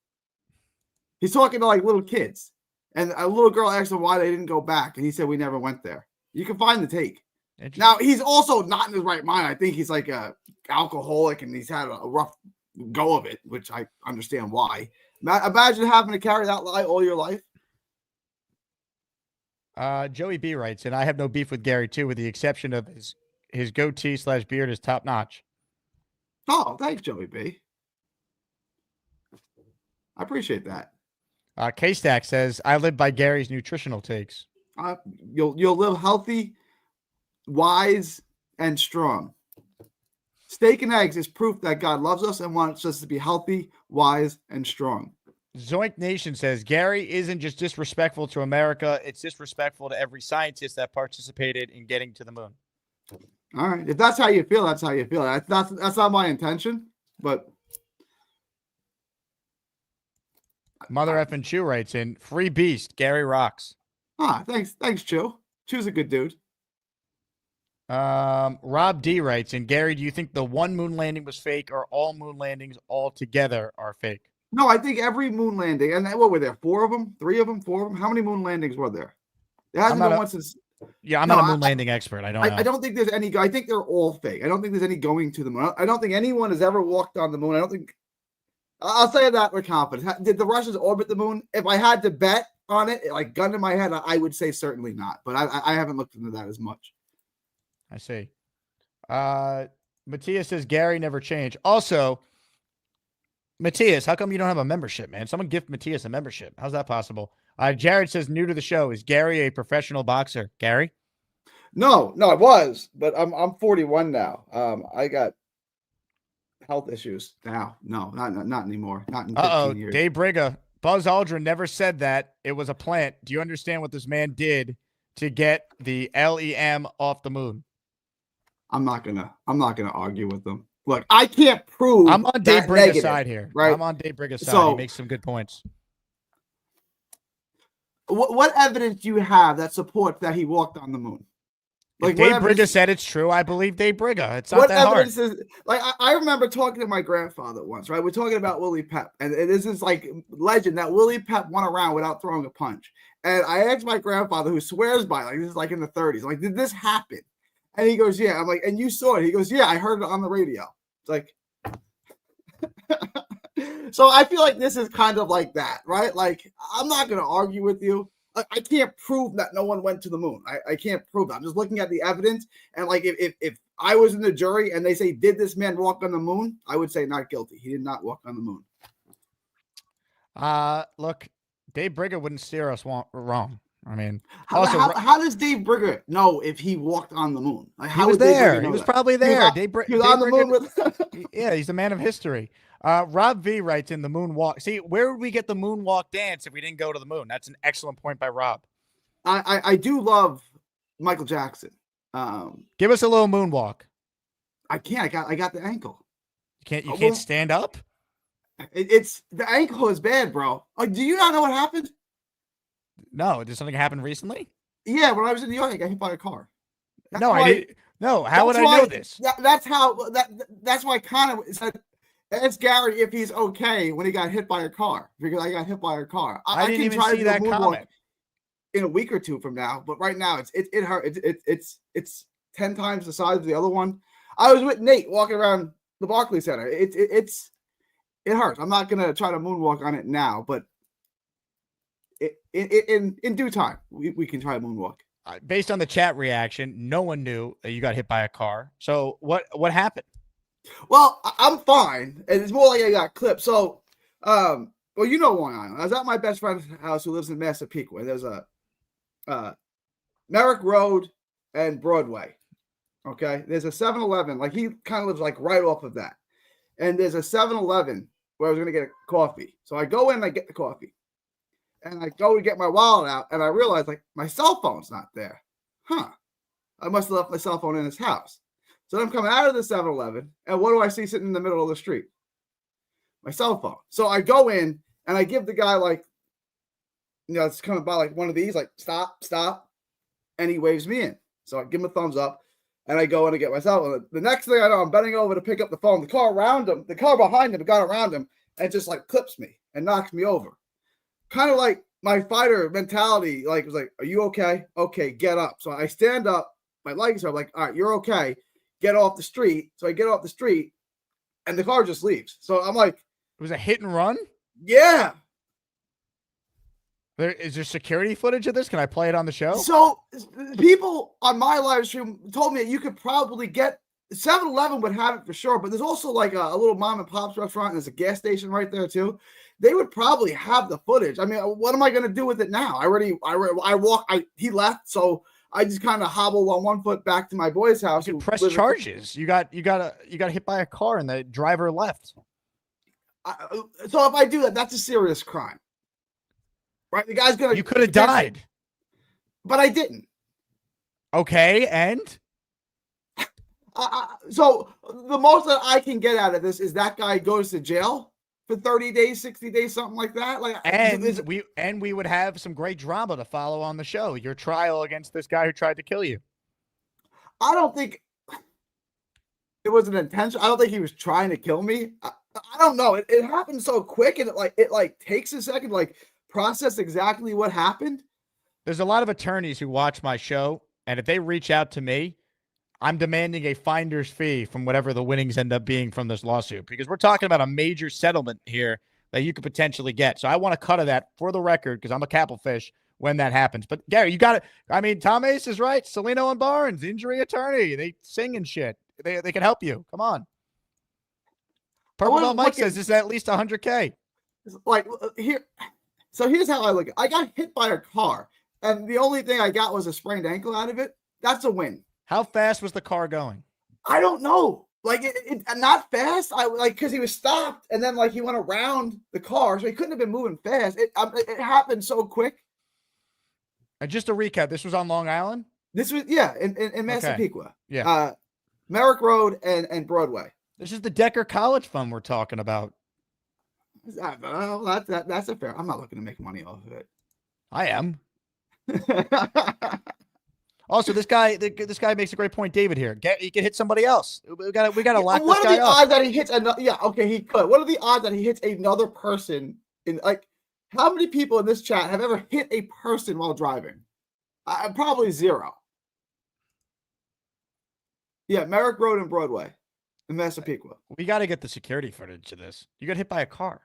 He's talking to like little kids. And a little girl asked him why they didn't go back. And he said we never went there. You can find the tape. Now, he's also not in his right mind. I think he's like a alcoholic and he's had a rough go of it, which I understand why. Imagine having to carry that lie all your life. Joey B writes, and I have no beef with Gary too, with the exception of his goatee / beard is top notch. Oh, thanks, Joey B. I appreciate that. K-Stack says, I live by Gary's nutritional takes. You'll live healthy, wise, and strong. Steak and eggs is proof that God loves us and wants us to be healthy, wise, and strong. Zoink Nation says, Gary isn't just disrespectful to America, it's disrespectful to every scientist that participated in getting to the moon. All right. If that's how you feel, that's how you feel. That's not my intention, but... Mother effing Chew writes in, free beast, Gary rocks. Thanks, Chew. Chew's a good dude. Rob D writes, and Gary, do you think the one moon landing was fake or all moon landings altogether are fake? No, I think every moon landing, and what were there? 4 of them? 3 of them? 4 of them? How many moon landings were there? There hasn't been one since. Yeah, I'm not a moon landing expert. I don't know. I don't think there's any. I think they're all fake. I don't think there's any going to the moon. I don't think anyone has ever walked on the moon. I don't think. I'll say that with confidence. Did the Russians orbit the moon? If I had to bet on it, like gun to my head, I would say certainly not. But I haven't looked into that as much. I see. Matthias says Gary never changed. Also, Matthias, how come you don't have a membership, man? Someone gift Matthias a membership. How's that possible? Jared says new to the show. Is Gary a professional boxer? Gary? No, I was, but I'm 41 now. I got health issues now. No, not anymore. Not in 15 years. Dave Briga. Buzz Aldrin never said that. It was a plant. Do you understand what this man did to get the LEM off the moon? I'm not gonna argue with them. Look, I can't prove. I'm on Dave Briga's side here. Right? I'm on Dave Briga's side. So, he makes some good points. What evidence do you have that supports that he walked on the moon? Like Dave Briga said it's true. I believe Dave Briga. It's not that hard. I remember talking to my grandfather once, right? We're talking about Willie Pep. And this is like legend that Willie Pep won around without throwing a punch. And I asked my grandfather, who swears by, like, this is like in the 30s, like, did this happen? And he goes, yeah. I'm like, and you saw it? He goes, yeah, I heard it on the radio. It's like, so I feel like this is kind of like that, right? Like, I'm not going to argue with you. I can't prove that no one went to the moon. I can't prove that. I'm just looking at the evidence. And like, if I was in the jury and they say, did this man walk on the moon? I would say not guilty. He did not walk on the moon. Look, Dave Briga wouldn't steer us wrong. I mean, how does Dave Briga know if he walked on the moon? Like, he was there. He was probably there. He was on the moon with. Yeah, he's a man of history. Rob V writes in the moonwalk. See, where would we get the moonwalk dance if we didn't go to the moon? That's an excellent point by Rob. I do love Michael Jackson. Give us a little moonwalk. I can't. I got the ankle. You can't stand up? It's the ankle is bad, bro. Do you not know what happened? No, did something happen recently? Yeah, when I was in New York, I got hit by a car. I didn't. No, how would I know this? That's why Connor said, ask Gary if he's okay when he got hit by a car, because I got hit by a car. I didn't even see that comment. In a week or two from now, but right now it hurt. It's 10 times the size of the other one. I was with Nate walking around the Barclays Center. It hurts. I'm not gonna try to moonwalk on it now, but in due time we can try to moonwalk. Based on the chat reaction, no one knew that you got hit by a car. So what happened? Well, I'm fine, and it's more like I got clipped. So, well, you know Long Island. I was at my best friend's house who lives in Massapequa. There's a Merrick Road and Broadway. Okay, there's a 7-Eleven. Like he kind of lives like right off of that, and there's a 7-Eleven where I was gonna get a coffee. So I go in, I get the coffee, and I go to get my wallet out, and I realize like my cell phone's not there. Huh? I must have left my cell phone in his house. So I'm coming out of the 7-Eleven, and what do I see sitting in the middle of the street? My cell phone. So I go in, and I give the guy, like, it's coming by, like, one of these, like, stop, and he waves me in. So I give him a thumbs up, and I go in and get my cell phone. The next thing I know, I'm bending over to pick up the phone. The car behind him got around him, and just, like, clips me and knocks me over. Kind of like my fighter mentality, like, was like, are you okay? Okay, get up. So I stand up. My legs are like, all right, you're okay. Get off the street. So I get off the street and the car just leaves. So I'm like, it was a hit and run? Yeah. Is there security footage of this? Can I play it on the show? So people on my live stream told me that you could probably get 7-Eleven would have it for sure, but there's also like a little mom and pop's restaurant and there's a gas station right there too. They would probably have the footage. I mean, what am I going to do with it now? He left. So I just kind of hobbled on one foot back to my boy's house. You press charges. You got hit by a car and the driver left. So if I do that, that's a serious crime, right? The guy's gonna. You could have died, but I didn't. Okay, and so the most that I can get out of this is that guy goes to jail for 30 days, 60 days, something like that. Like, and we would have some great drama to follow on the show. Your trial against this guy who tried to kill you. I don't think it was an intention. I don't think he was trying to kill me. I don't know. It happened so quick, and it takes a second to like process exactly what happened. There's a lot of attorneys who watch my show, and if they reach out to me, I'm demanding a finder's fee from whatever the winnings end up being from this lawsuit, because we're talking about a major settlement here that you could potentially get. So I want a cut of that for the record, because I'm a capital fish when that happens. But Gary, you got it. I mean, Tom Ace is right. Salino and Barnes, injury attorney. They sing and shit. They can help you. Come on. Purple Belt Mike says this is at least 100K. Like here. So here's how I look at it. I got hit by a car, and the only thing I got was a sprained ankle out of it. That's a win. How fast was the car going? I don't know. Like it not fast. Because he was stopped, and then like he went around the car, so he couldn't have been moving fast. It happened so quick. And just to recap, this was on Long Island. This was in Massapequa. Okay. Yeah, Merrick Road and Broadway. This is the Decker College Fund we're talking about. That's a fair. I'm not looking to make money off of it. I am. Also, this guy makes a great point, David. Here, he can hit somebody else. We got to lock this guy up. What are the odds that he hits another? Yeah, okay, he could. What are the odds that he hits another person? How many people in this chat have ever hit a person while driving? Probably zero. Yeah, Merrick Road and Broadway in Massapequa. We got to get the security footage of this. You got hit by a car.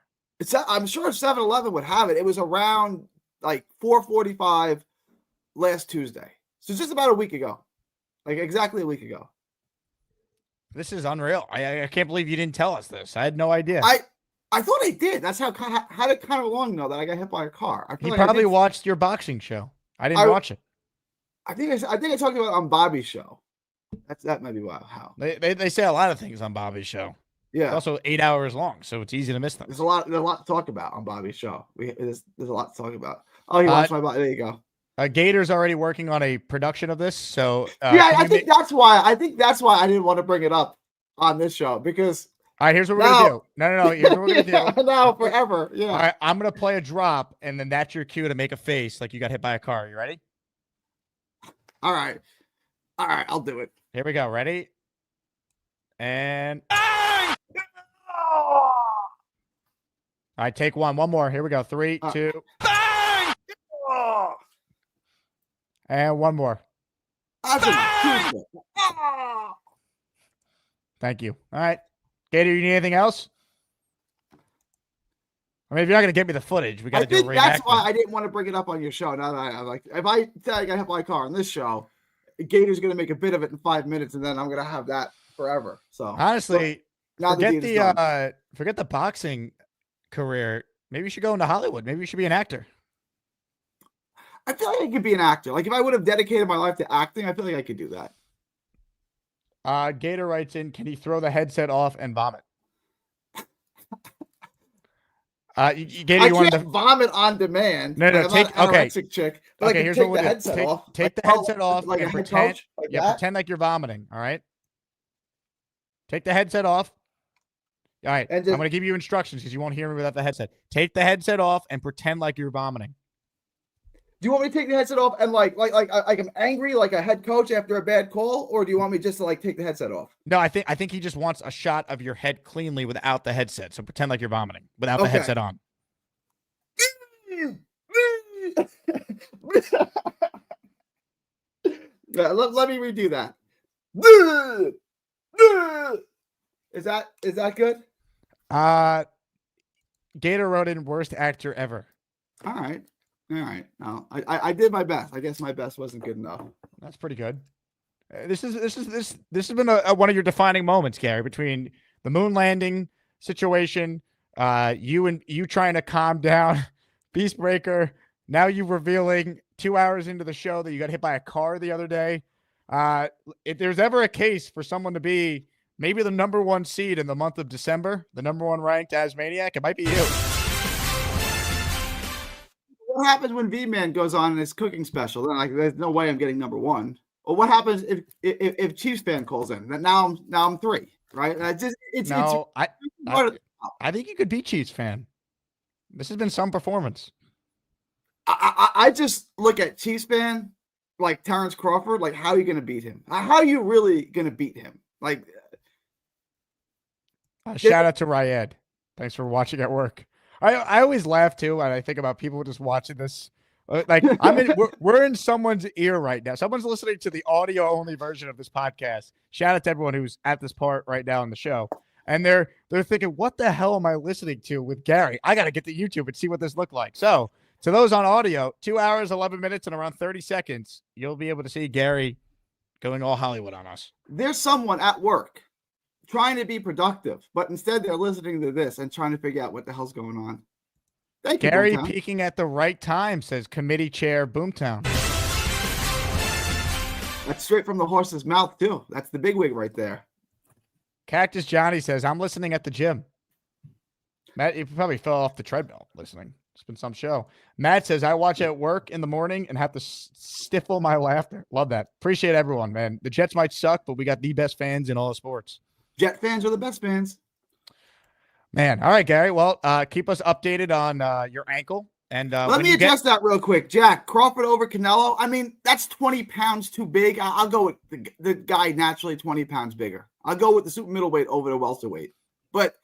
I'm sure 7-Eleven would have it. It was around like 4:45 last Tuesday. So just about a week ago. Like exactly a week ago. This is unreal. I can't believe you didn't tell us this. I had no idea. I thought I did. That's how it kind of long though that I got hit by a car. He probably watched your boxing show. I didn't watch it. I think I talked about it on Bobby's show. That might be how. They say a lot of things on Bobby's show. Yeah. It's also 8 hours long, so it's easy to miss them. There's a lot to talk about on Bobby's show. There's a lot to talk about. Oh, he watched my body. There you go. Gator's already working on a production of this, so I think that's why I didn't want to bring it up on this show, because all right, here's what we're gonna do. No. Here's what we're gonna do. Now forever. Yeah. All right, I'm gonna play a drop, and then that's your cue to make a face like you got hit by a car. You ready? All right, I'll do it. Here we go. Ready? And all right, take one. One more. Here we go. 3, 2. And one more. Thank you. All right. Gator, you need anything else? I mean, if you're not going to get me the footage, we got to do it right that's why I didn't want to bring it up on your show. Now that I'm like, if I tell you I got hit by a car on this show, Gator's going to make a bit of it in 5 minutes, and then I'm going to have that forever. So honestly, Now forget the boxing career. Maybe you should go into Hollywood. Maybe you should be an actor. I feel like I could be an actor. Like if I would have dedicated my life to acting, I feel like I could do that. Gator writes in, can he throw the headset off and vomit? Gator, I can't vomit on demand. No, I'm not an anorexic chick, but okay, I can take the headset off. Take the headset off like and a head pretend, coach, like that? pretend like you're vomiting, all right? Take the headset off. All right, I'm going to give you instructions because you won't hear me without the headset. Take the headset off and pretend like you're vomiting. Do you want me to take the headset off and like I'm angry like a head coach after a bad call, or do you want me just to like take the headset off? No, I think he just wants a shot of your head cleanly without the headset. So pretend like you're vomiting without the headset on. Let me redo that. Is that good? Gator wrote in worst actor ever. All right. No, I did my best. I guess my best wasn't good enough. That's pretty good. This has been one of your defining moments, Gary, between the moon landing situation, you trying to calm down Beastbreaker. Now you revealing 2 hours into the show that you got hit by a car the other day. If there's ever a case for someone to be maybe the number one seed in the month of December, the number one ranked Asmaniac, it might be you. What happens when V-Man goes on in his cooking special? Then there's no way I'm getting number one. Or what happens if Chiefs fan calls in? Now I'm 3, right? I think you could be Chiefs fan. This has been some performance. I just look at Chiefs fan like Terrence Crawford. Like, how are you going to beat him? How are you really going to beat him? Like, shout out to Ryad. Thanks for watching at work. I always laugh too when I think about people just watching this. Like we're in someone's ear right now. Someone's listening to the audio only version of this podcast. Shout out to everyone who's at this part right now in the show. And they're thinking, what the hell am I listening to with Gary? I got to get to YouTube and see what this looked like. So to those on audio, 2 hours, 11 minutes, and around 30 seconds, you'll be able to see Gary going all Hollywood on us. There's someone at work trying to be productive, but instead they're listening to this and trying to figure out what the hell's going on. Thank you, Gary Boomtown. peaking at the right time, says committee chair Boomtown. That's straight from the horse's mouth, too. That's the bigwig right there. Cactus Johnny says, I'm listening at the gym. Matt, you probably fell off the treadmill listening. It's been some show. Matt says, I watch at work in the morning and have to stifle my laughter. Love that. Appreciate everyone, man. The Jets might suck, but we got the best fans in all of sports. Jet fans are the best fans. Man. All right, Gary. Well, keep us updated on your ankle. And let me address that real quick. Jack, Crawford over Canelo. I mean, that's 20 pounds too big. I'll go with the guy naturally 20 pounds bigger. I'll go with the super middleweight over the welterweight. But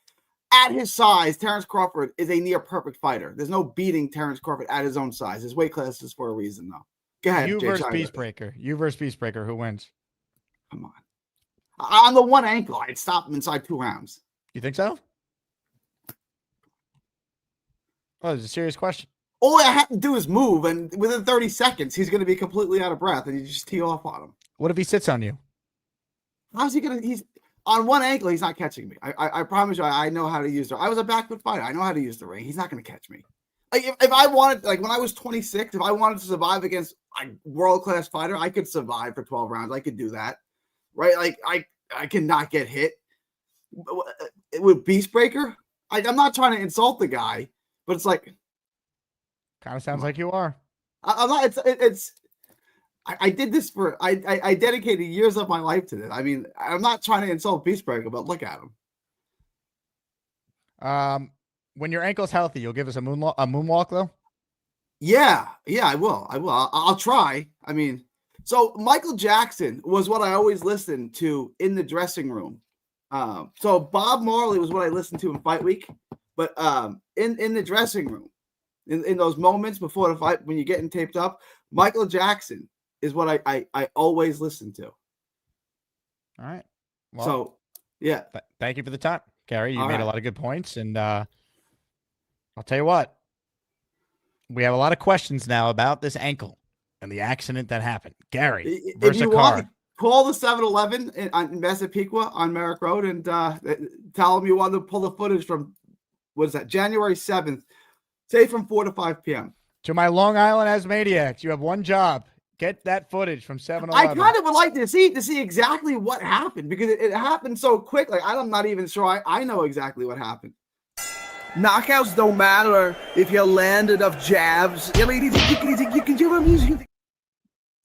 at his size, Terrence Crawford is a near perfect fighter. There's no beating Terrence Crawford at his own size. His weight class is for a reason, though. Go ahead. You versus Beastbreaker. You versus Beastbreaker. Who wins? Come on. On the one ankle, I'd stop him inside 2 rounds. You think so? Oh, it's a serious question. All I have to do is move, and within 30 seconds, he's going to be completely out of breath, and you just tee off on him. What if he sits on you? How's he going to? He's on one ankle. He's not catching me. I promise you, I know how to use the. I was a backwood fighter. I know how to use the ring. He's not going to catch me. Like if I wanted, like when I was 26, if I wanted to survive against a world-class fighter, I could survive for 12 rounds. I could do that, right? Like I cannot get hit with Beastbreaker. I'm not trying to insult the guy, but it's like. Kind of sounds like you are. I'm not. I did this for. I dedicated years of my life to this. I mean, I'm not trying to insult Beastbreaker, but look at him. When your ankle's healthy, you'll give us a moonwalk, though. Yeah, I will. I'll try. I mean, so Michael Jackson was what I always listened to in the dressing room. So Bob Marley was what I listened to in Fight Week, but in the dressing room. In those moments before the fight, when you're getting taped up, Michael Jackson is what I always listen to. All right. Well, so, yeah. Thank you for the time, Gary. You All made right. a lot of good points. And I'll tell you what. We have a lot of questions now about this ankle and the accident that happened. Gary versus a car. call the 7-Eleven in Massapequa on Merrick Road and tell them you want to pull the footage from, what is that, January 7th, say from 4 to 5 p.m. To my Long Island Asmaniacs, you have one job. Get that footage from 7-Eleven. I kind of would like to see exactly what happened because it happened so quick. Like, I'm not even sure I know exactly what happened. Knockouts don't matter if you land enough jabs.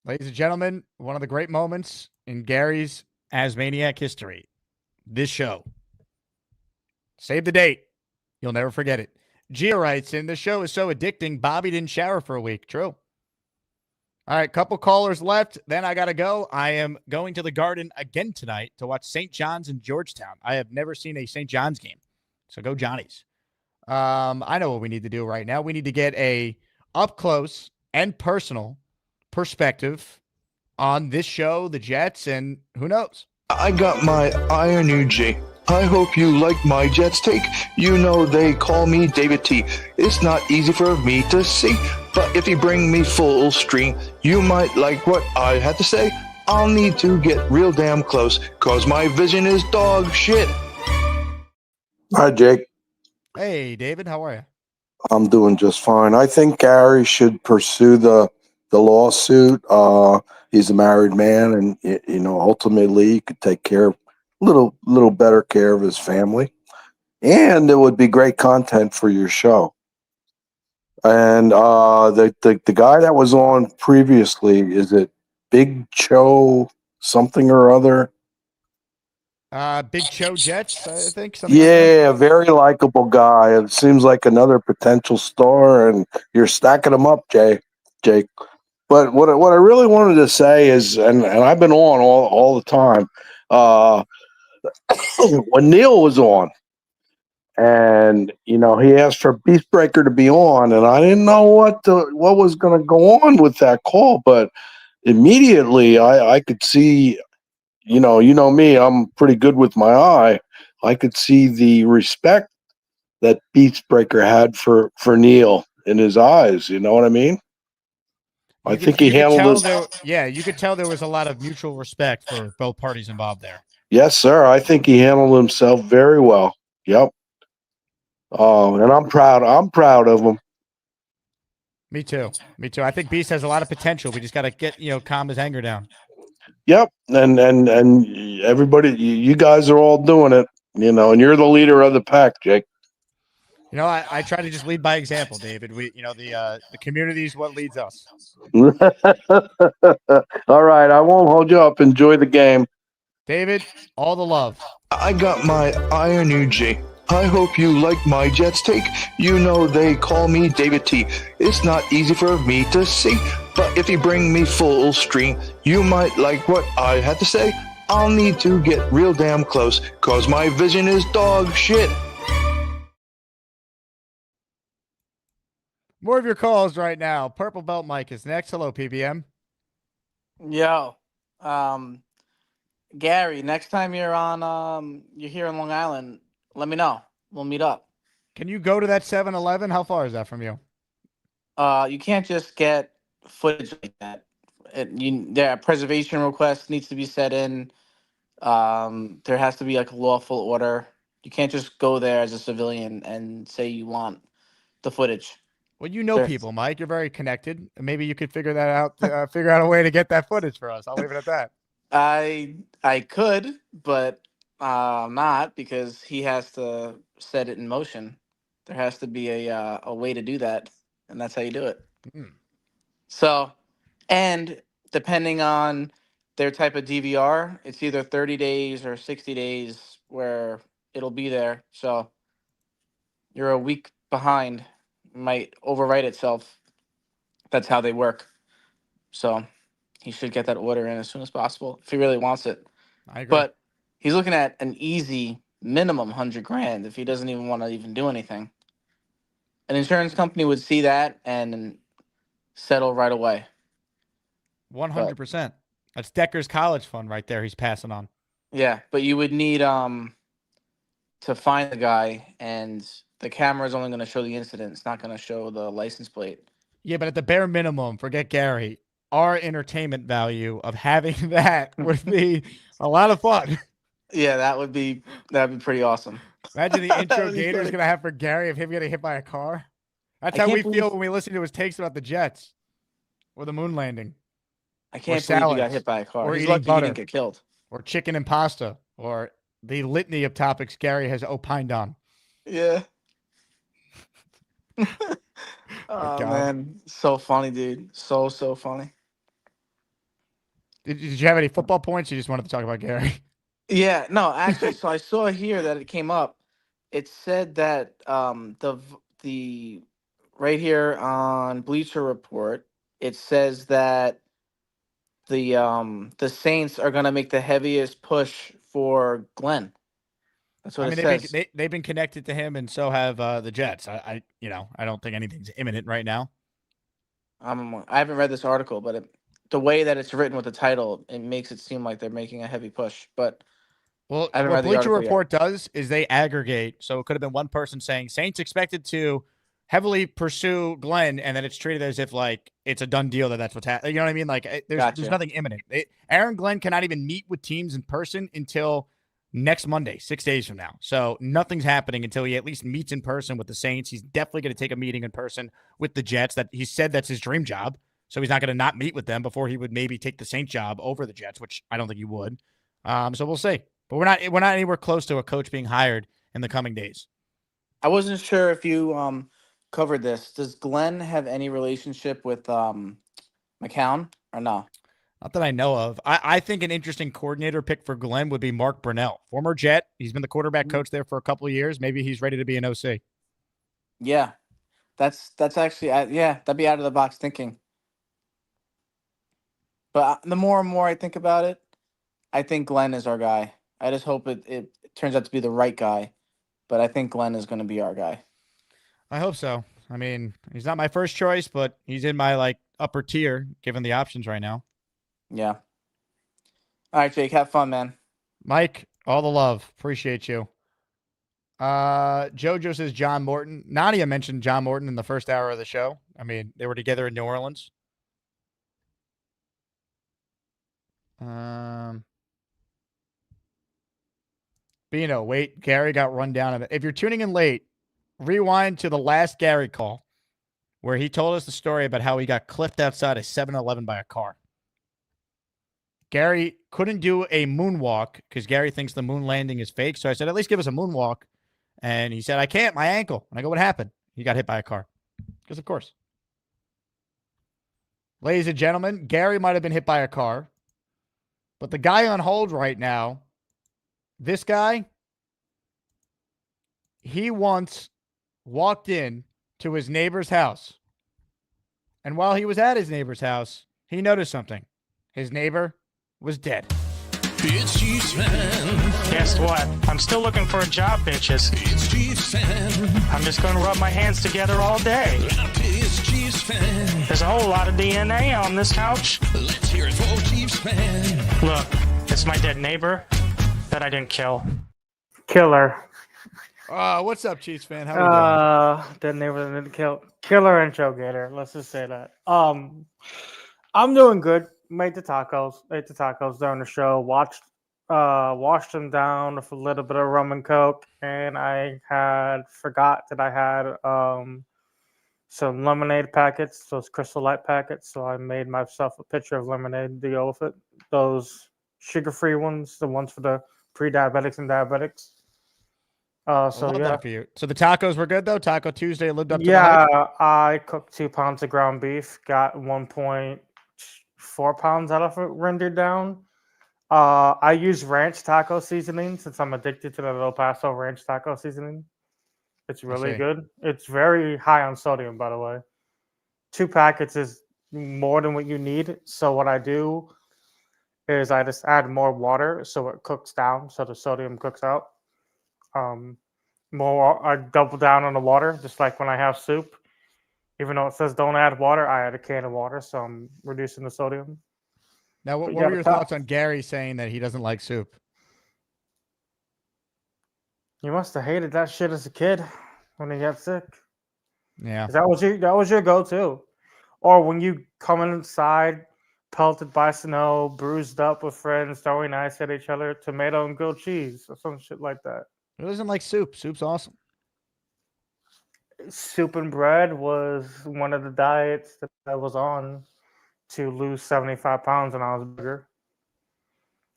Ladies and gentlemen, one of the great moments in Gary's Asmaniac history. This show. Save the date. You'll never forget it. Gia writes in, the show is so addicting, Bobby didn't shower for a week. True. All right, couple callers left. Then I got to go. I am going to the Garden again tonight to watch St. John's in Georgetown. I have never seen a St. John's game. So go Johnnies. I know what we need to do right now. We need to get a up-close and personal perspective on this show, the Jets, and who knows? I got my Iron UG. I hope you like my Jets take. You know they call me David T. It's not easy for me to see, but if you bring me full stream, you might like what I had to say. I'll need to get real damn close, cause my vision is dog shit. Hi, Jake. Hey, David, how are you? I'm doing just fine. I think Gary should pursue the lawsuit. He's a married man, and ultimately he could take care of little better care of his family, and it would be great content for your show. And the guy that was on previously, is it Big Cho something or other? Big Cho Jets, I think. Yeah, very likable guy. It seems like another potential star, and you're stacking them up, Jake. But what I really wanted to say is, and I've been on all the time, when Neil was on, and he asked for Beastbreaker to be on, and I didn't know what was going to go on with that call, but immediately I could see. You know me, I'm pretty good with my eye. I could see the respect that Beastbreaker had for Neil in his eyes. You know what I mean? I think he handled it. You could tell there was a lot of mutual respect for both parties involved there. Yes, sir. I think he handled himself very well. Yep. And I'm proud. I'm proud of him. Me too. I think Beast has a lot of potential. We just got to get calm his anger down. Yep, and everybody, you guys are all doing it, and you're the leader of the pack, Jake. I try to just lead by example, David. We, the community is what leads us. All right, I won't hold you up. Enjoy the game, David. All the love. I got my Iron UG. I hope you like my Jets take. You know they call me David T. It's not easy for me to see, but if you bring me full stream, you might like what I had to say. I'll need to get real damn close, cause my vision is dog shit. More of your calls right now. Purple Belt Mike is next. Hello, PBM. Yo, Gary, next time you're here in Long Island, let me know. We'll meet up. Can you go to that 7-Eleven? How far is that from you? You can't just get footage like that. Their preservation request needs to be set in. There has to be like a lawful order. You can't just go there as a civilian and say you want the footage. Well, people, Mike. You're very connected. Maybe you could figure that out. Figure out a way to get that footage for us. I'll leave it at that. I could, but not, because he has to set it in motion. There has to be a way to do that, and that's how you do it. Mm. So, and depending on their type of DVR, it's either 30 days or 60 days where it'll be there. So you're a week behind. It might overwrite itself. That's how they work. So he should get that order in as soon as possible if he really wants it. I agree. But he's looking at an easy minimum $100,000 if he doesn't even want to even do anything. An insurance company would see that and settle right away. 100%. That's Decker's college fund right there. He's passing on. Yeah, but you would need to find the guy, and the camera is only going to show the incident. It's not going to show the license plate. Yeah, but at the bare minimum, forget Gary. our entertainment value of having that would be a lot of fun. Yeah, that'd be pretty awesome. Imagine the That intro would be Gator's funny. going to have for Gary of him getting hit by a car. That's I how can't we feel believe- when we listen to his takes about the Jets or the moon landing. I can't believe he got salads, hit by a car. or He's eating lucky butter, he didn't get killed. or chicken and pasta, or the litany of topics Gary has opined on. Yeah. Oh, Oh God. man, so funny, dude. So funny. Did you have any football points? You just wanted to talk about Gary? Yeah, no, actually, so I saw here that it came up. It said that the right here on Bleacher Report, it says that the Saints are gonna make the heaviest push for Glenn. That's what I it mean, says. they've been connected to him, and so have the Jets. I don't think anything's imminent right now. I haven't read this article, but the way that it's written with the title, it makes it seem like they're making a heavy push. But Well, I haven't what read the Bleacher article Report does is they aggregate. So it could have been one person saying Saints expected to heavily pursue Glenn, and then it's treated as if like it's a done deal that's what's happening. You know what I mean? Like there's Gotcha. nothing imminent. Aaron Glenn cannot even meet with teams in person until next Monday, 6 days from now. So nothing's happening until he at least meets in person with the Saints. He's definitely going to take a meeting in person with the Jets. That he said that's his dream job. So he's not going to not meet with them before he would maybe take the Saints job over the Jets, which I don't think he would. So we'll see. But we're not anywhere close to a coach being hired in the coming days. I wasn't sure if you covered this. Does Glenn have any relationship with McCown or no? Not that I know of. I think an interesting coordinator pick for Glenn would be Mark Brunell, former Jet. He's been the quarterback coach there for a couple of years. Maybe he's ready to be an OC. Yeah, that's actually that'd be out of the box thinking. But the more and more I think about it, I think Glenn is our guy. I just hope it turns out to be the right guy. But I think Glenn is going to be our guy. I hope so. I mean, he's not my first choice, but he's in my upper tier given the options right now. Yeah. All right, Jake, have fun, man. Mike, all the love. Appreciate you. Jojo says John Morton. Nania mentioned John Morton in the first hour of the show. I mean, they were together in New Orleans. Bino, wait, Gary got run down. If you're tuning in late, rewind to the last Gary call where he told us the story about how he got clipped outside a 7-Eleven by a car. Gary couldn't do a moonwalk because Gary thinks the moon landing is fake. So I said, at least give us a moonwalk. And he said, I can't, my ankle. And I go, what happened? He got hit by a car. Because of course. Ladies and gentlemen, Gary might have been hit by a car. But the guy on hold right now, this guy, he once walked in to his neighbor's house. And while he was at his neighbor's house, he noticed something. His neighbor was dead. It's Chiefs fan. Guess what? I'm still looking for a job, bitches. It's Chiefs fan. I'm just going to rub my hands together all day. It's Chiefs fan. There's a whole lot of DNA on this couch. Let's hear it for Chiefs fan. Look, it's my dead neighbor that I didn't kill. Killer. What's up, Chiefs fan? How are you doing? Dead neighbor that didn't kill. Killer and Gator. Let's just say that. I'm doing good. Ate the tacos during the show. Washed them down with a little bit of rum and coke, and I forgot that I had some lemonade packets, those Crystal Light packets. So I made myself a pitcher of lemonade to go with it. Those sugar-free ones, the ones for the pre-diabetics and diabetics. I love that for you. So the tacos were good though. Taco Tuesday lived up to the Yeah, hype? I cooked 2 pounds of ground beef. Got 1.4 pounds out of it rendered down. I use ranch taco seasoning since I'm addicted to the El Paso ranch taco seasoning. It's really see. good. It's very high on sodium, by the way. 2 packets is more than what you need. So what I do is I just add more water so it cooks down, so the sodium cooks out. I double down on the water, just like when I have soup. Even though it says don't add water, I add a can of water, so I'm reducing the sodium. Now, what But were your thoughts on Gary saying that he doesn't like soup? You must have hated that shit as a kid when he got sick. Yeah. That was your go-to, or when you come inside pelted by snow, bruised up with friends, throwing ice at each other, tomato and grilled cheese, or some shit like that. Who doesn't like soup? Soup's awesome. Soup and bread was one of the diets that I was on to lose 75 pounds when I was bigger.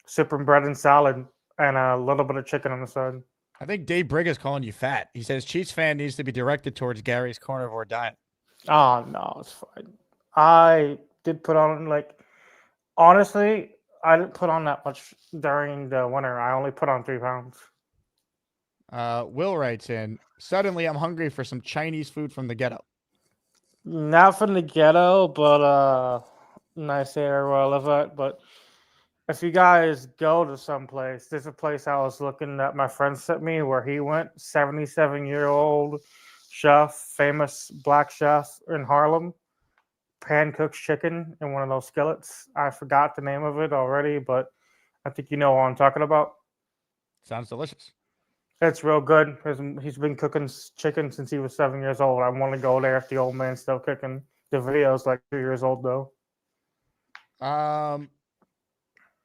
Soup and bread and salad, and a little bit of chicken on the side. I think Dave Brigga's calling you fat. He says Chiefs fan needs to be directed towards Gary's carnivore diet. Oh, no, it's fine. I did put on, like, honestly, I didn't put on that much during the winter. I only put on 3 pounds. Will writes in, suddenly I'm hungry for some Chinese food from the ghetto. Not from the ghetto, but nice area where I live at. But if you guys go to some place, there's a place I was looking that my friend sent me where he went, 77-year-old chef, famous black chef in Harlem, pan cooks chicken in one of those skillets. I forgot the name of it already, but I think you know what I'm talking about. Sounds delicious. It's real good. He's been cooking chicken since he was 7 years old. I want to go there if the old man's still cooking. The video's like 2 years old though.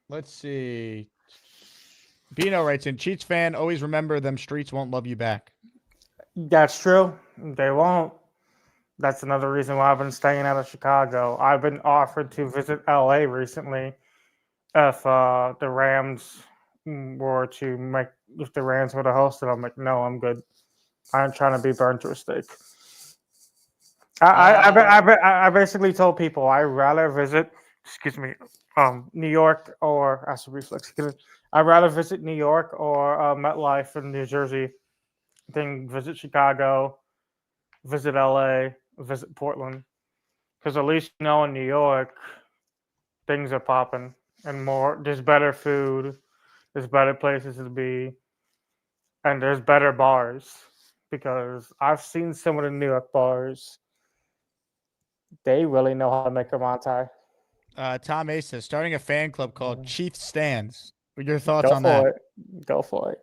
Let's see. Bino writes in, Cheats fan, always remember them streets won't love you back. That's true. They won't. That's another reason why I've been staying out of Chicago. I've been offered to visit LA recently if the Rams were to if the Rams were to host it. I'm like, no, I'm good. I'm trying to be burned to a steak. I basically told people I'd rather visit, New York or acid reflux. I'd rather visit New York or MetLife in New Jersey than visit Chicago, visit LA, visit Portland. Because at least in New York, things are popping and more. There's better food, there's better places to be, and there's better bars. Because I've seen some of the New York bars. They really know how to make a Mai Tai. Tom Ace says, starting a fan club called Chief Stands. What are your thoughts on that? Go for it.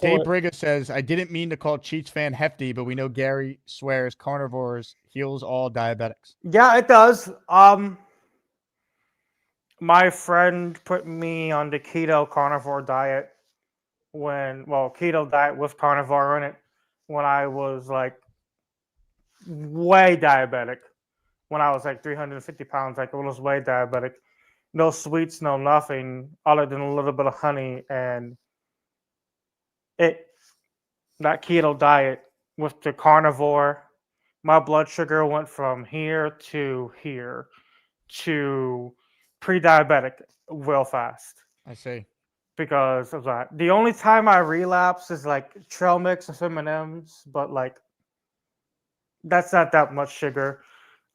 Dave Brigga says, I didn't mean to call Cheats fan hefty, but we know Gary swears carnivores heals all diabetics. Yeah, it does. My friend put me on the keto carnivore diet keto diet with carnivore in it when I was like way diabetic. When I was like 350 pounds, like it was way diabetic. No sweets, no nothing other than a little bit of honey, and that keto diet with the carnivore, my blood sugar went from here to pre-diabetic real fast. I see. Because of that. The only time I relapse is like trail mix of M&Ms, but like that's not that much sugar.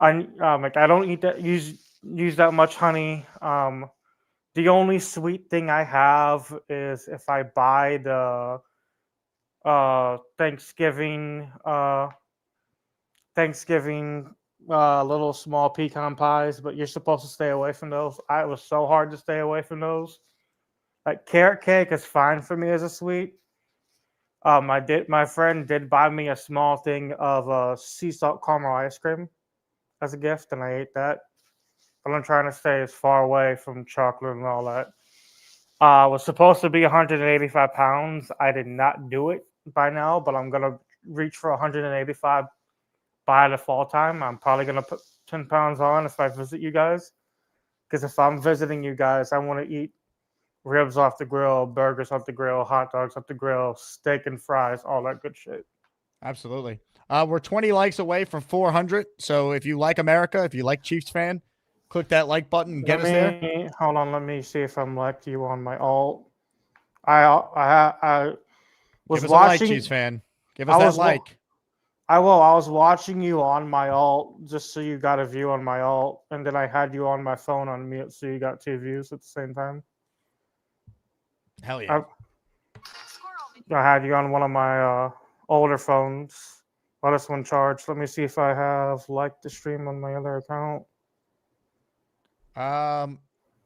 I don't eat that use that much honey. The only sweet thing I have is if I buy the Thanksgiving little small pecan pies, but you're supposed to stay away from those. It was so hard to stay away from those. Like carrot cake is fine for me as a sweet. My friend did buy me a small thing of sea salt caramel ice cream as a gift, and I ate that. But I'm trying to stay as far away from chocolate and all that. Was supposed to be 185 pounds. I did not do it by now, but I'm gonna reach for 185 by the fall time. I'm probably gonna put 10 pounds on if I visit you guys. Because if I'm visiting you guys, I want to eat ribs off the grill, burgers off the grill, hot dogs off the grill, steak and fries, all that good shit. Absolutely. We're 20 likes away from 400. So if you like America, if you like Chiefs fan, click that like button and get us there. Hold on, let me see if I'm like you on my alt. I was Give us watching. a like, Chiefs fan. Give us that like. I will. I was watching you on my alt just so you got a view on my alt, and then I had you on my phone on mute so you got 2 views at the same time. Hell yeah. I had you on one of my older phones. Well, this one charged. Let me see if I have liked the stream on my other account. All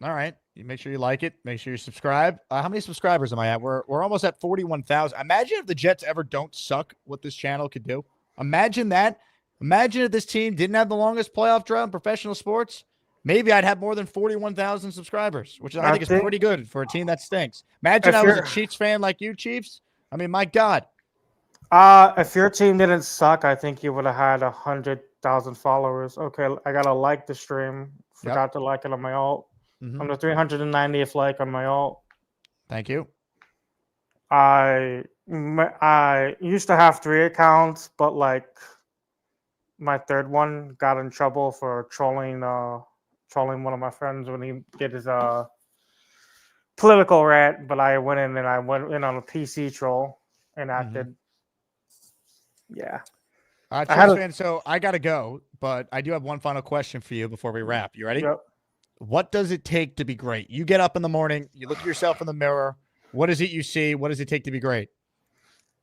right. You make sure you like it. Make sure you subscribe. How many subscribers am I at? We're almost at 41,000. Imagine if the Jets ever don't suck, what this channel could do. Imagine that. Imagine if this team didn't have the longest playoff drought in professional sports. Maybe I'd have more than 41,000 subscribers, which I think is pretty good for a team that stinks. Imagine I was a Chiefs fan like you, Chiefs. I mean, my God. If your team didn't suck, I think you would have had 100,000 followers. Okay, I gotta like the stream. Forgot to like it on my alt. I'm the 390th like on my alt. Thank you. I used to have 3 accounts, but like my third one got in trouble for trolling one of my friends when he did his political rant. But I went in on a PC troll and acted. Yeah. Chiefs fan, so I got to go, but I do have one final question for you before we wrap. You ready? Yep. What does it take to be great? You get up in the morning, you look at yourself in the mirror. What is it you see? What does it take to be great?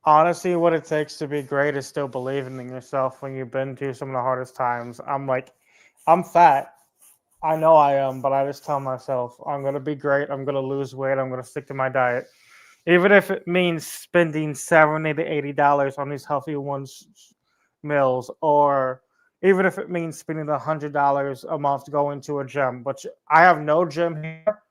Honestly, what it takes to be great is still believing in yourself when you've been through some of the hardest times. I'm fat. I know I am, but I just tell myself, I'm going to be great. I'm going to lose weight. I'm going to stick to my diet. Even if it means spending $70 to $80 on these healthy meals, or even if it means spending $100 a month going to a gym. But I have no gym here,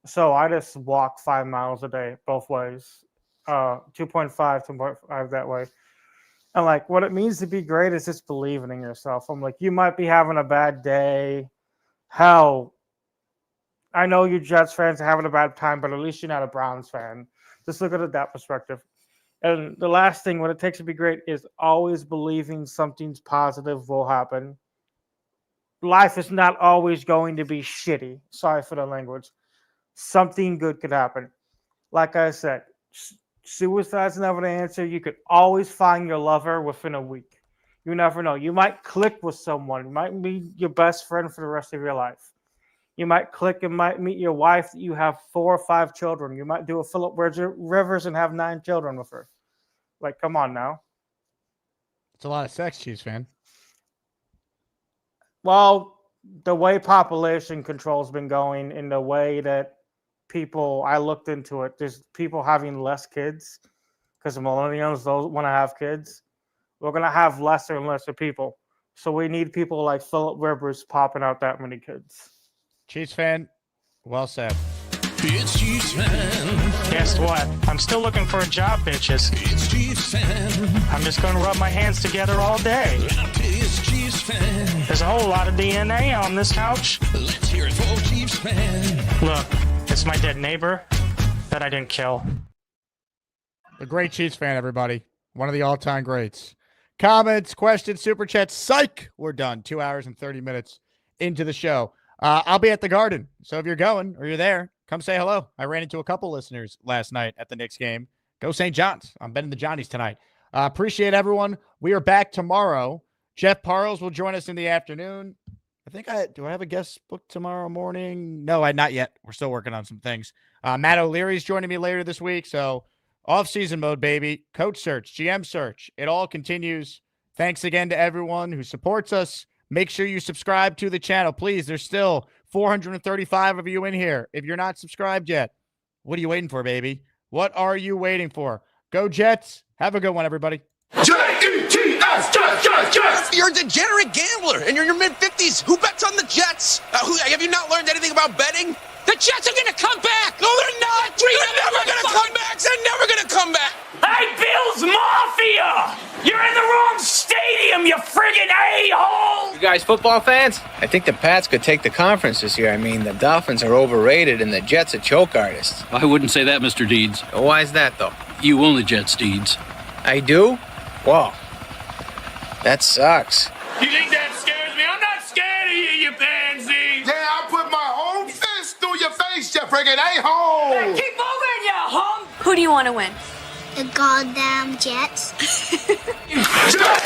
so I just walk 5 miles a day, both ways, 2.5 that way. And like, what it means to be great is just believing in yourself. I'm like, you might be having a bad day. Hell, I know you Jets fans are having a bad time, but at least you're not a Browns fan. Just look at it that perspective. And the last thing, what it takes to be great, is always believing something's positive will happen. Life is not always going to be shitty. Sorry for the language. Something good could happen. Like I said, suicide's never the answer. You could always find your lover within a week. You never know. You might click with someone. You might be your best friend for the rest of your life. You might click and might meet your wife that you have 4 or 5 children. You might do a Philip Rivers and have 9 children with her. Like, come on now. It's a lot of sex, Chiefs fan. Well, the way population control's been going, in the way that I looked into it, there's people having less kids because the millennials don't want to have kids. We're going to have lesser and lesser people. So we need people like Philip Rivers popping out that many kids. Chiefs fan, well said. It's Chiefs fan. Guess what? I'm still looking for a job, bitches. It's Chiefs fan. I'm just going to rub my hands together all day. It's Chiefs fan. There's a whole lot of DNA on this couch. Let's hear it for Chiefs fan. Look, it's my dead neighbor that I didn't kill. The great Chiefs fan, everybody. One of the all-time greats. Comments, questions, super chats. Psych! We're done. 2 hours and 30 minutes into the show. I'll be at the Garden. So if you're going or you're there, come say hello. I ran into a couple listeners last night at the Knicks game. Go St. John's. I'm betting the Johnnies tonight. Appreciate everyone. We are back tomorrow. Jeff Parles will join us in the afternoon. Do I have a guest booked tomorrow morning? No, not yet. We're still working on some things. Matt O'Leary's joining me later this week. So off-season mode, baby. Coach search, GM search. It all continues. Thanks again to everyone who supports us. Make sure you subscribe to the channel, please. There's still 435 of you in here. If you're not subscribed yet, what are you waiting for, baby? What are you waiting for? Go Jets. Have a good one, everybody. Jets, Jets! You're a degenerate gambler, and you're in your mid-50s. Who bets on the Jets? Have you not learned anything about betting? The Jets are going to come back! No, they're not! They're never going to come back! They're never going to come back! Hey, Bills Mafia! You're in the wrong stadium, you friggin' a-hole! You guys football fans? I think the Pats could take the conference this year. I mean, the Dolphins are overrated and the Jets are choke artists. I wouldn't say that, Mr. Deeds. Why is that, though? You own the Jets, Deeds. I do? Whoa. That sucks. You think that scares me? I'm not scared of you, you pansy! Yeah, I'll put my own fist through your face, you friggin' a-hole! Hey, keep moving, you hump! Who do you want to win? The goddamn Jets. Jets!